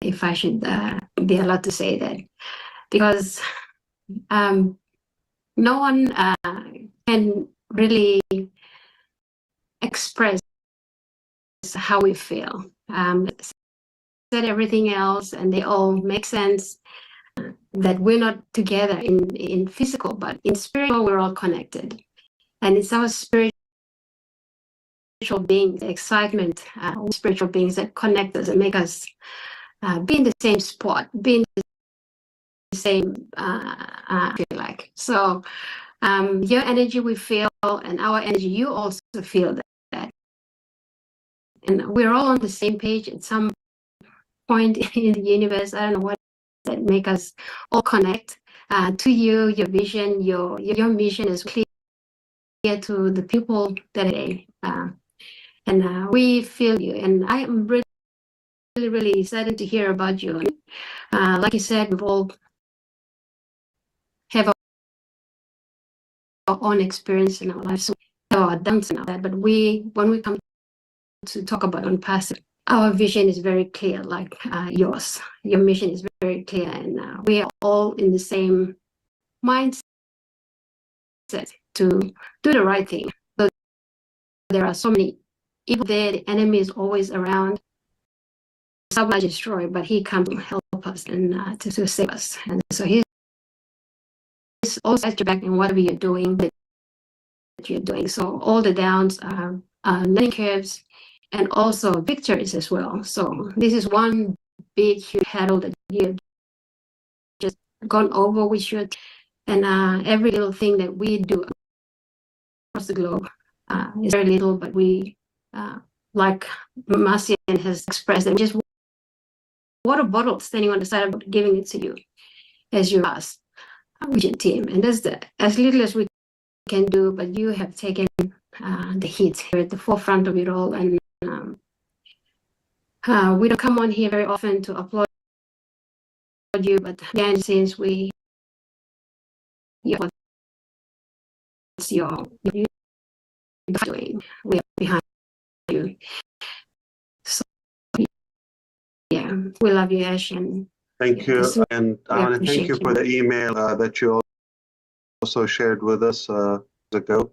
if I should be allowed to say that, because no one can really express how we feel. Said everything else, and they all make sense. That we're not together in physical, but in spiritual, we're all connected, and it's our spiritual beings, excitement, spiritual beings that connect us and make us be in the same spot, be in the same. Feel like so. Your energy we feel, and our energy you also feel that, and we're all on the same page at some point in the universe. I don't know what that make us all connect to you. Your vision, your mission is clear to the people that and we feel you. And I am really excited to hear about you. Like you said, we've all have our own experience in our lives, our downs and all that. But when we come to talk about Onpassive, our vision is very clear, like yours. Your mission is very clear, and we are all in the same mindset to do the right thing. But there are so many evil there. The enemy is always around. Somebody destroy, but he comes to help us and to save us. And so he's also at your back in whatever you're doing. So all the downs are learning curves, and also victories as well. So this is one big huge hurdle that you've just gone over with your, and every little thing that we do across the globe is very little, but we, like Marcian has expressed, and just water bottle standing on the side of giving it to you as your last vision team, and that's as little as we can do, but you have taken the heat here at the forefront of it all, and we don't come on here very often to applaud you, but behind the scenes what's your doing, we are behind you. So yeah, we love you, Ash, and thank you, and I want to thank you for the email that you also shared with us ago.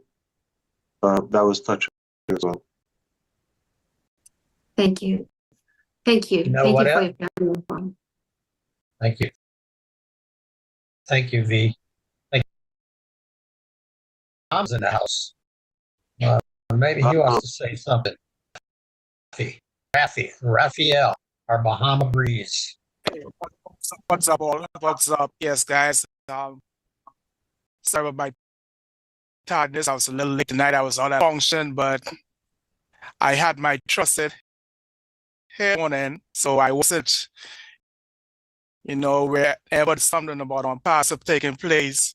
that was touching as well. Thank you. Thank you. You know Thank what you for else? your platform. Thank you. Thank you, V. Thank you. Tom's in the house. Maybe he wants to say something. Raphael, our Bahama Breeze. What's up, all? What's up? Yes, guys. Sorry about my tiredness. I was a little late tonight. I was on a function, but I had my trusted headphone, so I wasn't, wherever something about Onpassive taking place,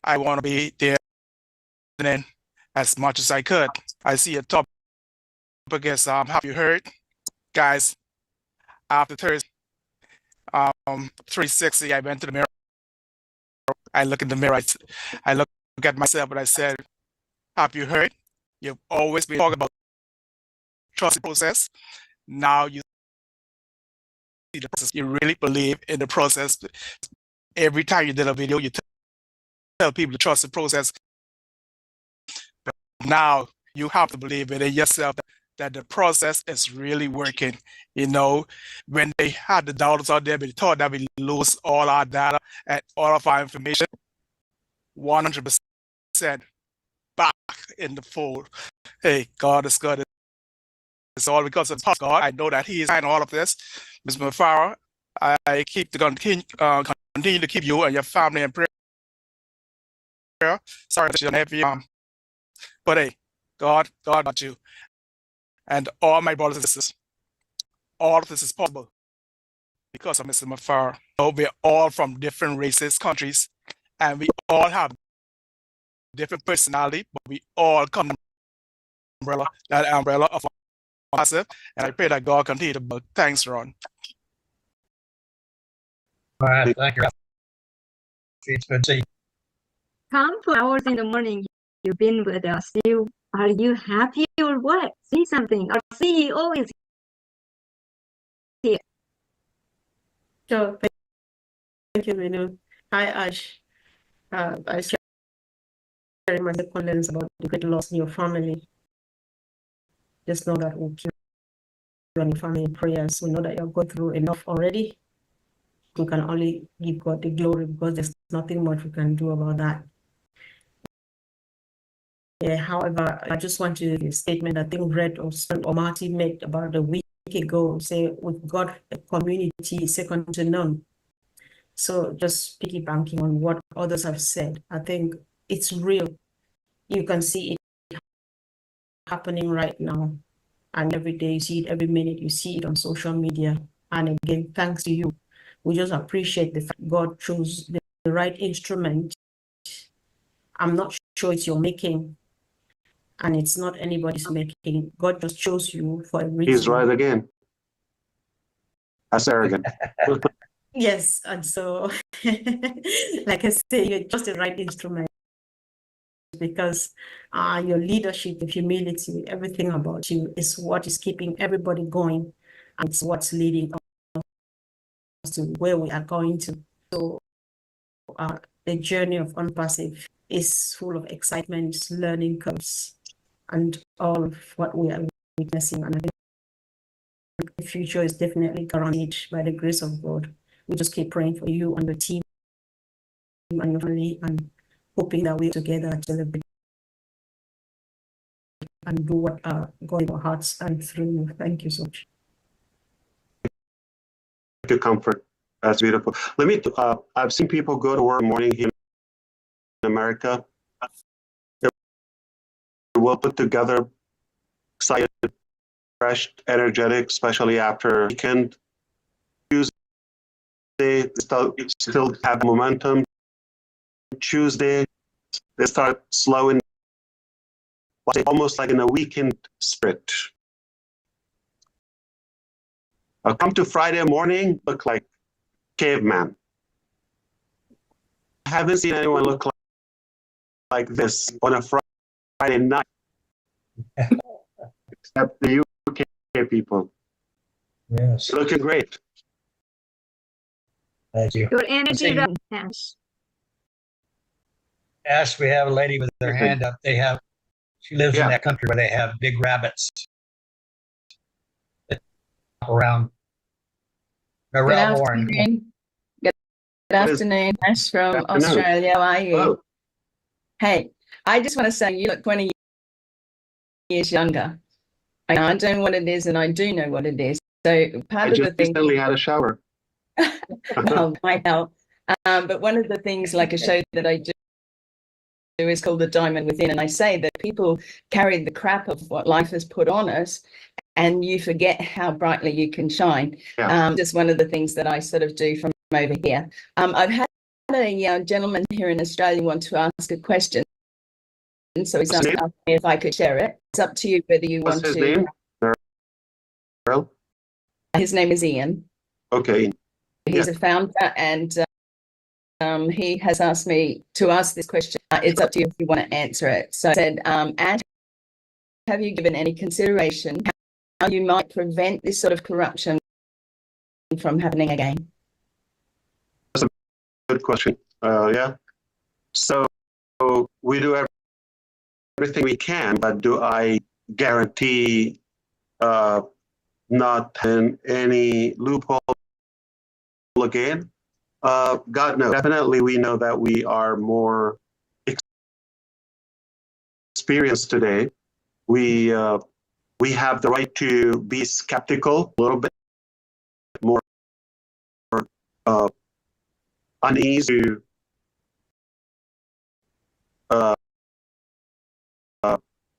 I want to be there as much as I could. I see a topic as have you heard, guys? After Thursday, 360, I went to the mirror. I look in the mirror. I look at myself, and I said, "Have you heard? You've always been talking about trust the process. Now you see the process. You really believe in the process. Every time you did a video, you tell people to trust the process. But now you have to believe it in yourself that the process is really working. When they had the doubters out there, they thought that we lose all our data and all of our information, 100% back in the fold. Hey, God is good. It's all because of God. I know that He is behind all of this. Ms. Mufareh, I continue to keep you and your family in prayer. Sorry that you don't have you. But hey, God got you. And all my brothers and sisters, all of this is possible because of Mr. Mufareh. We're all from different races, countries, and we all have different personality, but we all come under that umbrella of Onpassive. And I pray that God continue to build. Thanks, Ron. All right, thank you. It's good to see you. Tom, for hours in the morning, you've been with us. Are you happy or what? Say something. Our CEO is here. Sure. Thank you, Minu. Hi, Ash. I share my condolence about the great loss in your family. Just know that we'll keep you and your family in prayers. We know that you're going through enough already. We can only give God the glory because there's nothing much we can do about that. Yeah, however, I just want to give a statement I think Red or Marty made about a week ago, say we've got a community second to none. So just piggybacking on what others have said, I think it's real. You can see it happening right now. And every day you see it, every minute you see it on social media. And again, thanks to you. We just appreciate the fact God chose the right instrument. I'm not sure it's your making, and it's not anybody's making. God just chose you for a reason. He's right again. That's arrogant. Yes, and so, like I say, you're just the right instrument because your leadership, your humility, everything about you is what is keeping everybody going, and it's what's leading us to where we are going to. So, the journey of Onpassive is full of excitement, learning curves, and all of what we are witnessing. And I think the future is definitely guaranteed by the grace of God. We just keep praying for you and your team and your family and hoping that we're together to celebrate and do what God in our hearts and through you. Thank you so much. To comfort. That's beautiful. Let me, I've seen people go to work in the morning here in America. They're well put together, excited, fresh, energetic, especially after weekend. Tuesday, they still have momentum. Tuesday, they start slowing, almost like in a weekend sprint. Come to Friday morning, look like caveman. I haven't seen anyone look like this on a Friday night, except the UK people. Yes. Looking great. Thank you. Your energy runs. Ash, we have a lady with their hand up. She lives in that country where they have big rabbits that hop around. Good Warren. afternoon. Good afternoon, Ash from Australia. How are you? Oh. Hey, I just want to say you look 20 years younger. I don't know what it is, and I do know what it is. So part of the thing. I just recently had a shower. Well, might help. But one of the things, like a show that I do is called The Diamond Within, and I say that people carry the crap of what life has put on us, and you forget how brightly you can shine. Just one of the things that I sort of do from over here. I've had a gentleman here in Australia want to ask a question, so he's asking me if I could share it. It's up to you whether you want to. What's his name? His name is Ian. Okay. He's a founder, and he has asked me to ask this question. It's up to you if you want to answer it. So I said, Ash, have you given any consideration how you might prevent this sort of corruption from happening again? That's a good question. So we do everything we can, but do I guarantee not in any loophole again? God, no. Definitely, we know that we are more experienced today. We have the right to be skeptical a little bit more, uneasy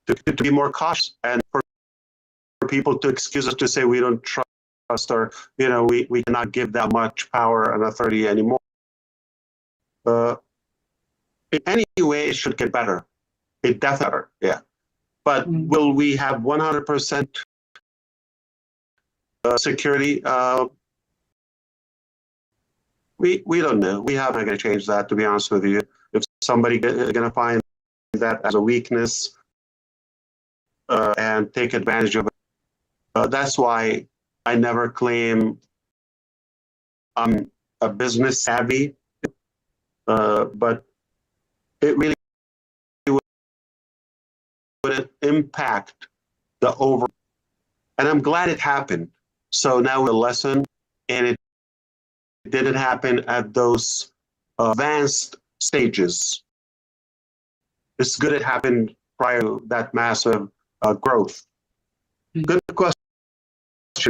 to be more cautious, and for people to excuse us to say we don't trust, or we cannot give that much power and authority anymore. In any way, it should get better. It definitely, But will we have 100% security? We don't know. We are not going to change that, to be honest with you. If somebody is going to find that as a weakness and take advantage of it, that's why I never claim I'm a business savvy, but it really would impact the over. And I'm glad it happened. So now we're a lesson, and it didn't happen at those advanced stages. It's good it happened prior to that massive growth. Good question,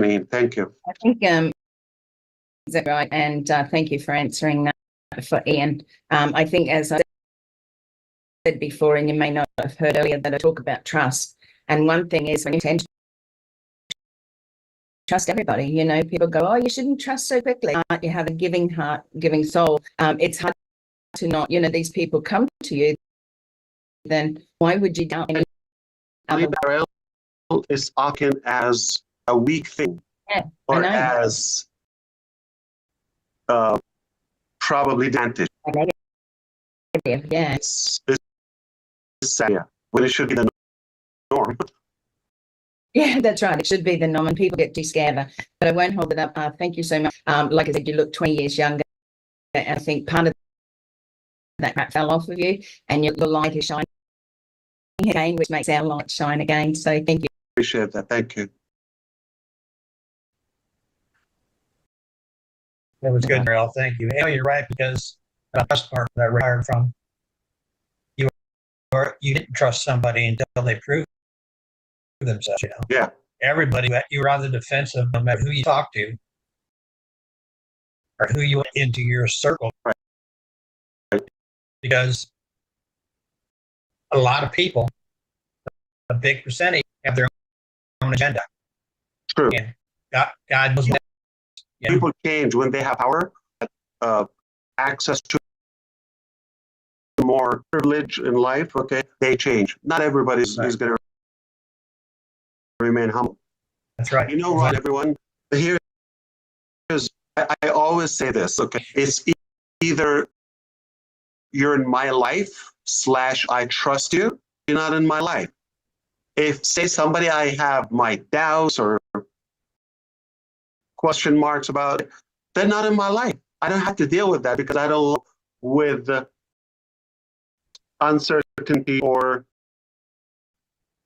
Ian. Thank you. I think is that right? And thank you for answering that for Ian. I think, as I said before, and you may not have heard earlier, that I talk about trust. And one thing is, when you tend to trust everybody, people go, oh, you shouldn't trust so quickly. You have a giving heart, giving soul. It's hard to not, these people come to you, then why would you doubt any? Is often as a weak thing, or as probably advantage. It's sad, when it should be the norm. Yeah, that's right. It should be the norm, and people get too scared. But I won't hold it up. Thank you so much. Like I said, you look 20 years younger, and I think part of that crap fell off of you, and your light is shining again, which makes our light shine again. So thank you. Appreciate that. Thank you. That was good, Meryl. Thank you. You're right, because the best part that I retired from, you didn't trust somebody until they proved themselves. Yeah. Everybody, you were on the defensive, no matter who you talk to or who you went into your circle. Right. Because a lot of people, a big percentage, have their own agenda. True. And God knows that. People change when they have power, access to more privilege in life. Okay, they change. Not everybody is going to remain humble. That's right. What, everyone? Here is, I always say this. Okay, it's either you're in my life / I trust you. You're not in my life. If, say, somebody I have my doubts or question marks about it, they're not in my life. I don't have to deal with that, because I don't live with uncertainty or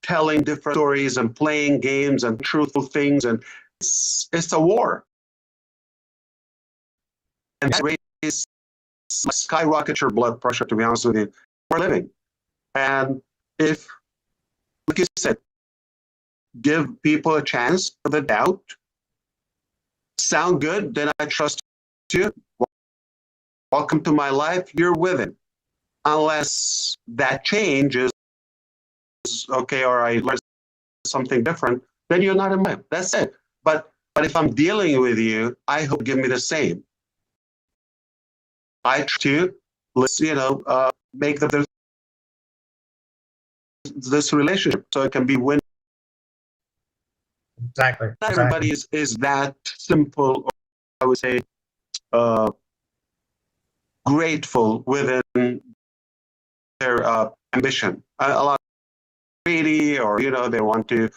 telling different stories and playing games and truthful things, and it's a war. And that raises skyrocket your blood pressure, to be honest with you, for a living. And if, like you said, give people a chance for the doubt, sound good, then I trust you. Welcome to my life, you're with it. Unless that change is okay, or I learned something different, then you're not in my life. That's it. But if I'm dealing with you, I hope you give me the same. I try to, make this relationship so it can be win. Exactly. Not everybody is that simple, or I would say, grateful within their ambition. A lot greedy, or they want to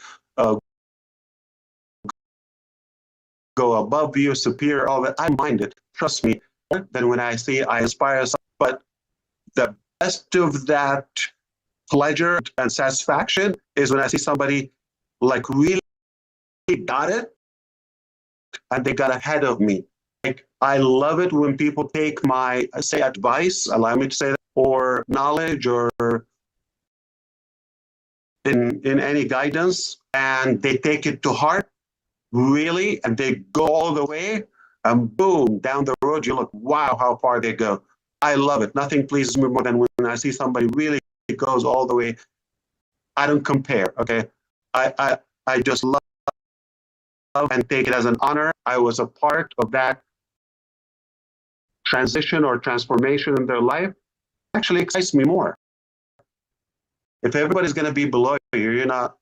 go above you, superior, all that. I mind it. Trust me. Then when I see I inspire someone, but the best of that pleasure and satisfaction is when I see somebody like really got it and they got ahead of me. Like, I love it when people take my, say, advice, allow me to say that, or knowledge, or in any guidance, and they take it to heart, really, and they go all the way, and boom, down the road, you look, wow, how far they go. I love it. Nothing pleases me more than when I see somebody really goes all the way. I don't compare, okay? I just love and take it as an honor. I was a part of that transition or transformation in their life. Actually excites me more. If everybody's going to be below you, you're not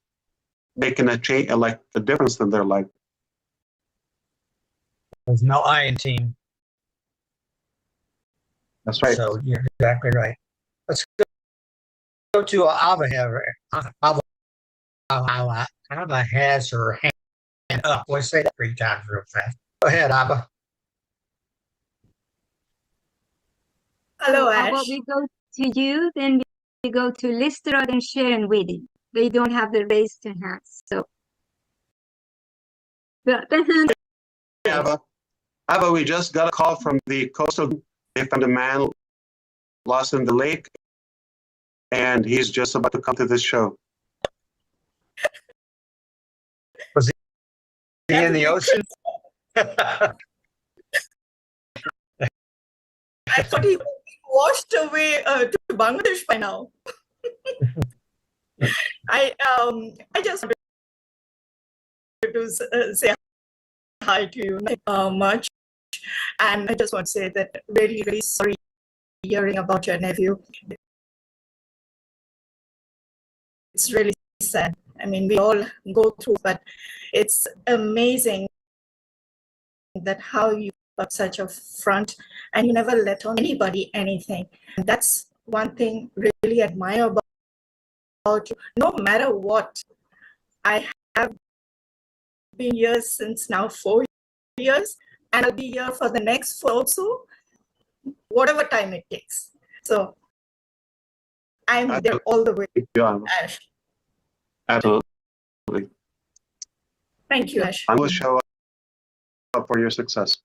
making a change, like a difference in their life. There's no I in team. That's right. So you're exactly right. Let's go to Ava here. Ava has her hand up. Let's say that 3 times real fast. Go ahead, Ava. Hello, How Ash. about we go to you, then we go to Lister and Sharon with it. They don't have the raised hands, so. Ava, we just got a call from the coastal. They found a man lost in the lake, and he's just about to come to this show. Was he in the ocean? I thought he washed away to Bangladesh by now. I just wanted to say hi to you much, and I just want to say that really, really sorry hearing about your nephew. It's really sad. I mean, we all go through, but it's amazing that how you got such a front and you never let on anybody anything. And that's one thing really admire about you. No matter what, I have been here since now 4 years, and I'll be here for the next 4 also, whatever time it takes. So I'm there all the way. Ash. Absolutely. Thank you, Ash. I will show up for your success.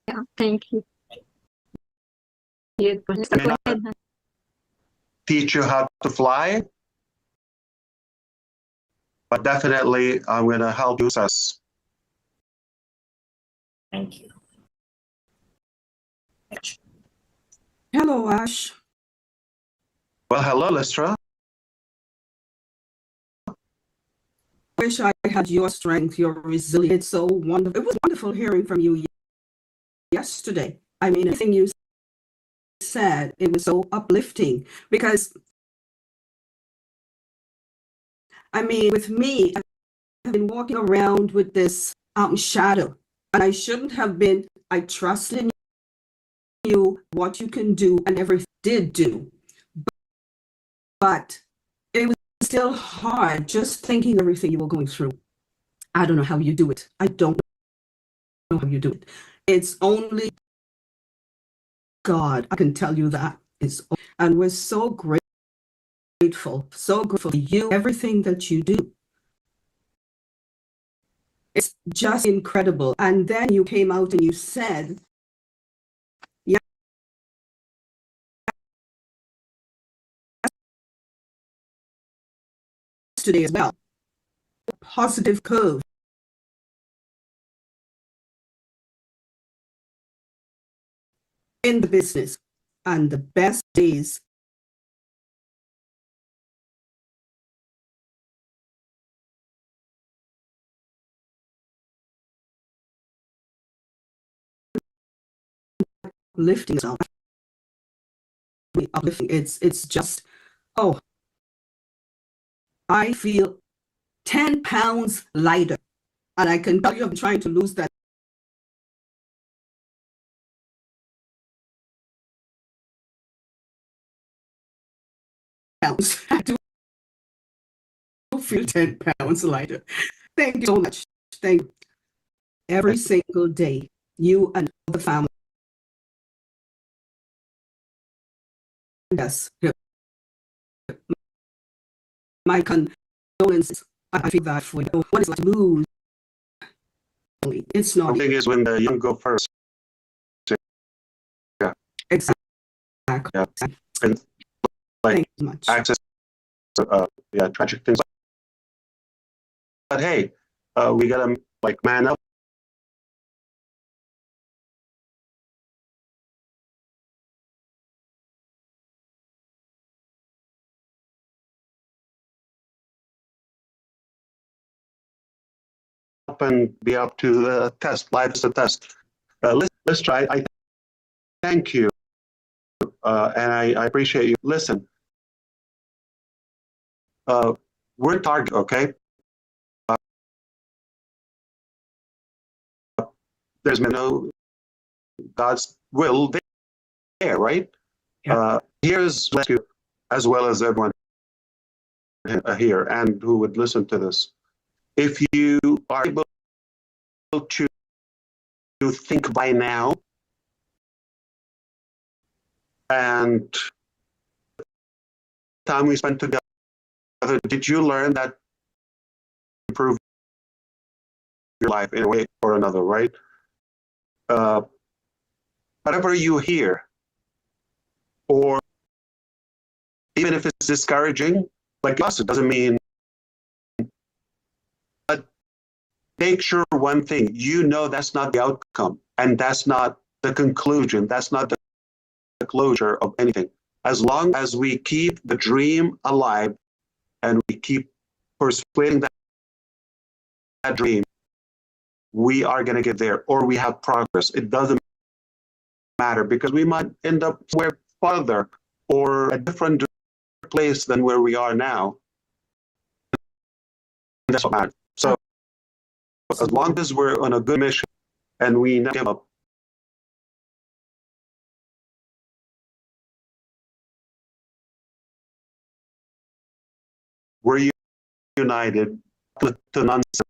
Yeah, thank you. Teach you how to fly, but definitely I'm going to help you success. Thank you. Hello, Ash. Well, hello, Listra. Wish I had your strength, your resilience. So wonderful. It was wonderful hearing from you yesterday. I mean, everything you said, it was so uplifting because, I mean, with me, I've been walking around with this shadow, and I shouldn't have been. I trusted in you, what you can do, and everything did do. But it was still hard just thinking everything you were going through. I don't know how you do it. I don't know how you do it. It's only God, I can tell you that. And we're so grateful for you, everything that you do. It's just incredible. And then you came out and you said, yesterday as well, positive code. In the business, and the best days lifting yourself. Uplifting. It's just, oh, I feel 10 pounds lighter. And I can tell you I'm trying to lose that pounds. I do feel 10 pounds lighter. Thank you so much. Thank you. Every single day, you and the family. Yes. My condolences. I feel that for you. What is like to lose? It's not. The thing is when the young go first. Yeah. Exactly. Yeah. And like access yeah, tragic things. But hey, we gotta like man up. And be up to the test. Life is a test. Let's try. I thank you, and I appreciate you. Listen, we're target, okay? There's no God's will there, right? Yeah. Here's rescue, as well as everyone here and who would listen to this. If you are able to think by now, and time we spent together, did you learn that improve your life in a way or another, right? Whatever you hear, or even if it's discouraging, like us, it doesn't mean. But make sure one thing: you know that's not the outcome, and that's not the conclusion. That's not the closure of anything. As long as we keep the dream alive, and we keep persuading that dream, we are going to get there, or we have progress. It doesn't matter, because we might end up somewhere farther or a different place than where we are now. That's what matters. So as long as we're on a good mission and we never give up, we're united to nonsense.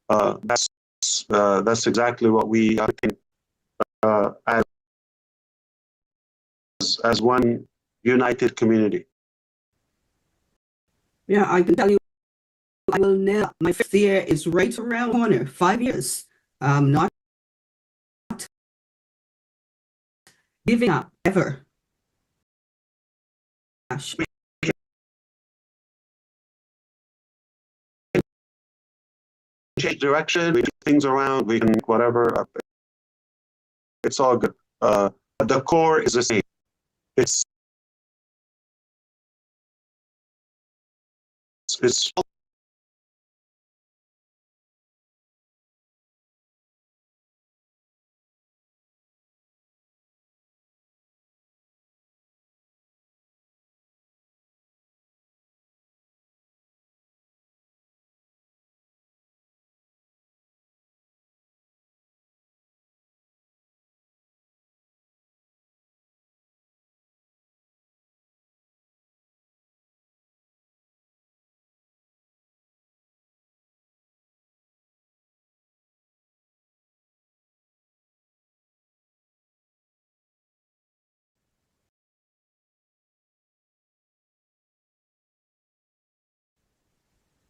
That's exactly what we as one united community. Yeah, I can tell you, I will never. My 5th year is right around the corner. 5 years. I'm not giving up ever. Gosh. Change direction, we change things around, we can whatever. It's all good. The core is the same. It's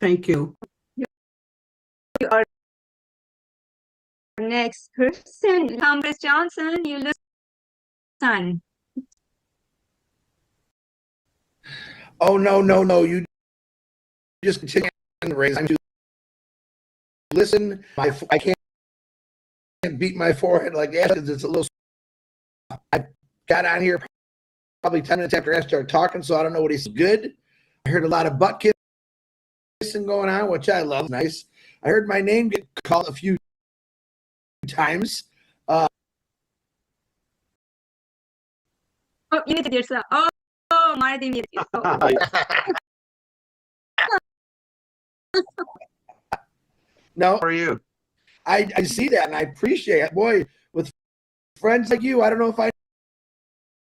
Thank you. You are next person, Congress Johnson. You listen. Oh, no. You just continue to raise. I'm to listen. I can't beat my forehead like that because it's a little. I got on here probably 10 minutes after I started talking, so I don't know what he's good. I heard a lot of butt kissing going on, which I love. Nice. I heard my name get called a few times. Oh, you muted yourself. Oh, Marty muted you. Oh. No. How are you? I see that and I appreciate it. Boy, with friends like you, I don't know if I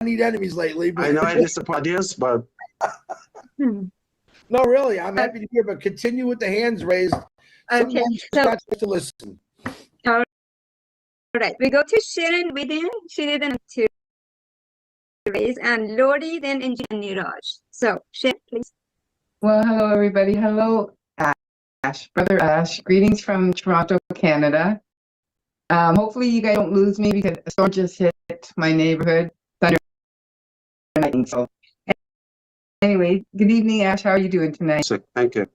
need enemies lately. But I know I disappoint ideas, but no, really, I'm happy to hear. But continue with the hands raised. Okay, so to listen. All right, we go to Sharon within. She didn't to raise, and Lori, then Engineer Niraj. So, Sharon, please. Well, hello, everybody. Hello, Ash, Brother Ash. Greetings from Toronto, Canada. Hopefully you guys don't lose me because a storm just hit my neighborhood. Thunder and lightning. So, anyway, good evening, Ash. How are you doing tonight? Thank you.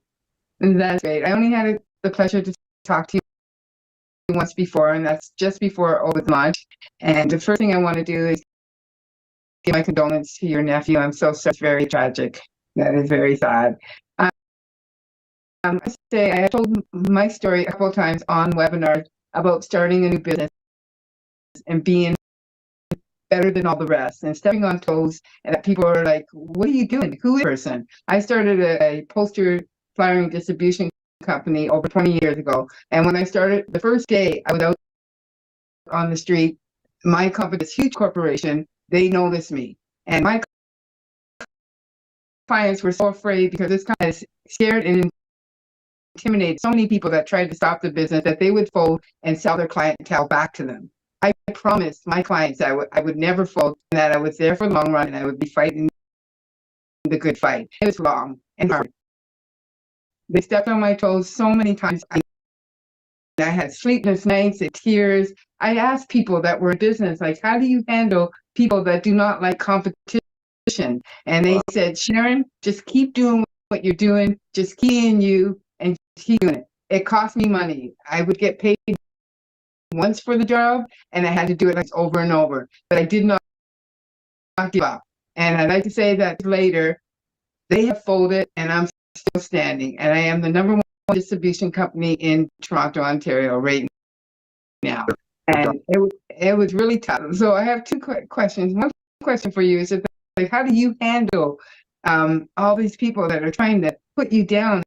That's great. I only had the pleasure to talk to you once before, and that's just before Ovid launch. And the first thing I want to do is give my condolences to your nephew. I'm so sorry. It's very tragic. That is very sad. I say I told my story a couple of times on webinars about starting a new business and being better than all the rest and stepping on toes, and that people are like, what are you doing? Who is this person? I started a poster flyering distribution company over 20 years ago. And when I started, the first day I was out on the street, my company, this huge corporation, they noticed me. And my clients were so afraid because this kind of scared and intimidated so many people that tried to stop the business that they would fold and sell their clientele back to them. I promised my clients I would never fold, and that I was there for the long run and I would be fighting the good fight. It was long and hard. They stepped on my toes so many times. I had sleepless nights and tears. I asked people that were in business, like, how do you handle people that do not like competition? And they said, Sharon, just keep doing what you're doing. Just key in you and keep doing it. It cost me money. I would get paid once for the job, and I had to do it like over and over. But I did not give up. And I'd like to say that later, they have folded, and I'm still standing. And I am the #1 distribution company in Toronto, Ontario, right now. And it was really tough. So I have two questions. One question for you is that, like, how do you handle all these people that are trying to put you down?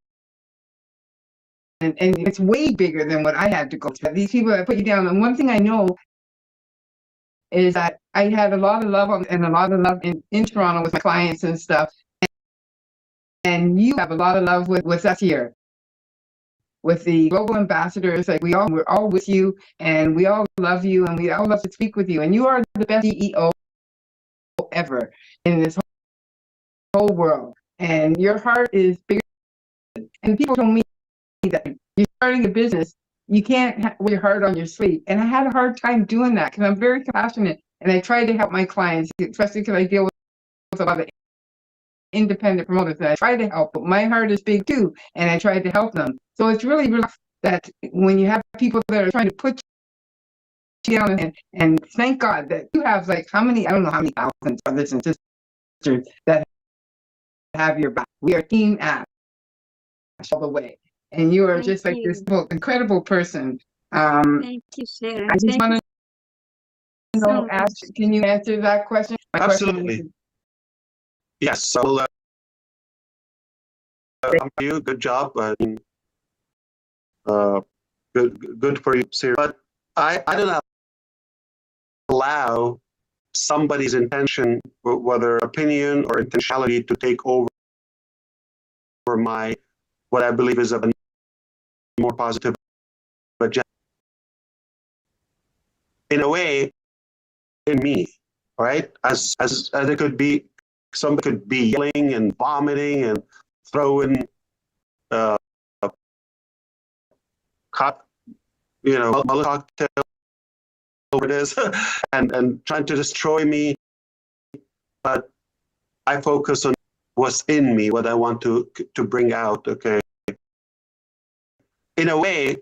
And it's way bigger than what I had to go through. These people that put you down. And one thing I know is that I had a lot of love in Toronto with my clients and stuff. And you have a lot of love with us here, with the global ambassadors. Like we're all with you, and we all love you, and we all love to speak with you. And you are the best CEO ever in this whole world. And your heart is bigger. And people told me that you're starting a business, you can't wear your heart on your sleeve. And I had a hard time doing that because I'm very compassionate, and I try to help my clients, especially because I deal with a lot of independent promoters that I try to help, but my heart is big too, and I try to help them. So it's really rough that when you have people that are trying to put you down, and thank God that you have, like, I don't know how many thousands of brothers and sisters that have your back. We are Team Ash all the way. And you are just like this incredible person. Thank you, Sharon. I just want to know, so Ash, can you answer that question? My Absolutely. question is, Yes. So, you. Good job. Good for you, Sarah. But I don't allow somebody's intention, whether opinion or intentionality, to take over my what I believe is a more positive agenda. In a way, in me, right? As it could be, somebody could be yelling and vomiting and throwing Molotov cocktail, whatever it is, and trying to destroy me. But I focus on what's in me, what I want to bring out. Okay. In a way,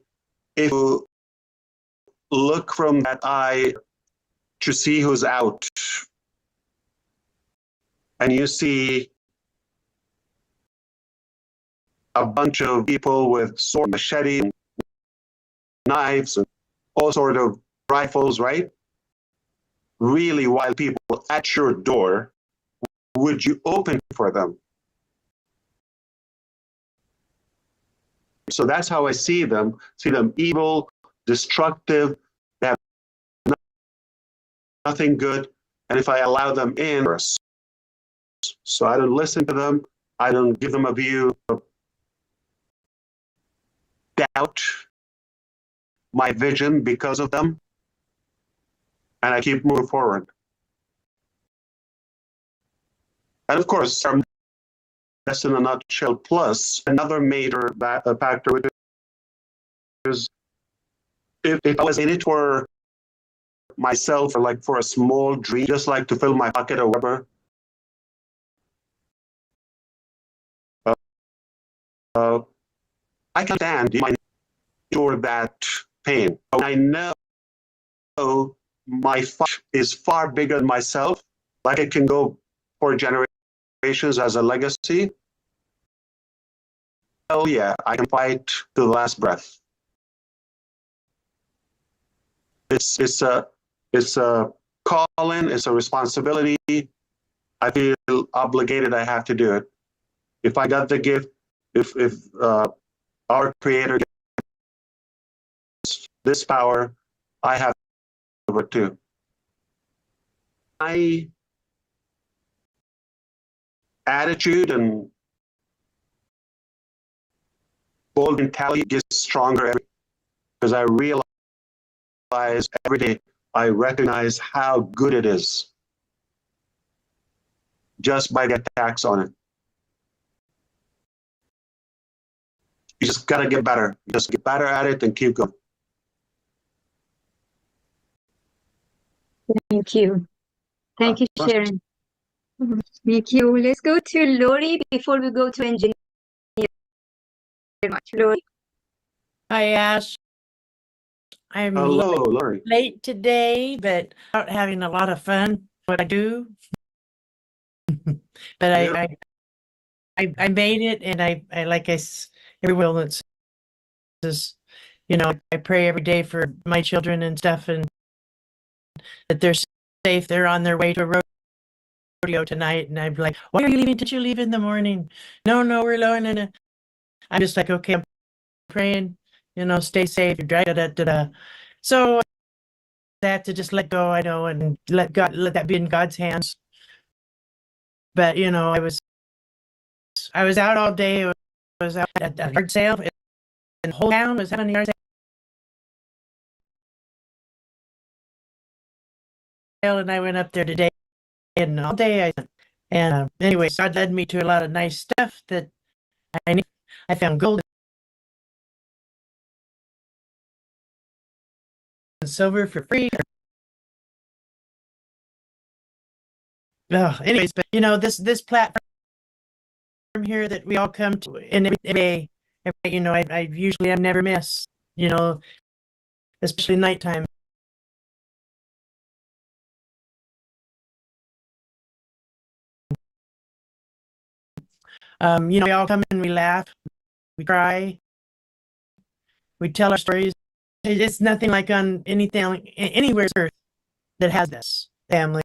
if you look from that eye to see who's out, and you see a bunch of people with sword, machete, and knives, and all sort of rifles, right? Really wild people at your door, would you open for them? So that's how I see them evil, destructive, they have nothing good, and if I allow them in, so I don't listen to them, I don't give them a view of doubt my vision because of them, and I keep moving forward. And of course, that's in a nutshell. Plus, another major factor, which is if I was in it for myself, or like for a small dream, just like to fill my pocket or whatever, I can stand endure that pain. When I know my fight is far bigger than myself, like it can go for generations as a legacy. Oh yeah, I can fight to the last breath. It's a calling, it's a responsibility. I feel obligated, I have to do it. If I got the gift, if our Creator gives this power, I have it too. My attitude and bold mentality gets stronger because I realize every day, I recognize how good it is just by the attacks on it. You just got to get better. Just get better at it and keep going. Thank you. Thank you, Sharon. Thank you. Let's go to Lori before we go to engineer. Very much, Lori. Hi, Ash. I'm Hello, Lori. late today, but out having a lot of fun. What I do, but I made it, and I like everyone that says, I pray every day for my children and stuff, and that they're safe. They're on their way to a rodeo tonight, and I'm like, why are you leaving? Did you leave in the morning? No, we're alone. And I'm just like, okay, I'm praying, stay safe. So I have to just let go, I know, and let that be in God's hands. But I was out all day. I was out at the yard sale, and the whole town was having a yard sale, and I went up there today, and all day anyway, God led me to a lot of nice stuff that I need. I found gold and silver for free. Anyways, but this platform here that we all come to, and every I usually am never miss, especially nighttime. We all come and we laugh, we cry, we tell our stories. It's nothing like on anything anywhere on earth that has this family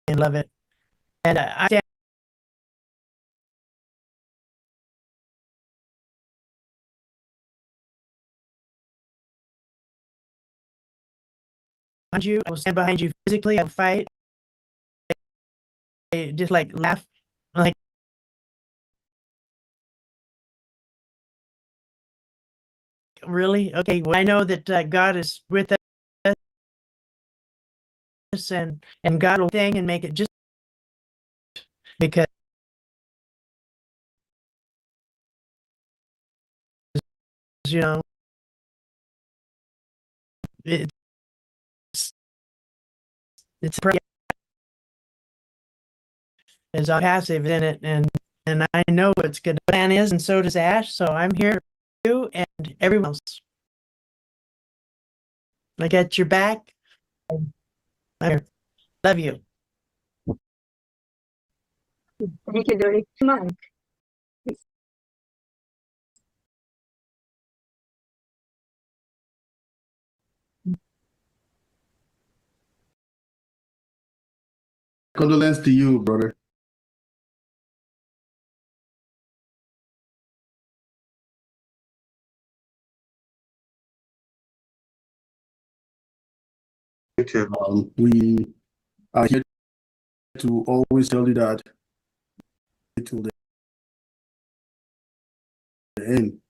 and love it. And I stand behind you. I will stand behind you physically. I will fight. I just like laugh, like really? Okay, well, I know that God is with us, and God will thing and make it just because it's is passive in it, and I know what's good plan is, and so does Ash. So I'm here for you and everyone else. I got your back. I'm here. Love you. Thank you, Dory. Mike. Condolence to you, brother. Thank you. We are here to always tell you that to the end.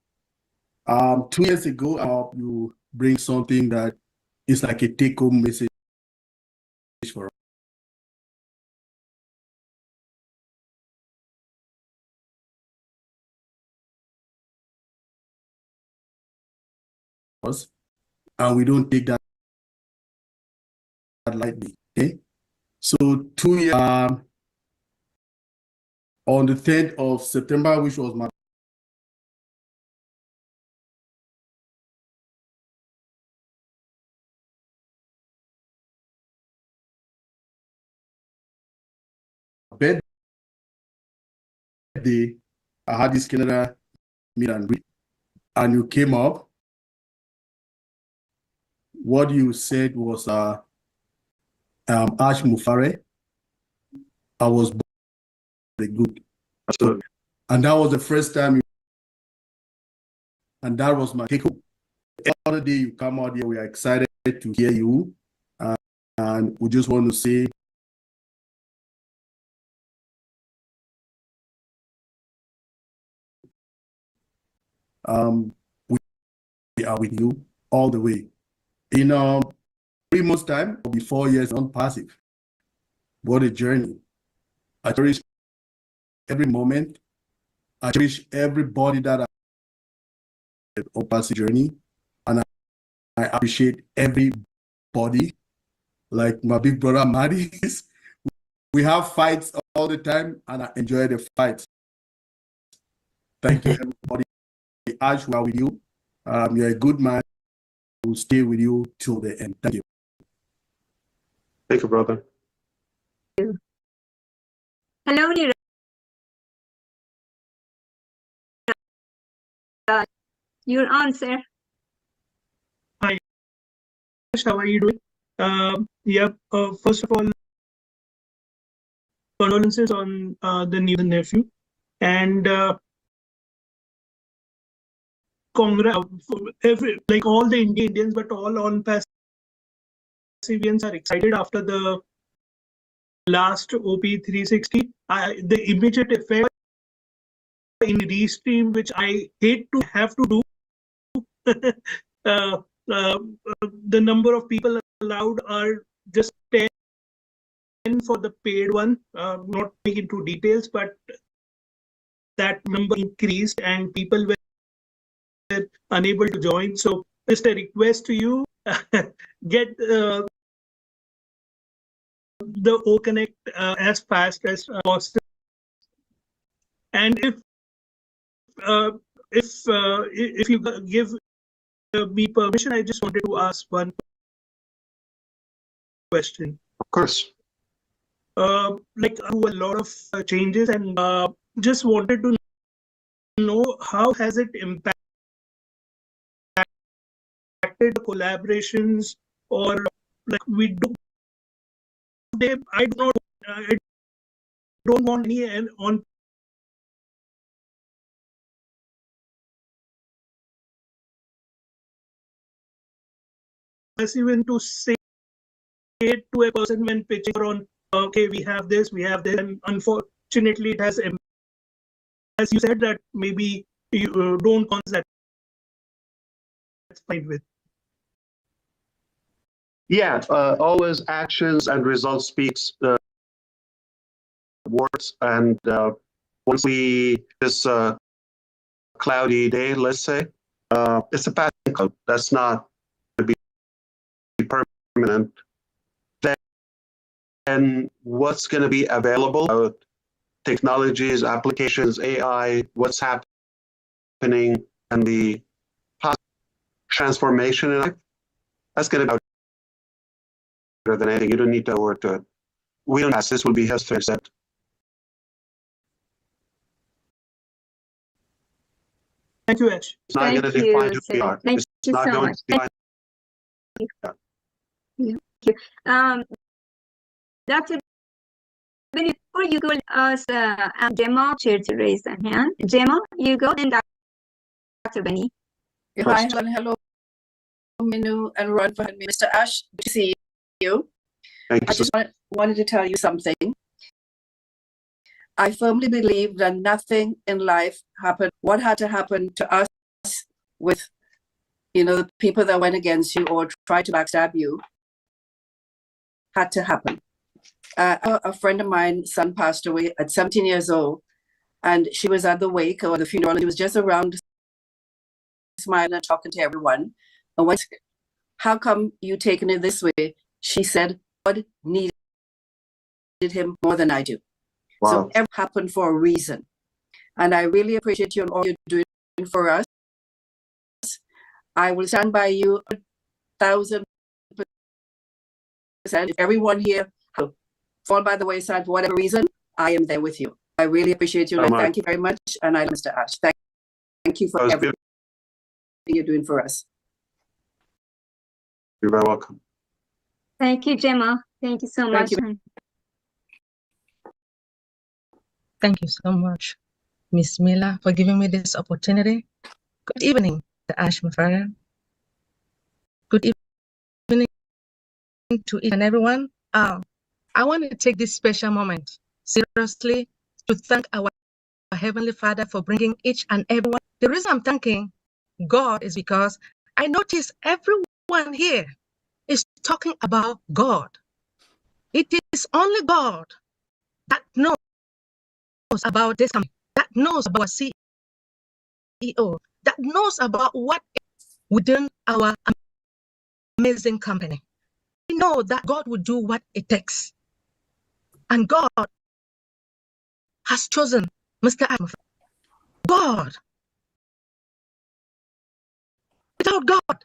2 years ago, you bring something that is like a take-home message for us, and we don't take that lightly. Okay, so 2 years on the 3rd of September, which was my birthday, I had this Canada meet and greet, and you came up. What you said was ASH MUfreh. I was the good. Absolutely. And that was the first time and that was my take home. Every other day you come out here, we are excited to hear you. And we just want to say we are with you all the way. In 3 months' time, I'll be 4 years Onpassive. What a journey. I cherish every moment. I cherish everybody that I Onpassive journey. And I appreciate everybody. Like my big brother Maddie. We have fights all the time, and I enjoy the fights. Thank you, everybody. Ash, we are with you. You're a good man. We'll stay with you till the end. Thank you. Thank you, brother. Hello, Nira. Your answer. Hi, how are you doing? First of all, condolences on the nephew, and congrats like all the Indians, but all Onpassivians are excited after the last OP 360. The immediate effect in restream, which I hate to have to do. The number of people allowed are just 10 for the paid one. Not going into details, but that number increased and people were unable to join. So just a request to you, get the O Connect as fast as possible. And if you give me permission, I just wanted to ask one question. Of course. Like through a lot of changes, and just wanted to know how has it impacted the collaborations, or like we do. I don't want any on even to say it to a person when pitching on, okay, we have this, and unfortunately it has, as you said, that maybe you don't consider that. That's fine with. Yeah, always actions and results speaks words. And once we this cloudy day, let's say, it's a passing cloud. That's not permanent, then what's going to be available? Technologies, applications, AI, what's happening, and the transformation in life, that's going to be better than anything. You don't need to work to it. We don't ask. This will be history set. Thank you, Ash. It's not going to define who we are. Thank It's you not so going much. to define. Thank you. Dr. Benny, before you go, Gemma to raise a hand. Gemma, you go, then Dr. Benny. Hi, hello, Minu and Ron for having me. Mr. Ash, good to see you. Thank you. I just wanted to tell you something. I firmly believe that nothing in life happened. What had to happen to us with, the people that went against you or tried to backstab you had to happen. A friend of mine's son passed away at 17 years old, and she was at the wake or the funeral. And he was just around smiling and talking to everyone. And when, how come you taking it this way? She said, God needed him more than I do. Wow. So everything happened for a reason. And I really appreciate you and all you're doing for us. I will stand by you 1,000%. If everyone here fall by the wayside for whatever reason, I am there with you. I really appreciate you. And I thank you very much. And I, Mr. Ash, thank you for everything you're doing for us. You're very welcome. Thank you, Gemma. Thank you so much. Thank you so much, Miss Miller, for giving me this opportunity. Good evening, the ASH MUfreh. Good evening to each and everyone. I want to take this special moment seriously to thank our Heavenly Father for bringing each and everyone. The reason I'm thanking God is because I notice everyone here is talking about God. It is only God that knows about this company, that knows about CEO, that knows about what is within our amazing company. We know that God will do what it takes. And God has chosen Mr. ASH MUfreh. God. Without God,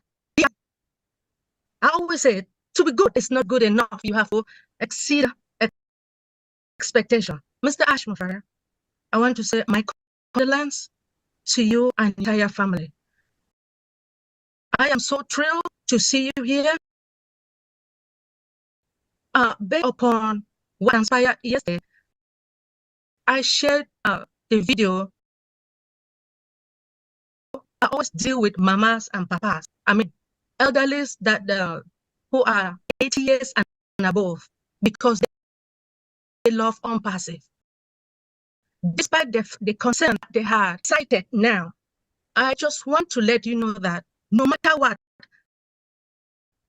I always say, to be good is not good enough. You have to exceed expectation. Mr. ASH MUfreh, I want to say my condolence to you and your entire family. I am so thrilled to see you here. Based upon what transpired yesterday, I shared the video. I always deal with mamas and papas. I mean, elderlies that who are 80 years and above, because they love Onpassive. Despite the concern they had cited now, I just want to let you know that no matter what,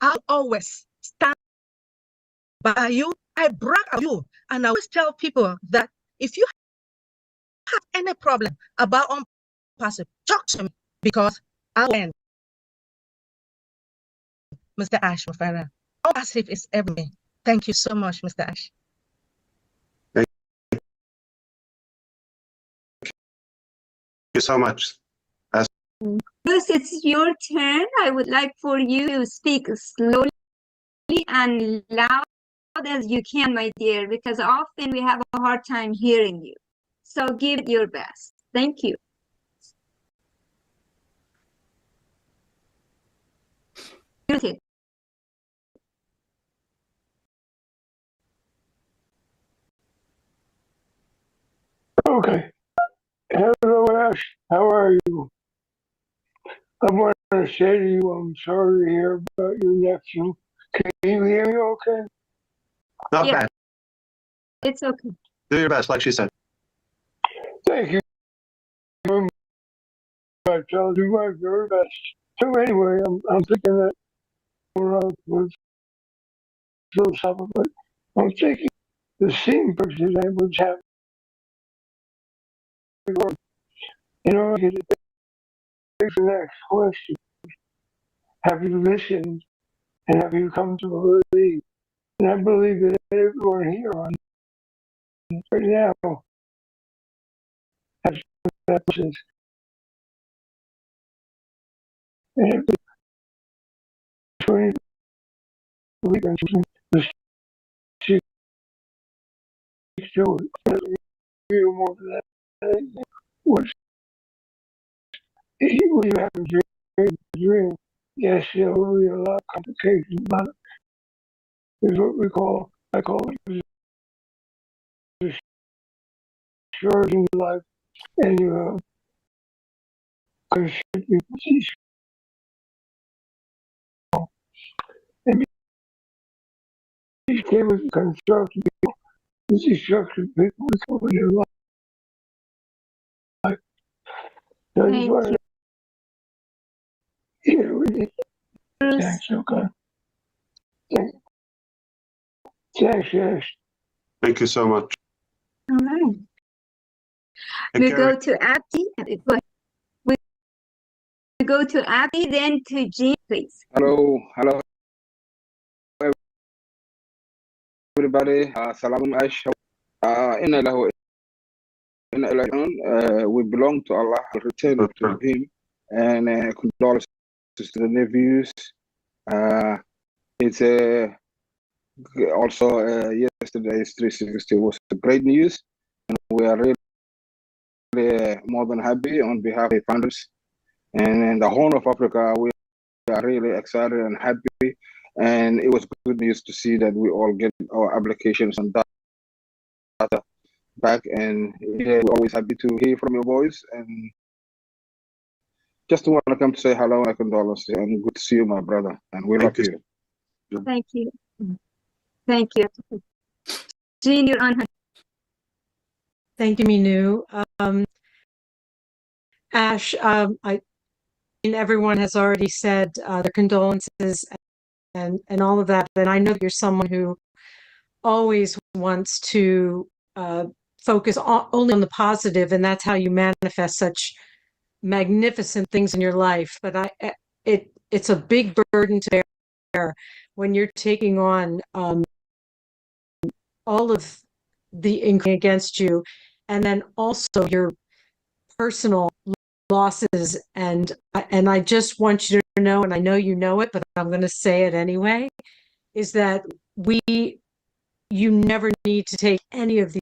I'll always stand by you. I brag on you, and I always tell people that if you have any problem about Onpassive, talk to me, because I'll end. Mr. ASH MUfreh. Onpassive is everything. Thank you so much, Mr. Ash. Thank you so much. Bruce, it's your turn. I would like for you to speak slowly and loud as you can, my dear, because often we have a hard time hearing you. So give it your best. Thank you. Muted. Okay. Hello, Ash. How are you? I want to say to you, I'm sorry to hear about your nephew. Can you hear me okay? Not bad. It's okay. Do your best, like she said. Thank you very much. I'll do my very best. So anyway, I'm thinking that was philosophical, but I'm thinking the same person I was having. Here's the next question. Have you listened and have you come to believe? And I believe that everyone here on right now has that process. And between belief and the six shows, you more than that. What's when you have a dream, yes, there will be a lot of complications, but it's what I call it the surge in life, and you consider and these cables construct people, this is structured people over their life. So I just want to hear with it. Thanks, okay. Thanks, yes. Thank you so much. All right. We go to Abdi. We go to Abdi, then to Jean, please. Hello, everybody. Salaam Ash. Inna lahu inna ilayhi raji'un. We belong to Allah, return to Him, and condolences to the nephews. It's also yesterday's 360 was great news, and we are really more than happy on behalf of the founders and the whole of Africa. We are really excited and happy, and it was good news to see that we all get our applications and data back. And yeah, we're always happy to hear from your voice, and just want to come to say hello and condolences, and good to see you, my brother, and we love you. Thank you. Thank you. Jean, you're on. Thank you, Minu. Ash, everyone has already said their condolences and all of that. And I know you're someone who always wants to focus only on the positive, and that's how you manifest such magnificent things in your life. But it's a big burden to bear when you're taking on all of the income against you, and then also your personal losses. And I just want you to know, and I know you know it, but I'm going to say it anyway, is that you never need to take any of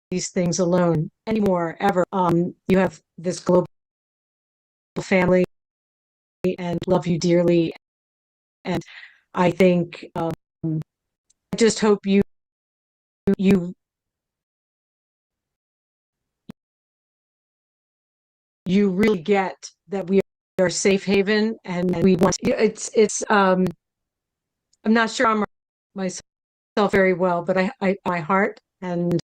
these things alone anymore, ever. You have this global family and love you dearly. And I think, I just hope you really get that we are a safe haven, and we want I'm not sure I'm myself very well, but my heart, and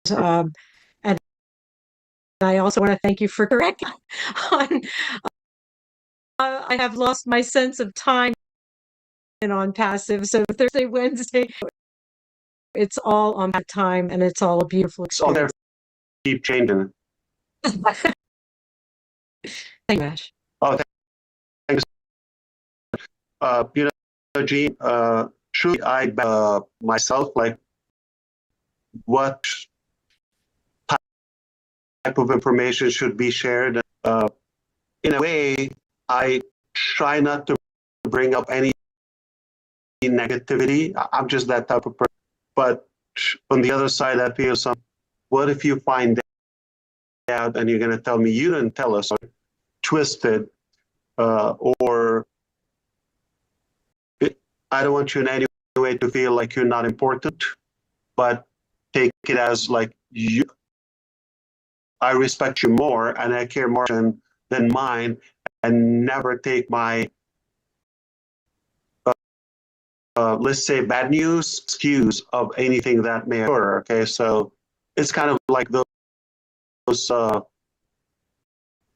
I also want to thank you for correcting on I have lost my sense of time and Onpassive. So Thursday, Wednesday, it's all on that time, and it's all a beautiful experience. So there, keep changing it. Thank you, Ash. Oh, thanks. Jean, should I myself, like, what type of information should be shared? In a way, I try not to bring up any negativity. I'm just that type of person. But on the other side, I feel what if you find out and you're going to tell me you didn't tell us, or twisted, or I don't want you in any way to feel like you're not important, but take it as like I respect you more and I care more than mine, and never take my let's say bad news excuse of anything that may occur. Okay, so it's kind of like those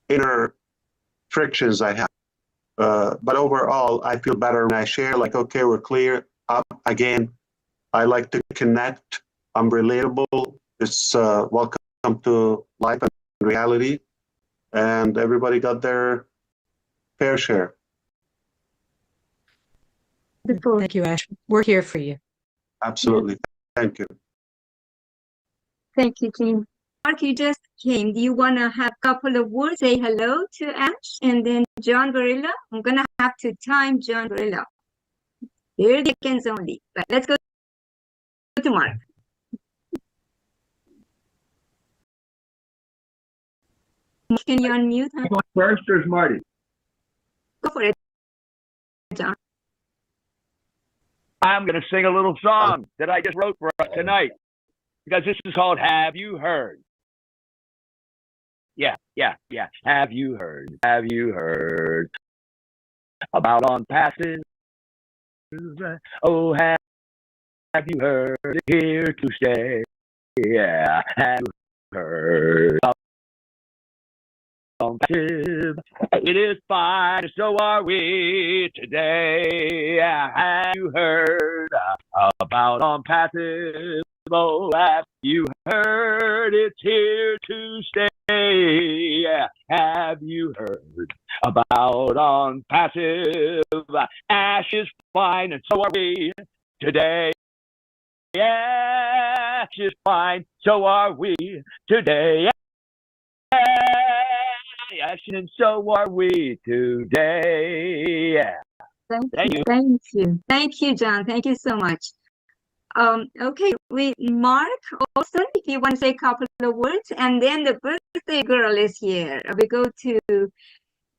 inner frictions I have. But overall, I feel better when I share, like, okay, we're clear. Again, I like to connect. I'm relatable. It's welcome to life and reality. And everybody got their fair share. Thank you, Ash. We're here for you. Absolutely. Thank you. Thank you, Jean. Mark, you just came. Do you want to have a couple of words? Say hello to Ash and then John Gorilla. I'm going to have to time John Gorilla. 30 seconds only. But let's go to Mark. Can you unmute? Huh? First, there's Marty. Go for it, John. I'm going to sing a little song that I just wrote for us tonight because this is called Have You Heard? Yeah. Have you heard? Have you heard about Onpassive? Oh, have you heard? Here to stay. Yeah, have you heard? Onpassive. It is fine, so are we today. Have you heard about Onpassive? Oh, have you heard? It's here to stay. Have you heard about Onpassive? Ash is fine, and so are we today. Ash is fine, so are we today. Ash, and so are we today. Thank you, John. Thank you so much. Okay, Mark Olson, if you want to say a couple of words, and then the birthday girl is here. We go to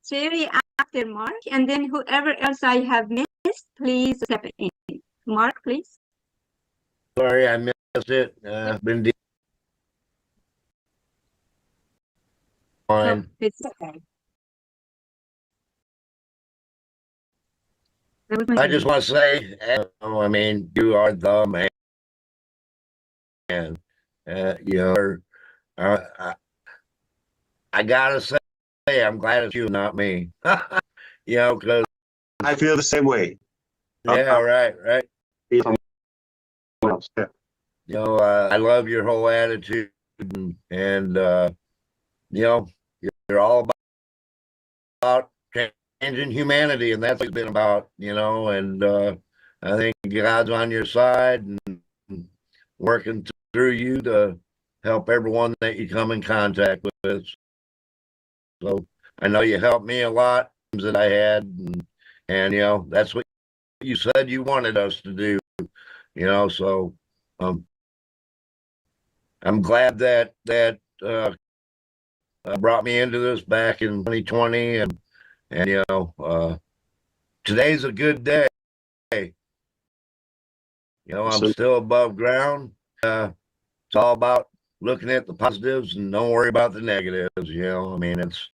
Jerry after Mark, and then whoever else I have missed, please step in. Mark, please. Sorry, I missed it. Been fine. It's okay. I just want to say, I mean, you are the man. And, I gotta say, I'm glad it's you, not me. Because I feel the same way. Yeah, right. Yeah. I love your whole attitude, and you're all about changing humanity, and that's what it's been about, and I think God's on your side and working through you to help everyone that you come in contact with. So I know you helped me a lot that I had, and that's what you said you wanted us to do, so I'm glad that brought me into this back in 2020, and today's a good day. I'm still above ground. It's all about looking at the positives and don't worry about the negatives. I mean, it's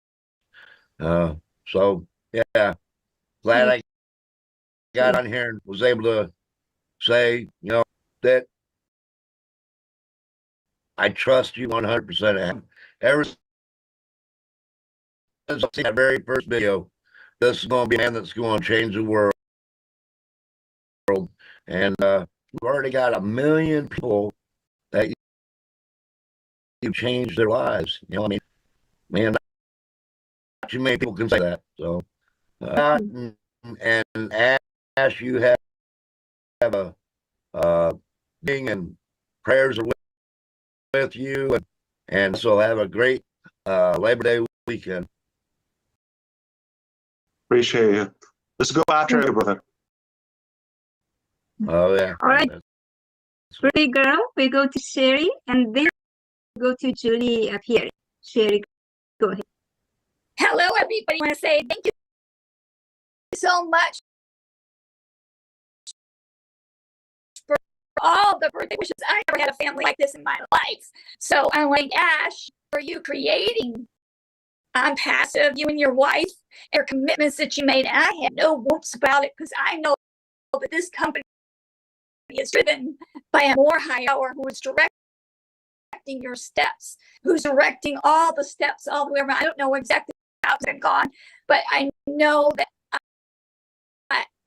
so yeah. Glad I got on here and was able to say, that I trust you 100%. Ever since I seen that very first video, this is going to be a man that's going to change the world. And we've already got 1 million people that you changed their lives. I mean, man, not too many people can say that. So, and Ash, you have a being and prayers are with you, and so have a great Labor Day weekend. Appreciate you. Let's go after you, brother. Oh yeah. All right. Pretty girl, we go to Sherry, and then we go to Julie up here. Sherry, go ahead. Hello, everybody. I want to say thank you so much for all the birthday wishes. I never had a family like this in my life. So I want to thank Ash for you creating Onpassive, you and your wife, your commitments that you made. And I had no whoops about it because I know that this company is driven by a more high power who is directing your steps, who's directing all the steps all the way around. I don't know exactly how it's gone, but I know that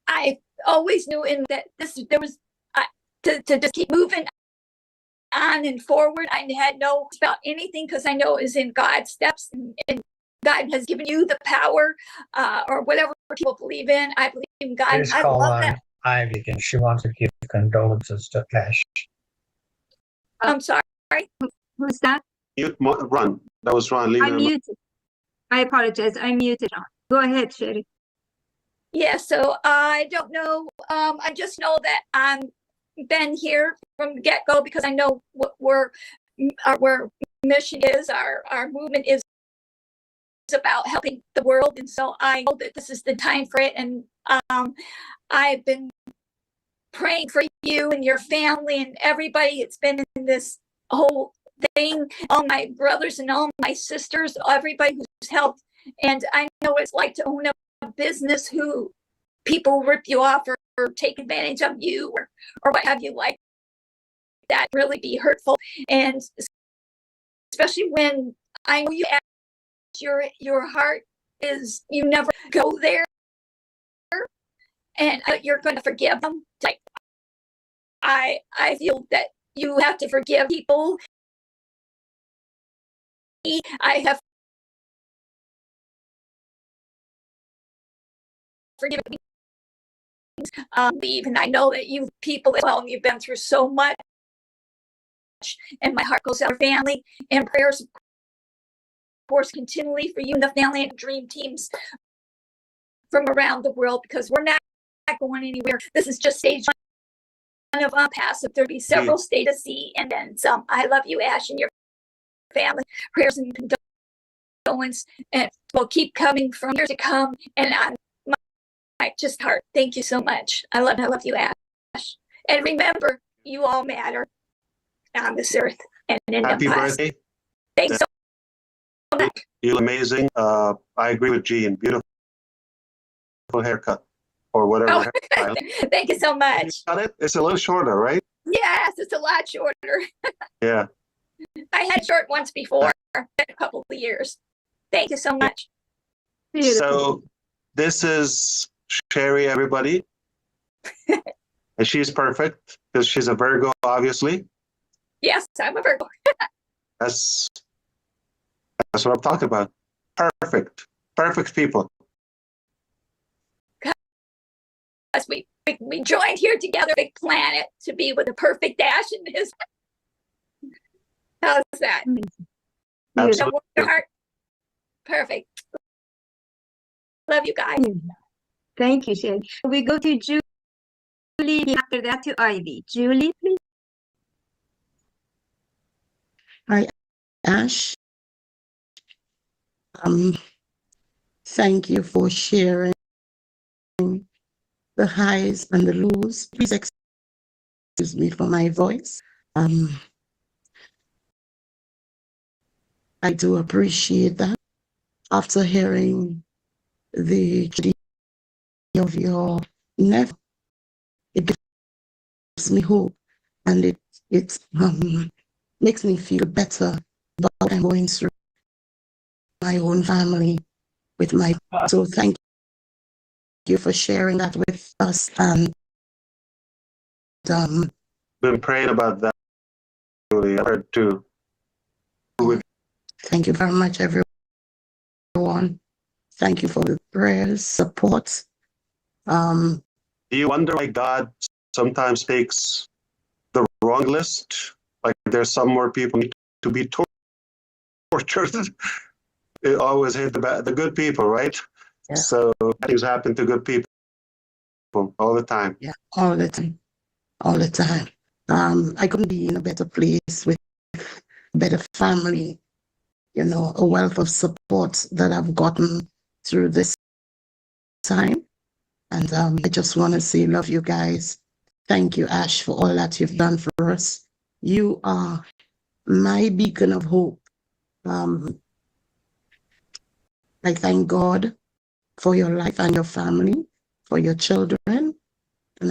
I always knew in that there was to just keep moving on and forward. I had no about anything because I know it is in God's steps, and God has given you the power or whatever people believe in. I believe in God. I love that. Ivy, and she wants to give condolences to Ash. I'm sorry. Who's that? Mute, Ron. That was Ron. Leave I him. muted. I apologize. I muted on. Go ahead, Sherry. Yeah, so I don't know. I just know that I'm been here from the get-go because I know what where mission is, our movement is about helping the world. And so I know that this is the time for it. And I've been praying for you and your family and everybody. It's been in this whole thing, all my brothers and all my sisters, everybody who's helped. And I know what it's like to own a business who people rip you off or take advantage of you or what have you, like that, really be hurtful. And especially when I know you, your heart is, you never go there, and you're going to forgive them. Like, I feel that you have to forgive people. I have forgiven and I know that you people as well, and you've been through so much, and my heart goes out to your family, and prayers, of course, continually for you and the family and dream teams from around the world, because we're not going anywhere. This is just stage one of Onpassive. There'll be several stages to see, and then some. I love you, Ash, and your family. Prayers and condolences, and will keep coming from years to come. And I'm my just heart. Thank you so much. I love you, Ash. And remember, you all matter on this earth and in Happy Onpassive. birthday. Thanks so much. You're amazing. I agree with Jean. Beautiful haircut or whatever. Oh, thank you so much. Got it? It's a little shorter, right? Yes, it's a lot shorter. Yeah. I had short once before, a couple of years. Thank you so much. So this is Sherry, everybody. And she's perfect because she's a Virgo, obviously. Yes, I'm a Virgo. That's what I'm talking about. Perfect. Perfect people. Because we joined here together, big planet, to be with the perfect Ash in his. How's that? Absolutely. Your heart. Perfect. Love you guys. Thank you, Sherry. We go to Julie, after that to Ivy. Julie, please. Hi, Ash. Thank you for sharing the highs and the lows. Please excuse me for my voice. I do appreciate that. After hearing the tragedy of your nephew, it gives me hope, and it makes me feel better about what I'm going through my own family with my. So thank you for sharing that with us. And been praying about that, Julie. I heard too. Thank you very much, everyone. Thank you for the prayers, support. Do you wonder why God sometimes takes the wrong list? Like there's some more people need to be tortured. It always hit the good people, right? Yeah. So things happen to good people all the time. Yeah, all the time. All the time. I couldn't be in a better place with a better family, you know, a wealth of support that I've gotten through this time. And I just want to say, love you guys. Thank you, Ash, for all that you've done for us. You are my beacon of hope. I thank God for your life and your family, for your children, and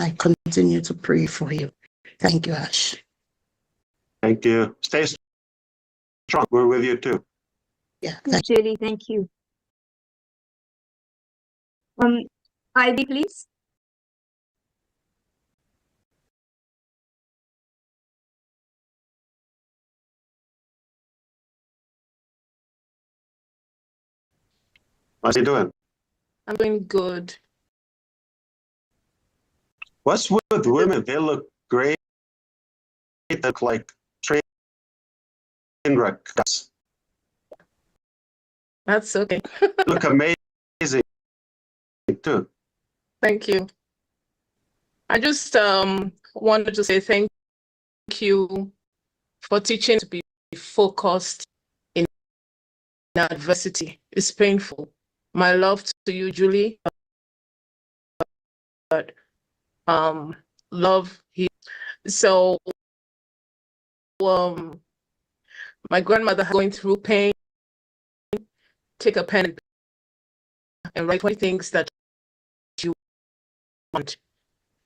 I continue to pray for you. Thank you, Ash. Thank you. Stay strong. We're with you too. Yeah. Julie, thank you. Ivy, please. How's he doing? I'm doing good. What's with women? They look great. They look like train wrecks. That's okay. Look amazing too. Thank you. I just wanted to say thank you for teaching to be focused in adversity. It's painful. My love to you, Julie. But love here. So my grandmother going through pain, take a pen and write 20 things that you want.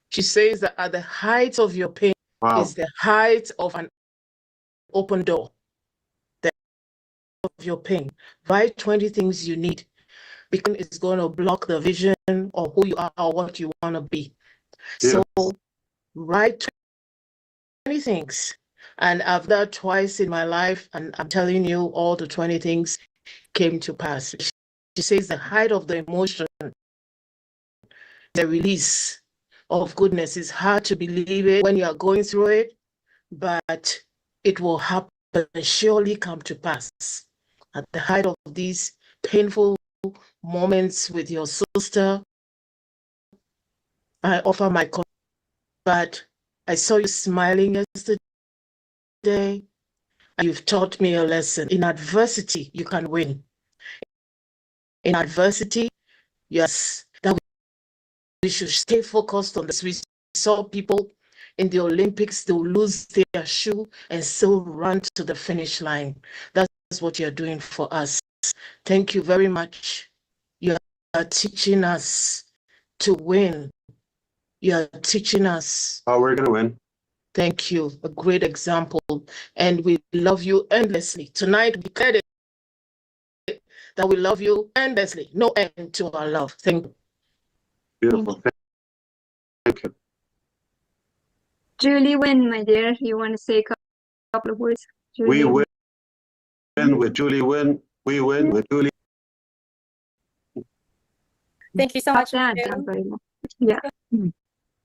She says that at the height of your pain is the height of an open door. The of your pain. Write 20 things you need, because it's going to block the vision of who you are or what you want to be. Yeah. So write 20 things. And I've done that twice in my life, and I'm telling you, all the 20 things came to pass. She says the height of the emotion, the release of goodness, is hard to believe it when you are going through it, but it will happen and surely come to pass. At the height of these painful moments with your sister, I offer my condolence, but I saw you smiling yesterday, and you've taught me a lesson. In adversity, you can win. In adversity, yes, that we should stay focused on this. We saw people in the Olympics, they'll lose their shoe and still run to the finish line. That's what you're doing for us. Thank you very much. You are teaching us to win. You are teaching us. Oh, we're going to win. Thank you. A great example. And we love you endlessly. Tonight, we declared it that we love you endlessly. No end to our love. Thank you. Beautiful. Thank you. Julie Wynn, my dear, you want to say a couple of words? Julie? We win with Julie Wynn. We win with Julie. Thank you so much. Yeah.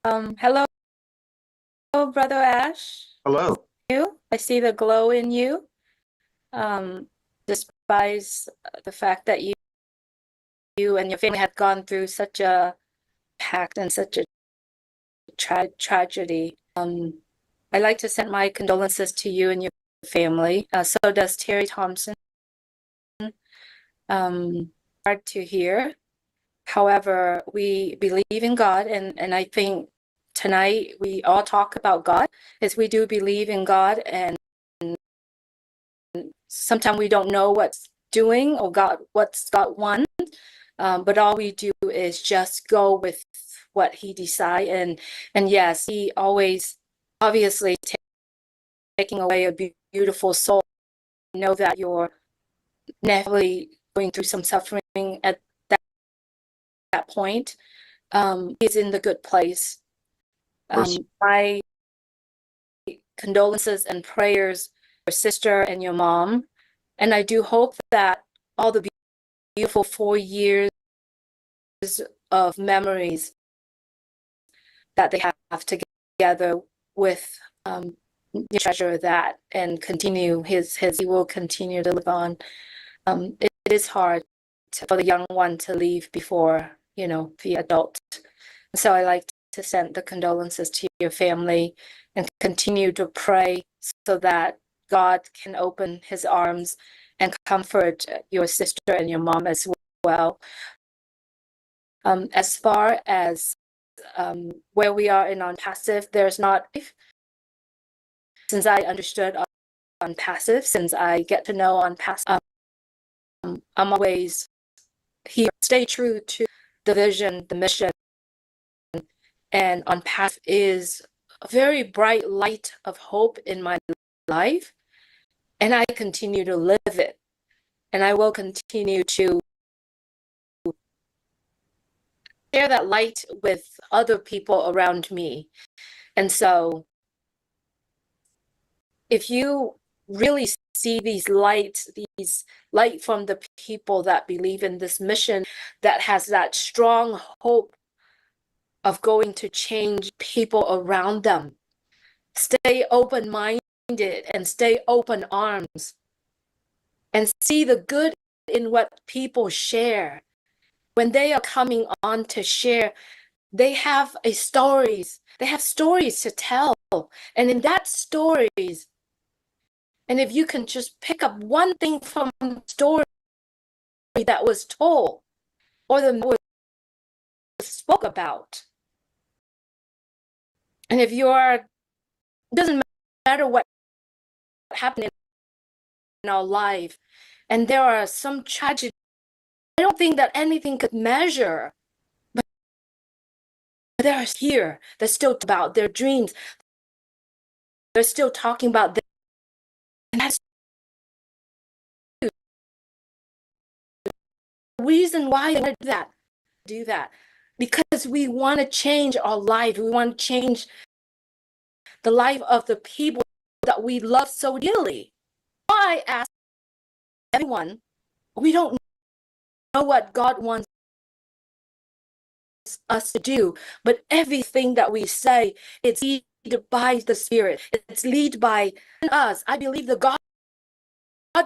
Hello, Brother Ash. Hello. I see the glow in you. Despite the fact that you and your family had gone through such a pact and such a tragedy. I'd like to send my condolences to you and your family. So does Terry Thompson. Hard to hear. However, we believe in God, and I think tonight we all talk about God, as we do believe in God, and sometimes we don't know what's doing or what's God want, but all we do is just go with what He decide, and yes, He always obviously taking away a beautiful soul. I know that you're definitely going through some suffering at that point. He's in the good place. My condolences and prayers for your sister and your mom, and I do hope that all the beautiful 4 years of memories that they have together with you treasure that and continue he will continue to live on. It is hard for the young one to leave before the adult. So I like to send the condolences to your family and continue to pray so that God can open His arms and comfort your sister and your mom as well. As far as where we are in Onpassive, there's not, since I understood Onpassive, since I get to know Onpassive, I'm always here. Stay true to the vision, the mission, and Onpassive is a very bright light of hope in my life, and I continue to live it, and I will continue to share that light with other people around me. And so if you really see these light from the people that believe in this mission, that has that strong hope of going to change people around them. Stay open-minded and stay open arms and see the good in what people share. When they are coming on to share, they have stories. They have stories to tell. And in that stories, and if you can just pick up one thing from the story that was told or the was spoke about, and if you are, it doesn't matter what happened in our life, and there are some tragedy, I don't think that anything could measure, but they're here. They're still about their dreams. They're still talking about them. And that's the reason why they do that. Because we want to change our life. We want to change the life of the people that we love so dearly. I ask everyone, we don't know what God wants us to do, but everything that we say, it's led by the Spirit. It's led by us. I believe the God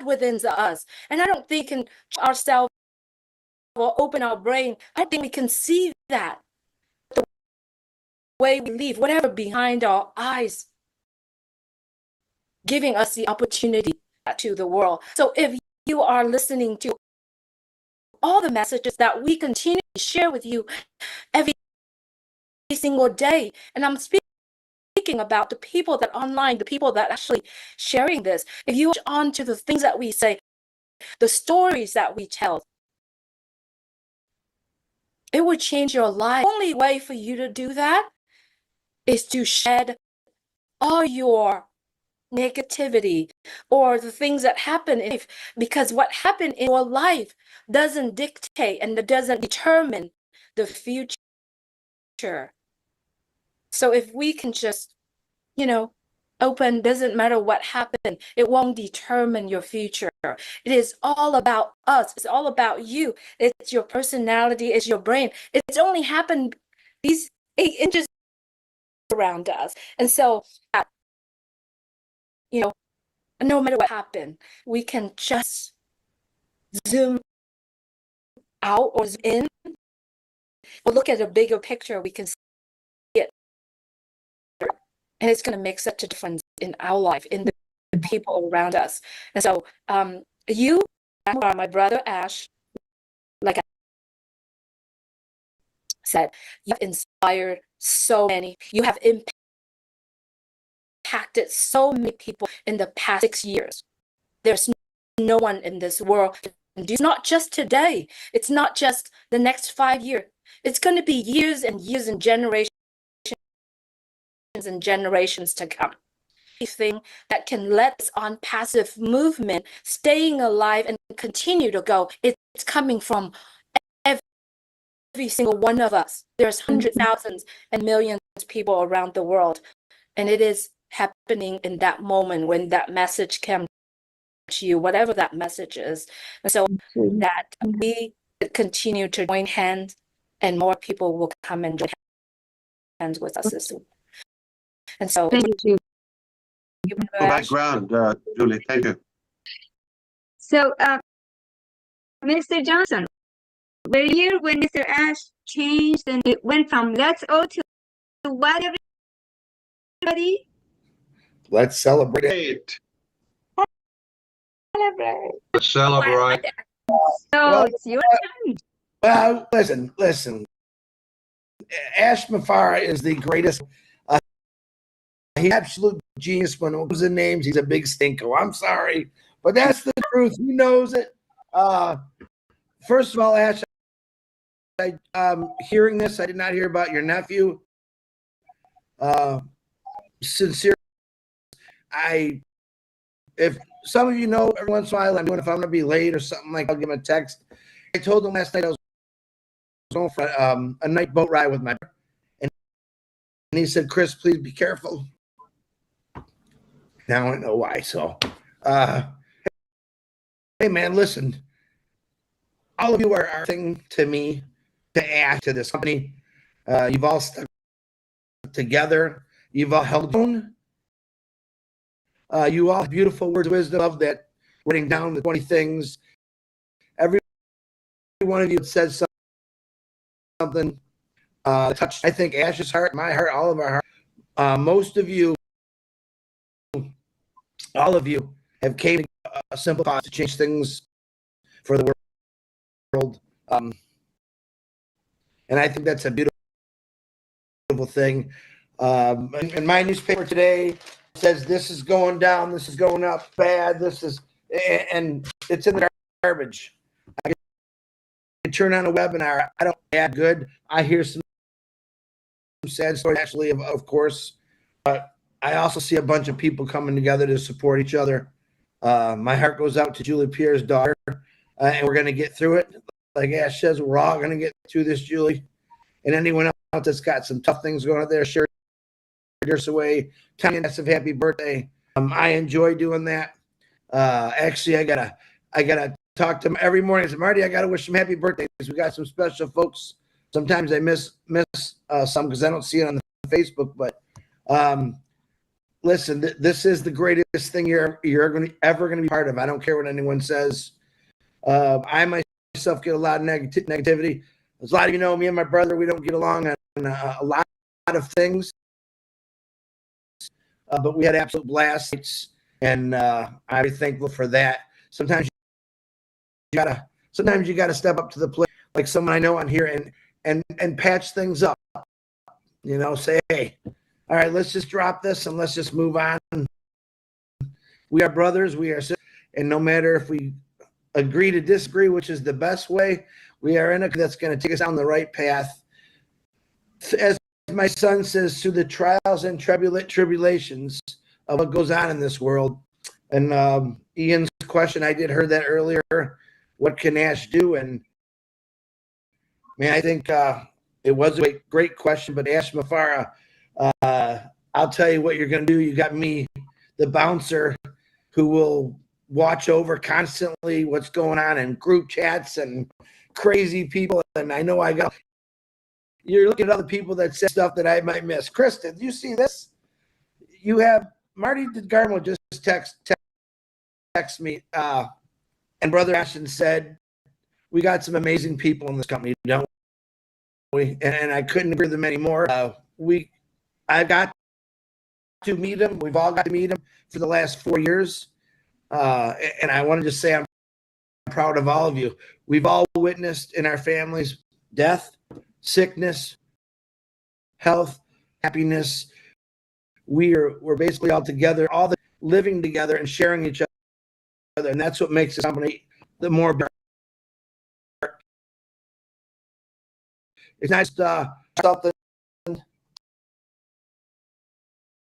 within us. And I don't think in ourselves or open our brain, I think we can see that. The way we live, whatever behind our eyes, giving us the opportunity to the world. So if you are listening to all the messages that we continue to share with you every single day, and I'm speaking about the people that online, the people that actually sharing this, if you on to the things that we say, the stories that we tell, it would change your life. The only way for you to do that is to shed all your negativity or the things that happen in life, because what happened in your life doesn't dictate and it doesn't determine the future. So if we can just, open, doesn't matter what happened, it won't determine your future. It is all about us. It's all about you. It's your personality, it's your brain. It's only happened these 8 inches around us. And so, no matter what happened, we can just zoom out or zoom in or look at a bigger picture. We can see it. And it's going to make such a difference in our life, in the people around us. And so you are my brother Ash, like I said, you've inspired so many. You have impacted so many people in the past 6 years. There's no one in this world. It's not just today. It's not just the next 5 years. It's going to be years and years and generations to come. Thing that can let this Onpassive movement staying alive and continue to go. It's coming from every single one of us. There's hundreds, thousands, and millions of people around the world, and it is happening in that moment when that message came to you, whatever that message is. And so that we continue to join hands, and more people will come and join hands with us this week. And so, thank you. Background, Julie. Thank you. So, Mr. Johnson, were you here when Mr. Ash changed and it went from let's all to what, everybody? Let's celebrate. Celebrate. So it's your turn. Well, listen. ASH MUfreh is the greatest. He's absolute genius when it comes to names. He's a big stinko. I'm sorry, but that's the truth. He knows it. First of all, Ash, hearing this, I did not hear about your nephew. Sincere. If some of you know, every once in a while, if I'm going to be late or something, like I'll give him a text. I told him last night I was going for a night boat ride with my brother, and he said, "Chris, please be careful." Now I know why. So, hey man, listen. All of you are thing to me, to add to this company. You've all stuck together. You've all held on. You all have beautiful words of wisdom. Love that, writing down the 20 things. Every one of you says something touched, I think, Ash's heart, my heart, all of our heart. Most of you, all of you, have came to a simple cause to change things for the world. And I think that's a beautiful thing. And my newspaper today says this is going down, this is going up bad, and it's in the garbage. I can turn on a webinar. I don't bad good. I hear some sad stories, actually, of course, but I also see a bunch of people coming together to support each other. My heart goes out to Julie Pierre's daughter, and we're going to get through it. Like Ash says, we're all going to get through this, Julie. And anyone else that's got some tough things going on there, share yours away. Tell me massive happy birthday. I enjoy doing that. Actually, I gotta talk to them every morning. I said, Marty, I gotta wish them happy birthdays. We got some special folks. Sometimes I miss some because I don't see it on the Facebook. But listen, this is the greatest thing you're ever going to be part of. I don't care what anyone says. I myself get a lot of negativity. As a lot of you know, me and my brother, we don't get along on a lot of things. But we had absolute blasts, and I'm thankful for that. Sometimes you gotta step up to the plate, like someone I know on here, and patch things up. You know, say, hey, all right, let's just drop this and let's just move on. We are brothers, we are sisters, and no matter if we agree to disagree, which is the best way, we are in a that's going to take us down the right path. As my son says, through the trials and tribulations of what goes on in this world. And Ian's question, I did hear that earlier. What can Ash do? And man, I think it was a great question. But Ash MUfreh, I'll tell you what you're going to do. You got me, the bouncer, who will watch over constantly what's going on in group chats and crazy people. And I know you're looking at other people that say stuff that I might miss. Kristen, do you see this? You have Marty DeGarmo just text me, and Brother Ashton said, we got some amazing people in this company, don't we? And I couldn't agree with them anymore. I got to meet them. We've all got to meet them for the last 4 years. And I want to just say I'm proud of all of you. We've all witnessed in our families death, sickness, health, happiness. We're basically all together, all the living together and sharing each other, and that's what makes this company the more. It's nice something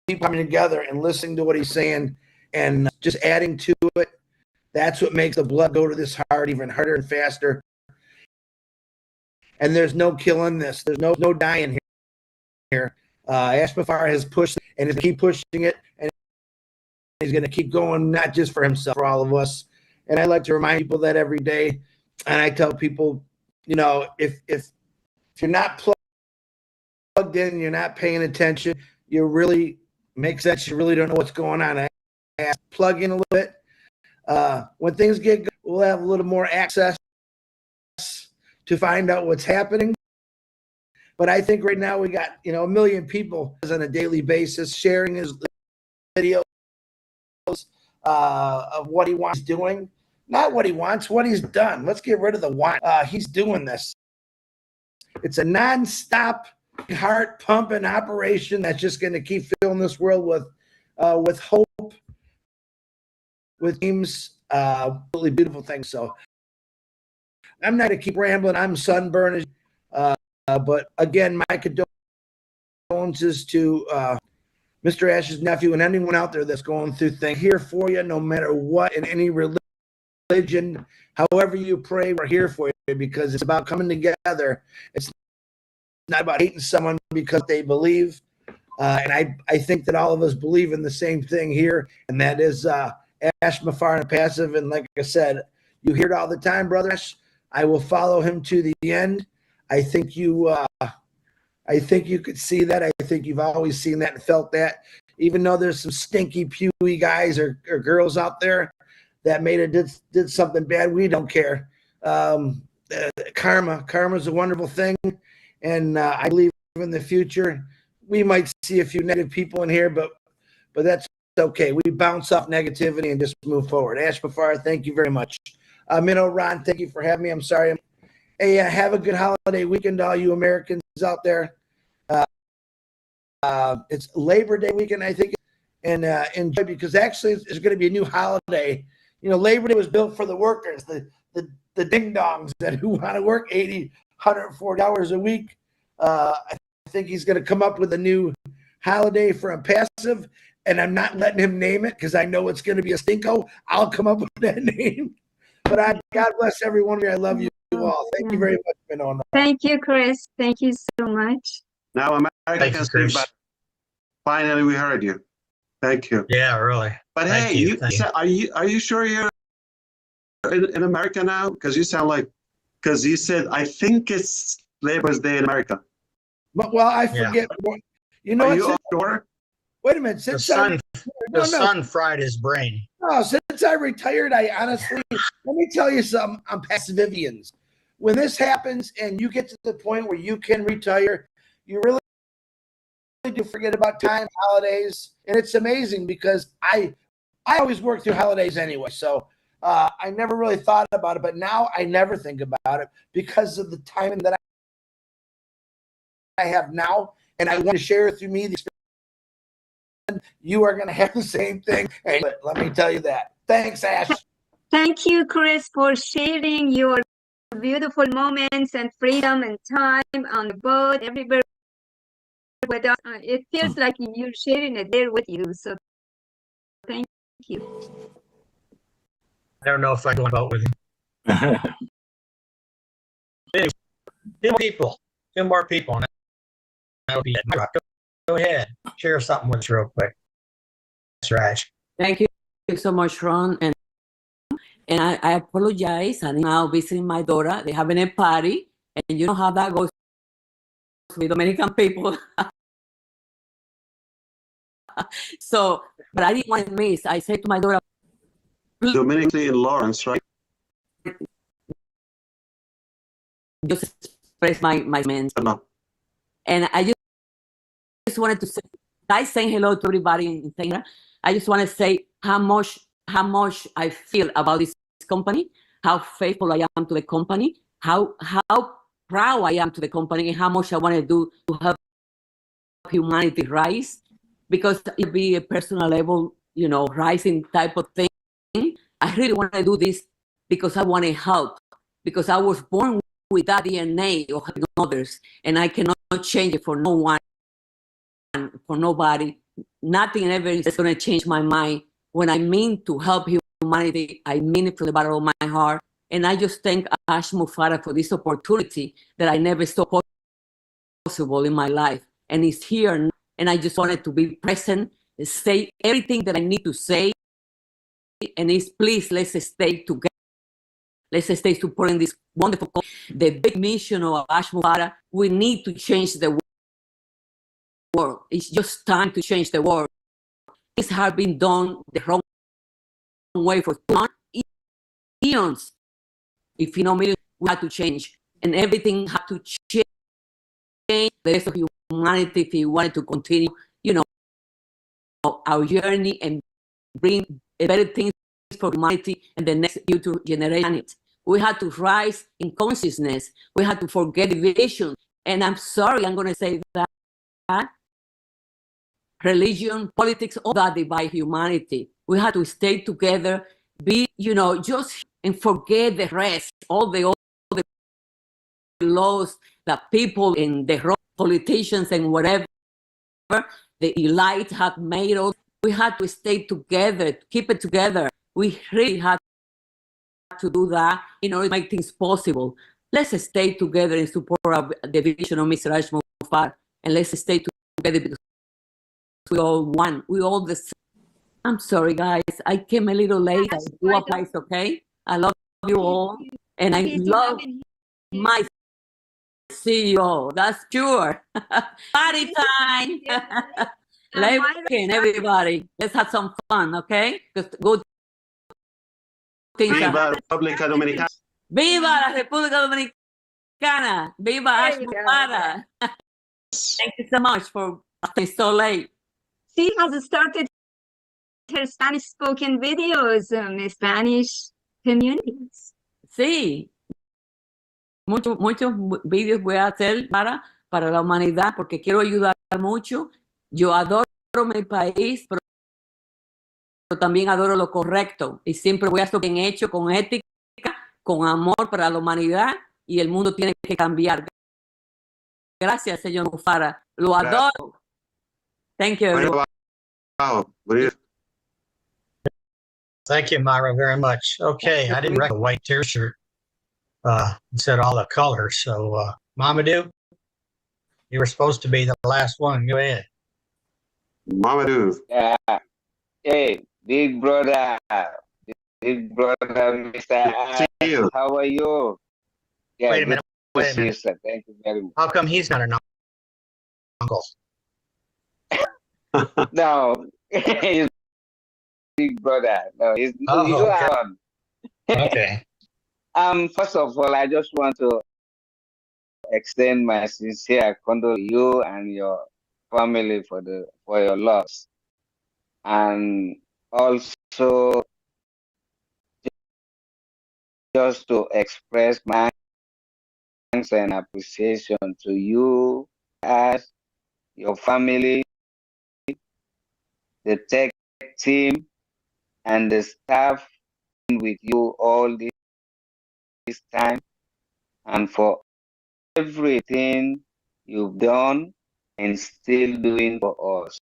keep coming together and listening to what he's saying and just adding to it. That's what makes the blood go to this heart even harder and faster. And there's no killing this. There's no dying here. ASH MUfreh has pushed and is going to keep pushing it, and he's going to keep going, not just for himself, for all of us. And I like to remind people that every day. And I tell people, you know, if you're not plugged in, you're not paying attention, you really make sense. You really don't know what's going on. I plug in a little bit. When things get good, we'll have a little more access to find out what's happening. But I think right now we got, 1 million people on a daily basis sharing his videos of what he wants doing. Not what he wants, what he's done. Let's get rid of the want. He's doing this. It's a nonstop heart pumping operation that's just going to keep filling this world with hope, with dreams, really beautiful things. So I'm not going to keep rambling. I'm sunburned. But again, my condolences to Mr. Ash's nephew and anyone out there that's going through things. Here for you, no matter what, in any religion, however you pray, we're here for you because it's about coming together. It's not about hating someone because they believe. And I think that all of us believe in the same thing here, and that is ASH MUfreh and Onpassive. And like I said, you hear it all the time, brother Ash. I will follow him to the end. I think you I think you could see that. I think you've always seen that and felt that, even though there's some stinky, pewy guys or girls out there that did something bad. We don't care. Karma's a wonderful thing, and I believe in the future we might see a few negative people in here, but that's okay. We bounce off negativity and just move forward. ASH MUfreh, thank you very much. Minnow Ron, thank you for having me. I'm sorry. Hey, have a good holiday weekend to all you Americans out there. It's Labor Day weekend, I think, and enjoy, because actually it's going to be a new holiday. You know, Labor Day was built for the workers, the ding-dongs who want to work 80, 140 hours a week. I think he's going to come up with a new holiday for Onpassive, and I'm not letting him name it because I know it's going to be a stinko. I'll come up with that name. But God bless every one of you. I love you all. Thank you very much, Minona. Thank you, Chris. Thank you so much. Now America can say, but finally we heard you. Thank you. Yeah, really. But Thank hey, you. are you sure you're in America now? Because you sound like, because you said, I think it's Labor's Day in America. Well, I forget. Yeah. You know, are you offshore? Wait a minute. Since the sun fried his brain. No, since I retired, I honestly, let me tell you something. I'm Passivivians. When this happens and you get to the point where you can retire, you really do forget about time, holidays, and it's amazing because I always work through holidays anyway. So I never really thought about it, but now I never think about it because of the timing that I have now, and I want to share with you the experience. You are going to have the same thing. Hey, let me tell you that. Thanks, Ash. Thank you, Chris, for sharing your beautiful moments and freedom and time on the boat, everywhere with us. It feels like you're sharing it there with you. So thank you. I don't know if I go on a boat with him. Two more people. And that'll be it. Go ahead. Share something with us real quick. Mr. Ash. Thank you so much, Ron. And I apologize. I'm now visiting my daughter. They're having a party. And you know how that goes with Dominican people. So, but I didn't want to miss. I said to my daughter, Dominican in Lawrence, right? Just express my sentiments. And I just wanted to say, I say hello to everybody in Taylor. I just want to say how much I feel about this company, how faithful I am to the company, how proud I am to the company, and how much I want to do to help humanity rise. Because it be a personal level, you know, rising type of thing. I really want to do this because I want to help. Because I was born with that DNA of helping others, and I cannot change it for no one, for nobody. Nothing ever is going to change my mind. When I mean to help humanity, I mean it from the bottom of my heart. And I just thank ASH MUfreh for this opportunity that I never saw possible in my life. And it's here. And I just wanted to be present, say everything that I need to say. And it's please, let's stay together. Let's stay supporting this wonderful company. The big mission of ASH MUfreh, we need to change the world. It's just time to change the world. Things have been done the wrong way for eons. If you know me, we have to change. And everything had to change. The rest of humanity, if we wanted to continue, you know, our journey and bring better things for humanity and the next future generation. We had to rise in consciousness. We had to forget division. And I'm sorry, I'm going to say that. Religion, politics, all that divide humanity. We had to stay together, be, you know, just and forget the rest, all the laws that people in the wrong politicians and whatever, the elite have made us. We had to stay together, keep it together. We really had to do that in order to make things possible. Let's stay together and support the vision of Mr. ASH MUfreh, and let's stay together because we all one. We all the same. I'm sorry, guys. I came a little late. I do apologize, okay? I love you all, and I love myself see you all. That's sure. Party time. Let's weekend, everybody. Let's have some fun, okay? Just good things. Viva República Dominicana. Viva la República Dominicana. Viva ASH MUfreh. Thank you so much for staying so late. She has started her Spanish spoken videos in Spanish communities. Sí. Muchos vídeos voy a hacer para la humanidad porque quiero ayudar mucho. Yo adoro mi país, pero también adoro lo correcto y siempre voy a estar bien hecho, con ética, con amor para la humanidad, y el mundo tiene que cambiar. Gracias, señor Mufareh. Lo adoro. Thank you, everyone. Wow. Thank you, Myra, very much. Okay, I didn't recognize a white t-shirt. It said all the colors. So, Mamadou, you were supposed to be the last one. Go ahead. Mamadou. Hey, big brother, Mr. Ash, how are you? Yeah, Wait a minute. Wait a minute. Sir. Thank you very much. How come he's not an uncle? No, he's big brother. No, he's okay. son. Okay. First of all, I just want to extend my sincere condolence to you and your family for your loss, and also just to express my thanks and appreciation to you, as your family, the tech team, and the staff with you all this time, and for everything you've done and still doing for us.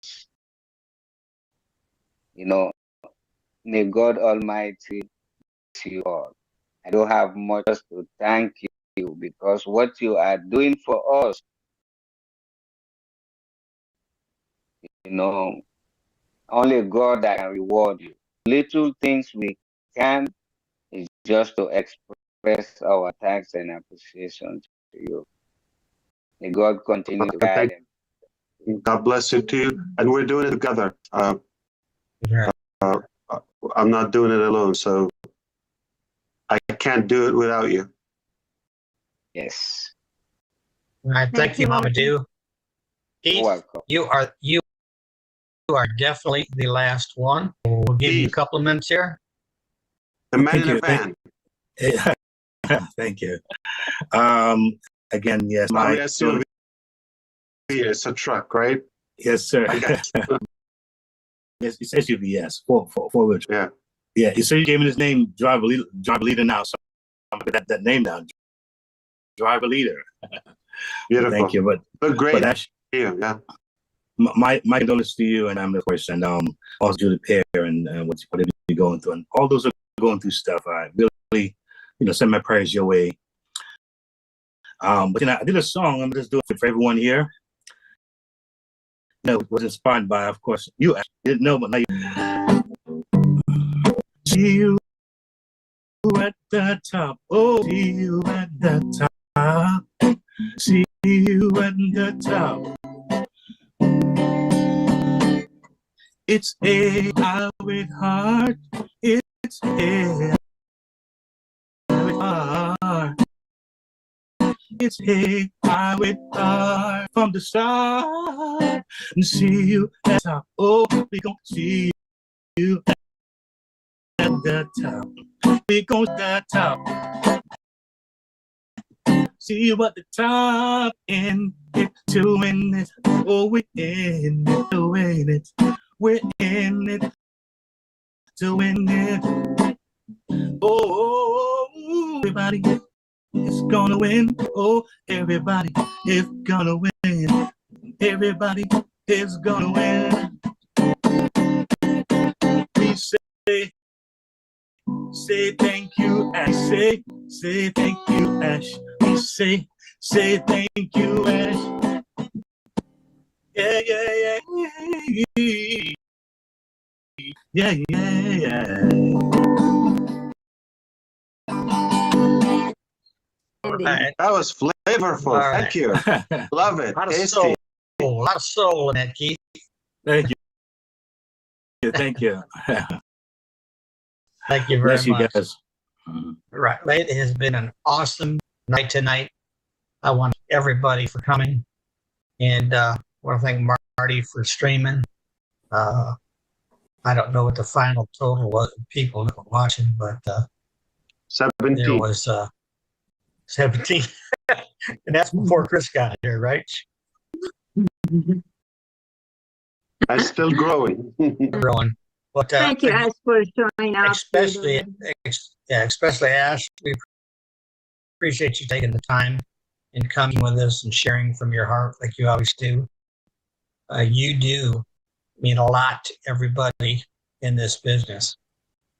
You know, may God Almighty bless you all. I don't have much to thank you because what you are doing for us, you know, only God that can reward you. Little things we can is just to express our thanks and appreciation to you. May God continue to guide them. God bless you too. And we're doing it together. I'm not doing it alone, so I can't do it without you. Yes. All right. Thank you, Mamadou. Keith, welcome. You are definitely the last one. We'll give you a couple of minutes here. The man in the van. Thank you. Again, yes. It's a truck, right? Yes, sir. Yes, it's SUV. Yes, four-wheel. Yeah. Yeah. So you gave me this name, driver leader. Now, so I'm gonna put that name down. Driver leader. Beautiful. Thank you. But great. But actually, yeah. My condolences to you, and I'm of course, and also to the pair, and whatever you're going through, and all those are going through stuff. I really, send my prayers your way. But I did a song. I'm just doing it for everyone here. Was inspired by, of course, you. I didn't know, but now you. See you at the top. Oh, see you at the top. See you at the top. It's AI with heart. It's AI with heart. It's AI with heart from the start. And see you at the top. Oh, we gon' see you at the top. We gon' at the top. See you at the top. In it to win it. Oh, we're in it to win it. We're in it to win it. Oh, everybody is gonna win. Oh, everybody is gonna win. Everybody is gonna win. Please say thank you, Ash. Say thank you, Ash. Please say thank you, Ash. Yeah. outstanding. Right. That was flavorful. All Thank you. Love it. A lot of Tasty. soul. A lot of soul in that, Keith. Thank you. Thank you. Thank you very Bless you much. guys. Right. It has been an awesome night tonight. I want everybody for coming. And I want to thank Marty for streaming. I don't know what the final total was of people that were watching, but 17. there was 17. And that's before Chris got here, right? I'm still growing. Growing. But, Thank you, Ash, for showing up. especially Ash, we appreciate you taking the time and coming with us and sharing from your heart like you always do. You do mean a lot to everybody in this business.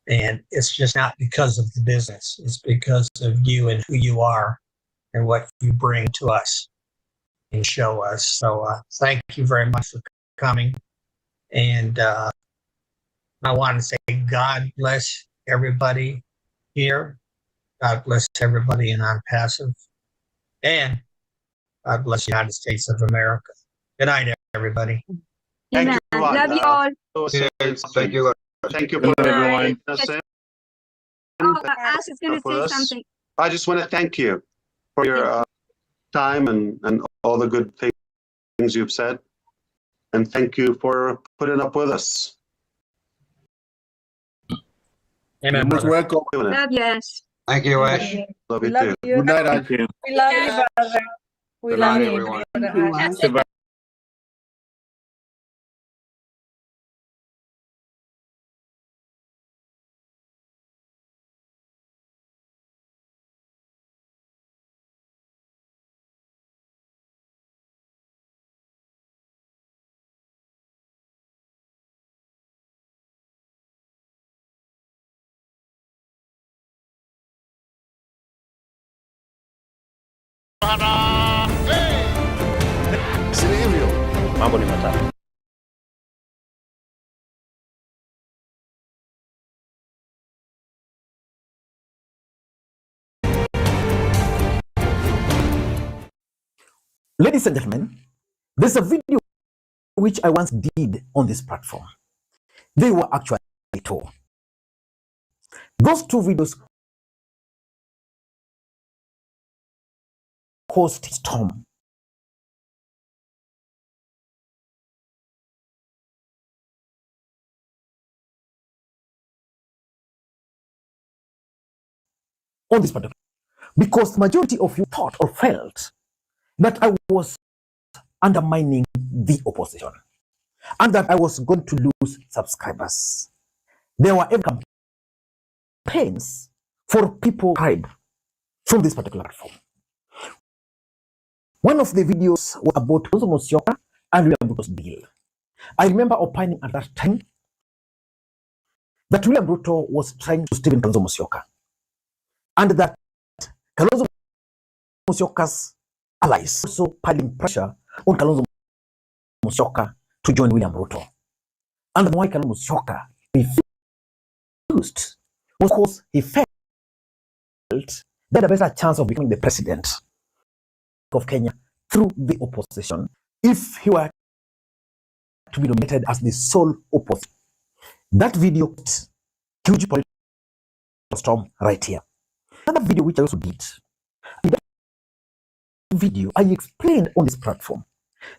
And it's just not because of the business. It's because of you and who you are and what you bring to us and show us. So thank you very much for coming. And I want to say God bless everybody here. God bless everybody in Onpassive. And God bless the United States of America. Good night, everybody. Thank Amen. you. Love you all. Thank you. Thank you for everyone. Ash is going to say something. I just want to thank you for your time and all the good things you've said. And thank you for putting up with us. Amen. Most welcome. Love you, Ash. Thank you, Ash. Love you love too. you. Good night, Auntie. We love you, brother. We Good love night, you, everyone. brother Ash. Goodbye. Mambo ni matatu. Ladies and gentlemen, there's a video which I once did on this platform. They were actually two. Those two videos caused a storm. On this particular, because the majority of you thought or felt that I was undermining the opposition and that I was going to lose subscribers. There were even campaigns for people to subscribe from this particular platform. One of the videos was about Kalonzo Musyoka and William Ruto's deal. I remember opining at that time that William Ruto was trying to Stephen Kalonzo Musyoka and that Kalonzo Musyoka's allies also piling pressure on Kalonzo Musyoka to join William Ruto. And why Kalonzo Musyoka refused was because he felt that he had a better chance of becoming the president of Kenya through the opposition if he were to be nominated as the sole opposition. That video got huge political storm right here. Another video which I also did. In that video, I explained on this platform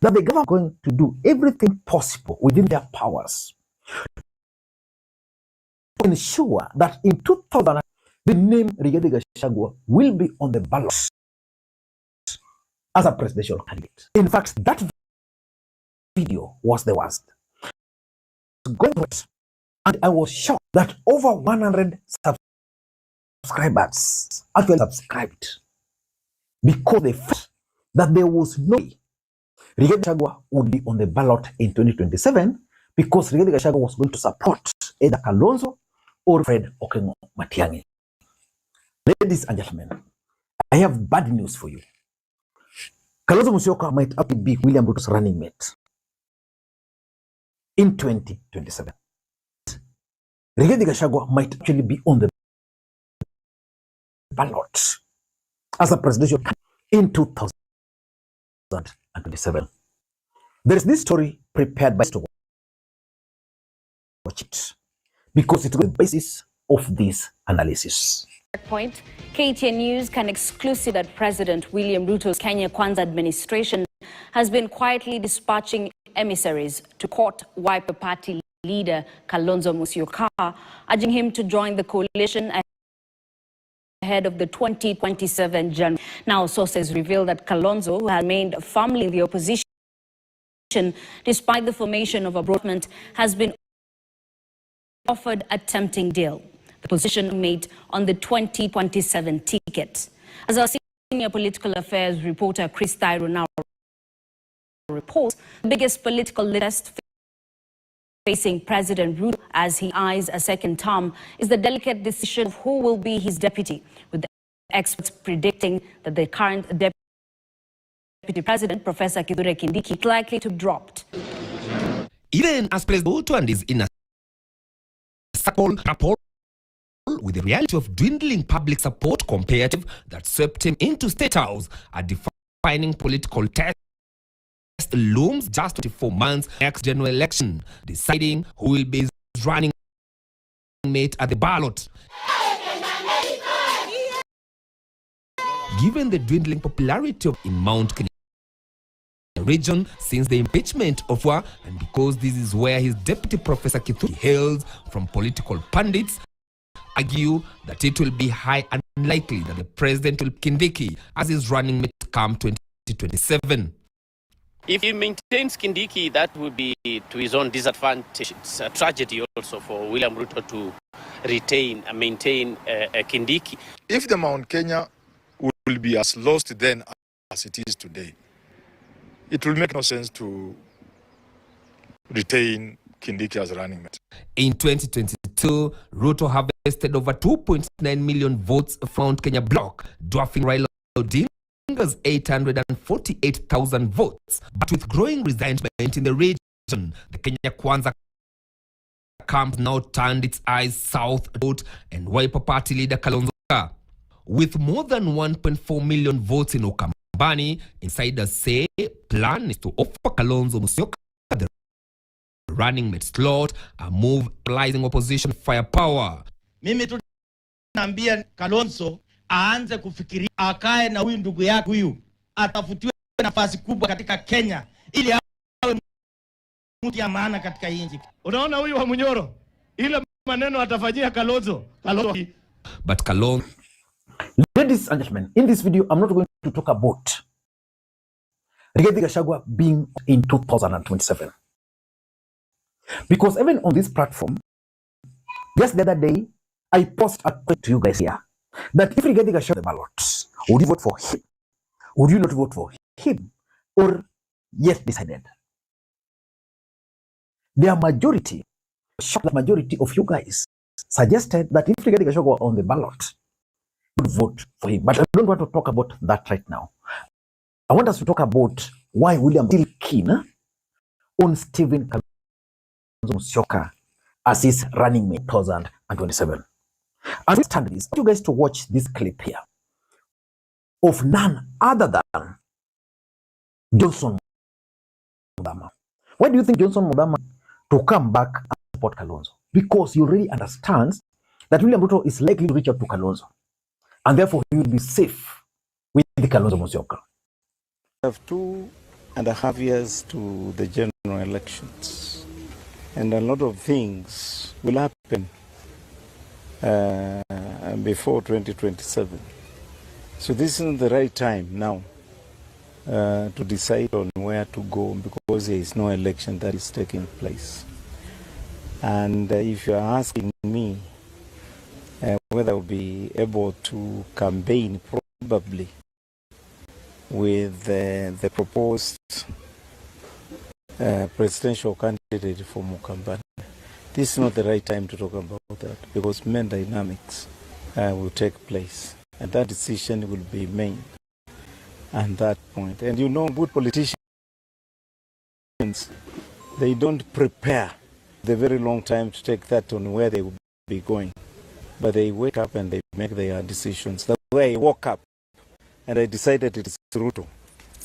that the government are going to do everything possible within their powers to ensure that in 2000, the name Rigathi Gachagua will be on the ballot as a presidential candidate. In fact, that video was the worst. Going through it, and I was shocked that over 100 subscribers actually subscribed because they felt that there was no way Rigathi Gachagua would be on the ballot in 2027 because Rigathi Gachagua was going to support either Kalonzo or Fred Okengo Matiang'i. Ladies and gentlemen, I have bad news for you. Kalonzo Musyoka might actually be William Ruto's running mate in 2027. Rigathi Gachagua might actually be on the ballot as a presidential candidate in 2027. There is this story prepared by to watch it because it's the basis of this analysis. Point, KTN News can exclusive that President William Ruto's Kenya Kwanza administration has been quietly dispatching emissaries to court Wiper Party leader Kalonzo Musyoka, urging him to join the coalition ahead of the 2027 general. Now, sources reveal that Kalonzo, who has remained firmly in the opposition despite the formation of a government, has been offered a tempting deal. The position made on the 2027 ticket. As our senior political affairs reporter Chris Thyro now reports, the biggest political test facing President Ruto as he eyes a second term is the delicate decision of who will be his deputy, with the experts predicting that the current deputy president, Professor Kithure Kindiki, is likely to be dropped. Even as President Ruto and his inner circle grapple with the reality of dwindling public support comparative that swept him into State House, a defining political test looms just 24 months next general election, deciding who will be his running mate at the ballot. Given the dwindling popularity of in Mount Kenya region since the impeachment of Wa, and because this is where his deputy Professor Kithure hails from, political pundits argue that it will be high unlikely that the president will Kindiki as his running mate come 2027. If he maintains Kindiki, that would be to his own disadvantage. It's a tragedy also for William Ruto to retain and maintain Kindiki. If the Mount Kenya will be as lost then as it is today, it will make no sense to retain Kindiki as running mate. In 2022, Ruto harvested over 2.9 million votes from Mount Kenya bloc, dwarfing Raila Odinga's 848,000 votes. But with growing resentment in the region, the Kenya Kwanza camp now turned its eyes south and Wiper Party leader Kalonzo. With more than 1.4 million votes in Ukambani, insiders say plan is to offer Kalonzo Musyoka the running mate slot, a move utilizing opposition firepower. Mimi tu naambia Kalonzo aanze kufikiria, akae na huyu ndugu yake huyu, atafutiwe nafasi kubwa katika Kenya ili awe mtu ya maana katika nchi. Unaona huyu wa Munyoro, ile maneno atafanyia Kalonzo. But Kalonzo, ladies and gentlemen, in this video, I'm not going to talk about Rigathi Gachagua being in 2027. Because even on this platform, just the other day, I posted a question to you guys here that if Rigathi Gachagua the ballot, would you vote for him? Would you not vote for him? Or yes, decided? The majority of you guys suggested that if Rigathi Gachagua were on the ballot, would vote for him. But I don't want to talk about that right now. I want us to talk about why William is still keen on Stephen Kalonzo Musyoka as his running mate 2027. And we stand this. I want you guys to watch this clip here of none other than Johnson Muthama. Why do you think Johnson Muthama to come back and support Kalonzo? Because he already understands that William Ruto is likely to reach out to Kalonzo, and therefore he will be safe with the Kalonzo Musyoka. We have 2.5 years to the general elections, and a lot of things will happen before 2027. So this isn't the right time now to decide on where to go, because there is no election that is taking place. And if you are asking me whether I will be able to campaign, probably with the proposed presidential candidate for Mukambani, this is not the right time to talk about that, because main dynamics will take place, and that decision will be made at that point. And you know, good politicians, they don't prepare the very long time to take that on where they will be going, but they wake up and they make their decisions. The way I woke up and I decided it is Ruto,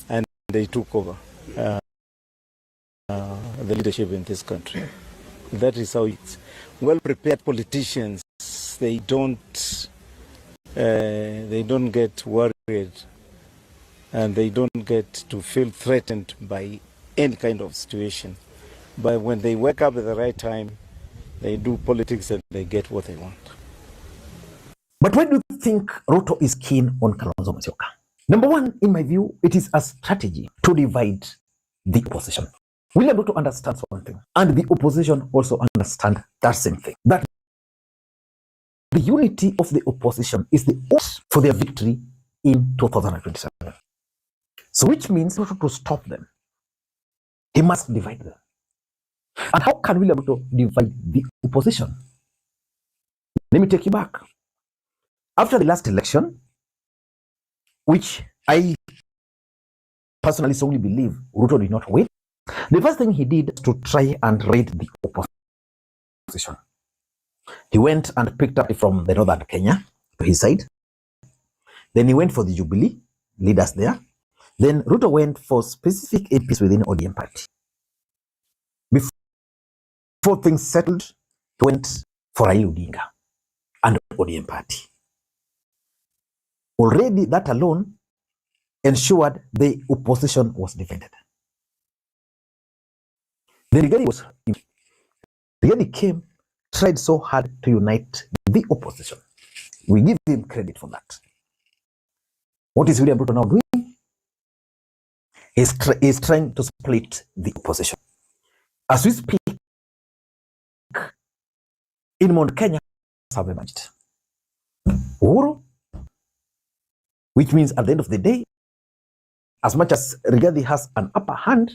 and they took over the leadership in this country. That is how it's. Well-prepared politicians, they don't get worried, and they don't get to feel threatened by any kind of situation. But when they wake up at the right time, they do politics and they get what they want. But why do you think Ruto is keen on Kalonzo Musyoka? Number one, in my view, it is a strategy to divide the opposition. William Ruto understands one thing, and the opposition also understands that same thing, that the unity of the opposition is the odds for their victory in 2027. So which means to stop them, he must divide them. And how can William Ruto divide the opposition? Let me take you back. After the last election, which I personally strongly believe Ruto did not win, the first thing he did was to try and raid the opposition. He went and picked up from the northern Kenya to his side. Then he went for the Jubilee leaders there. Then Ruto went for specific APs within ODM party. Before things settled, he went for Raila Odinga and ODM party. Already that alone ensured the opposition was defended. Then Rigathi came, tried so hard to unite the opposition. We give him credit for that. What is William Ruto now doing? He's trying to split the opposition. As we speak, in Mount Kenya have emerged. Uhuru, which means at the end of the day, as much as Rigathi has an upper hand,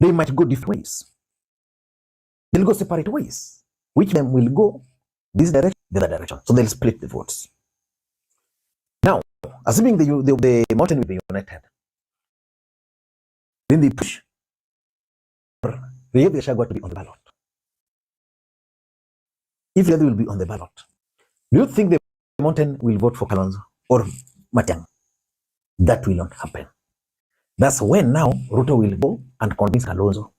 they might go different ways. They'll go separate ways. Which of them will go this direction, the other direction. So they'll split the votes. Now, assuming the mountain will be united, then they push Rigathi Gachagua to be on the ballot. If Rigathi will be on the ballot, do you think the mountain will vote for Kalonzo or Matiang'i? That will not happen. That's when now Ruto will go and convince Kalonzo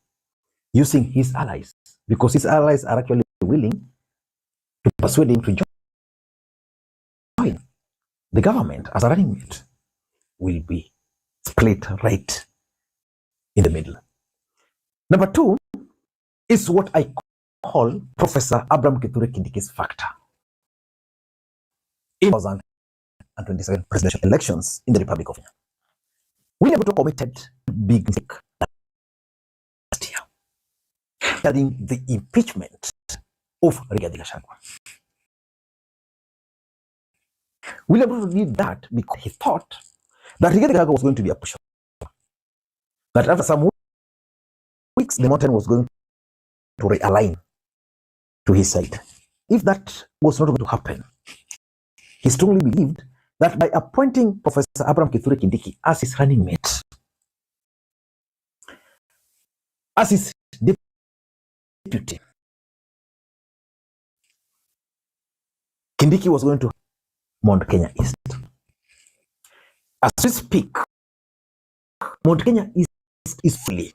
using his allies, because his allies are actually willing to persuade him to join the government as a running mate. Will be split right in the middle. Number two is what I call Professor Abraham Kithure Kindiki's factor in 2027 presidential elections in the Republic of Kenya. William Ruto committed big mistake last year regarding the impeachment of Rigathi Gachagua. William Ruto did that because he thought that Rigathi Gachagua was going to be a pushover. That after some weeks, the mountain was going to realign to his side. If that was not going to happen, he strongly believed that by appointing Professor Abraham Kithure Kindiki as his running mate, as his deputy, Kindiki was going to Mount Kenya East. As we speak, Mount Kenya East is fully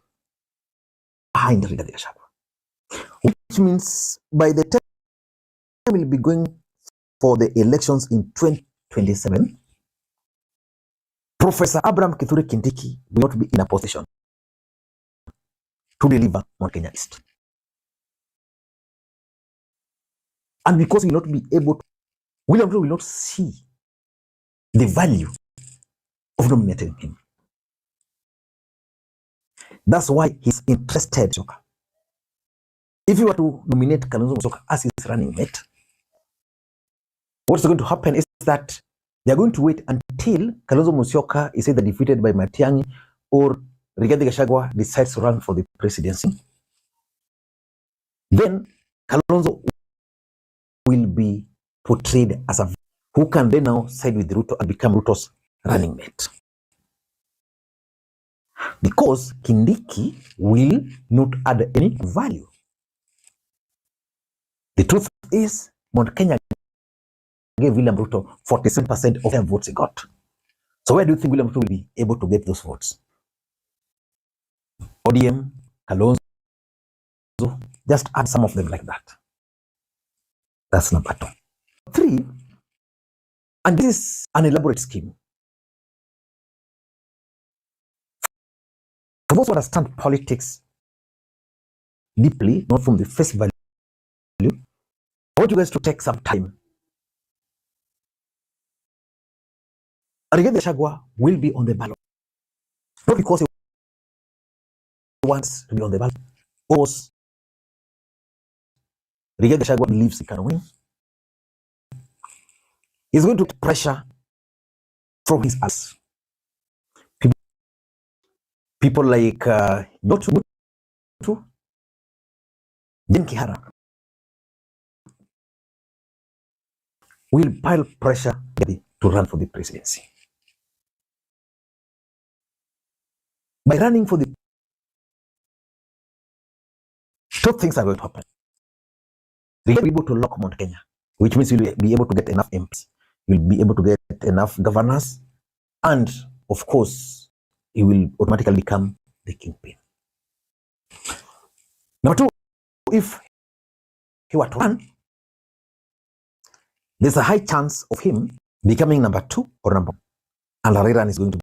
behind Rigathi Gachagua, which means by the time we'll be going for the elections in 2027, Professor Abraham Kithure Kindiki will not be in a position to deliver Mount Kenya East. And because he will not be able to, William Ruto will not see the value of nominating him. That's why he's interested. If you were to nominate Kalonzo Musyoka as his running mate, what's going to happen is that they're going to wait until Kalonzo Musyoka is either defeated by Matiang'i or Rigathi Gachagua decides to run for the presidency. Then Kalonzo will be portrayed as a who can then now side with Ruto and become Ruto's running mate. Because Kindiki will not add any value. The truth is, Mount Kenya gave William Ruto 47% of their votes he got. So where do you think William Ruto will be able to get those votes? ODM, Kalonzo, just add some of them like that. That's number 2. 3, and this is an elaborate scheme. For those who understand politics deeply, not from the face value, I want you guys to take some time. Rigathi Gachagua will be on the ballot. Not because he wants to be on the ballot, because Rigathi Gachagua believes he can win. He's going to get pressure from his allies. People like Nyotu, Jen Kihara will pile pressure to run for the presidency. By running for the 2 things are going to happen. They will be able to lock Mount Kenya, which means you'll be able to get enough MPs, you'll be able to get enough governors, and of course, he will automatically become the kingpin. Number 2, if he were to run, there's a high chance of him becoming number 2 or number 1, and Raila is going to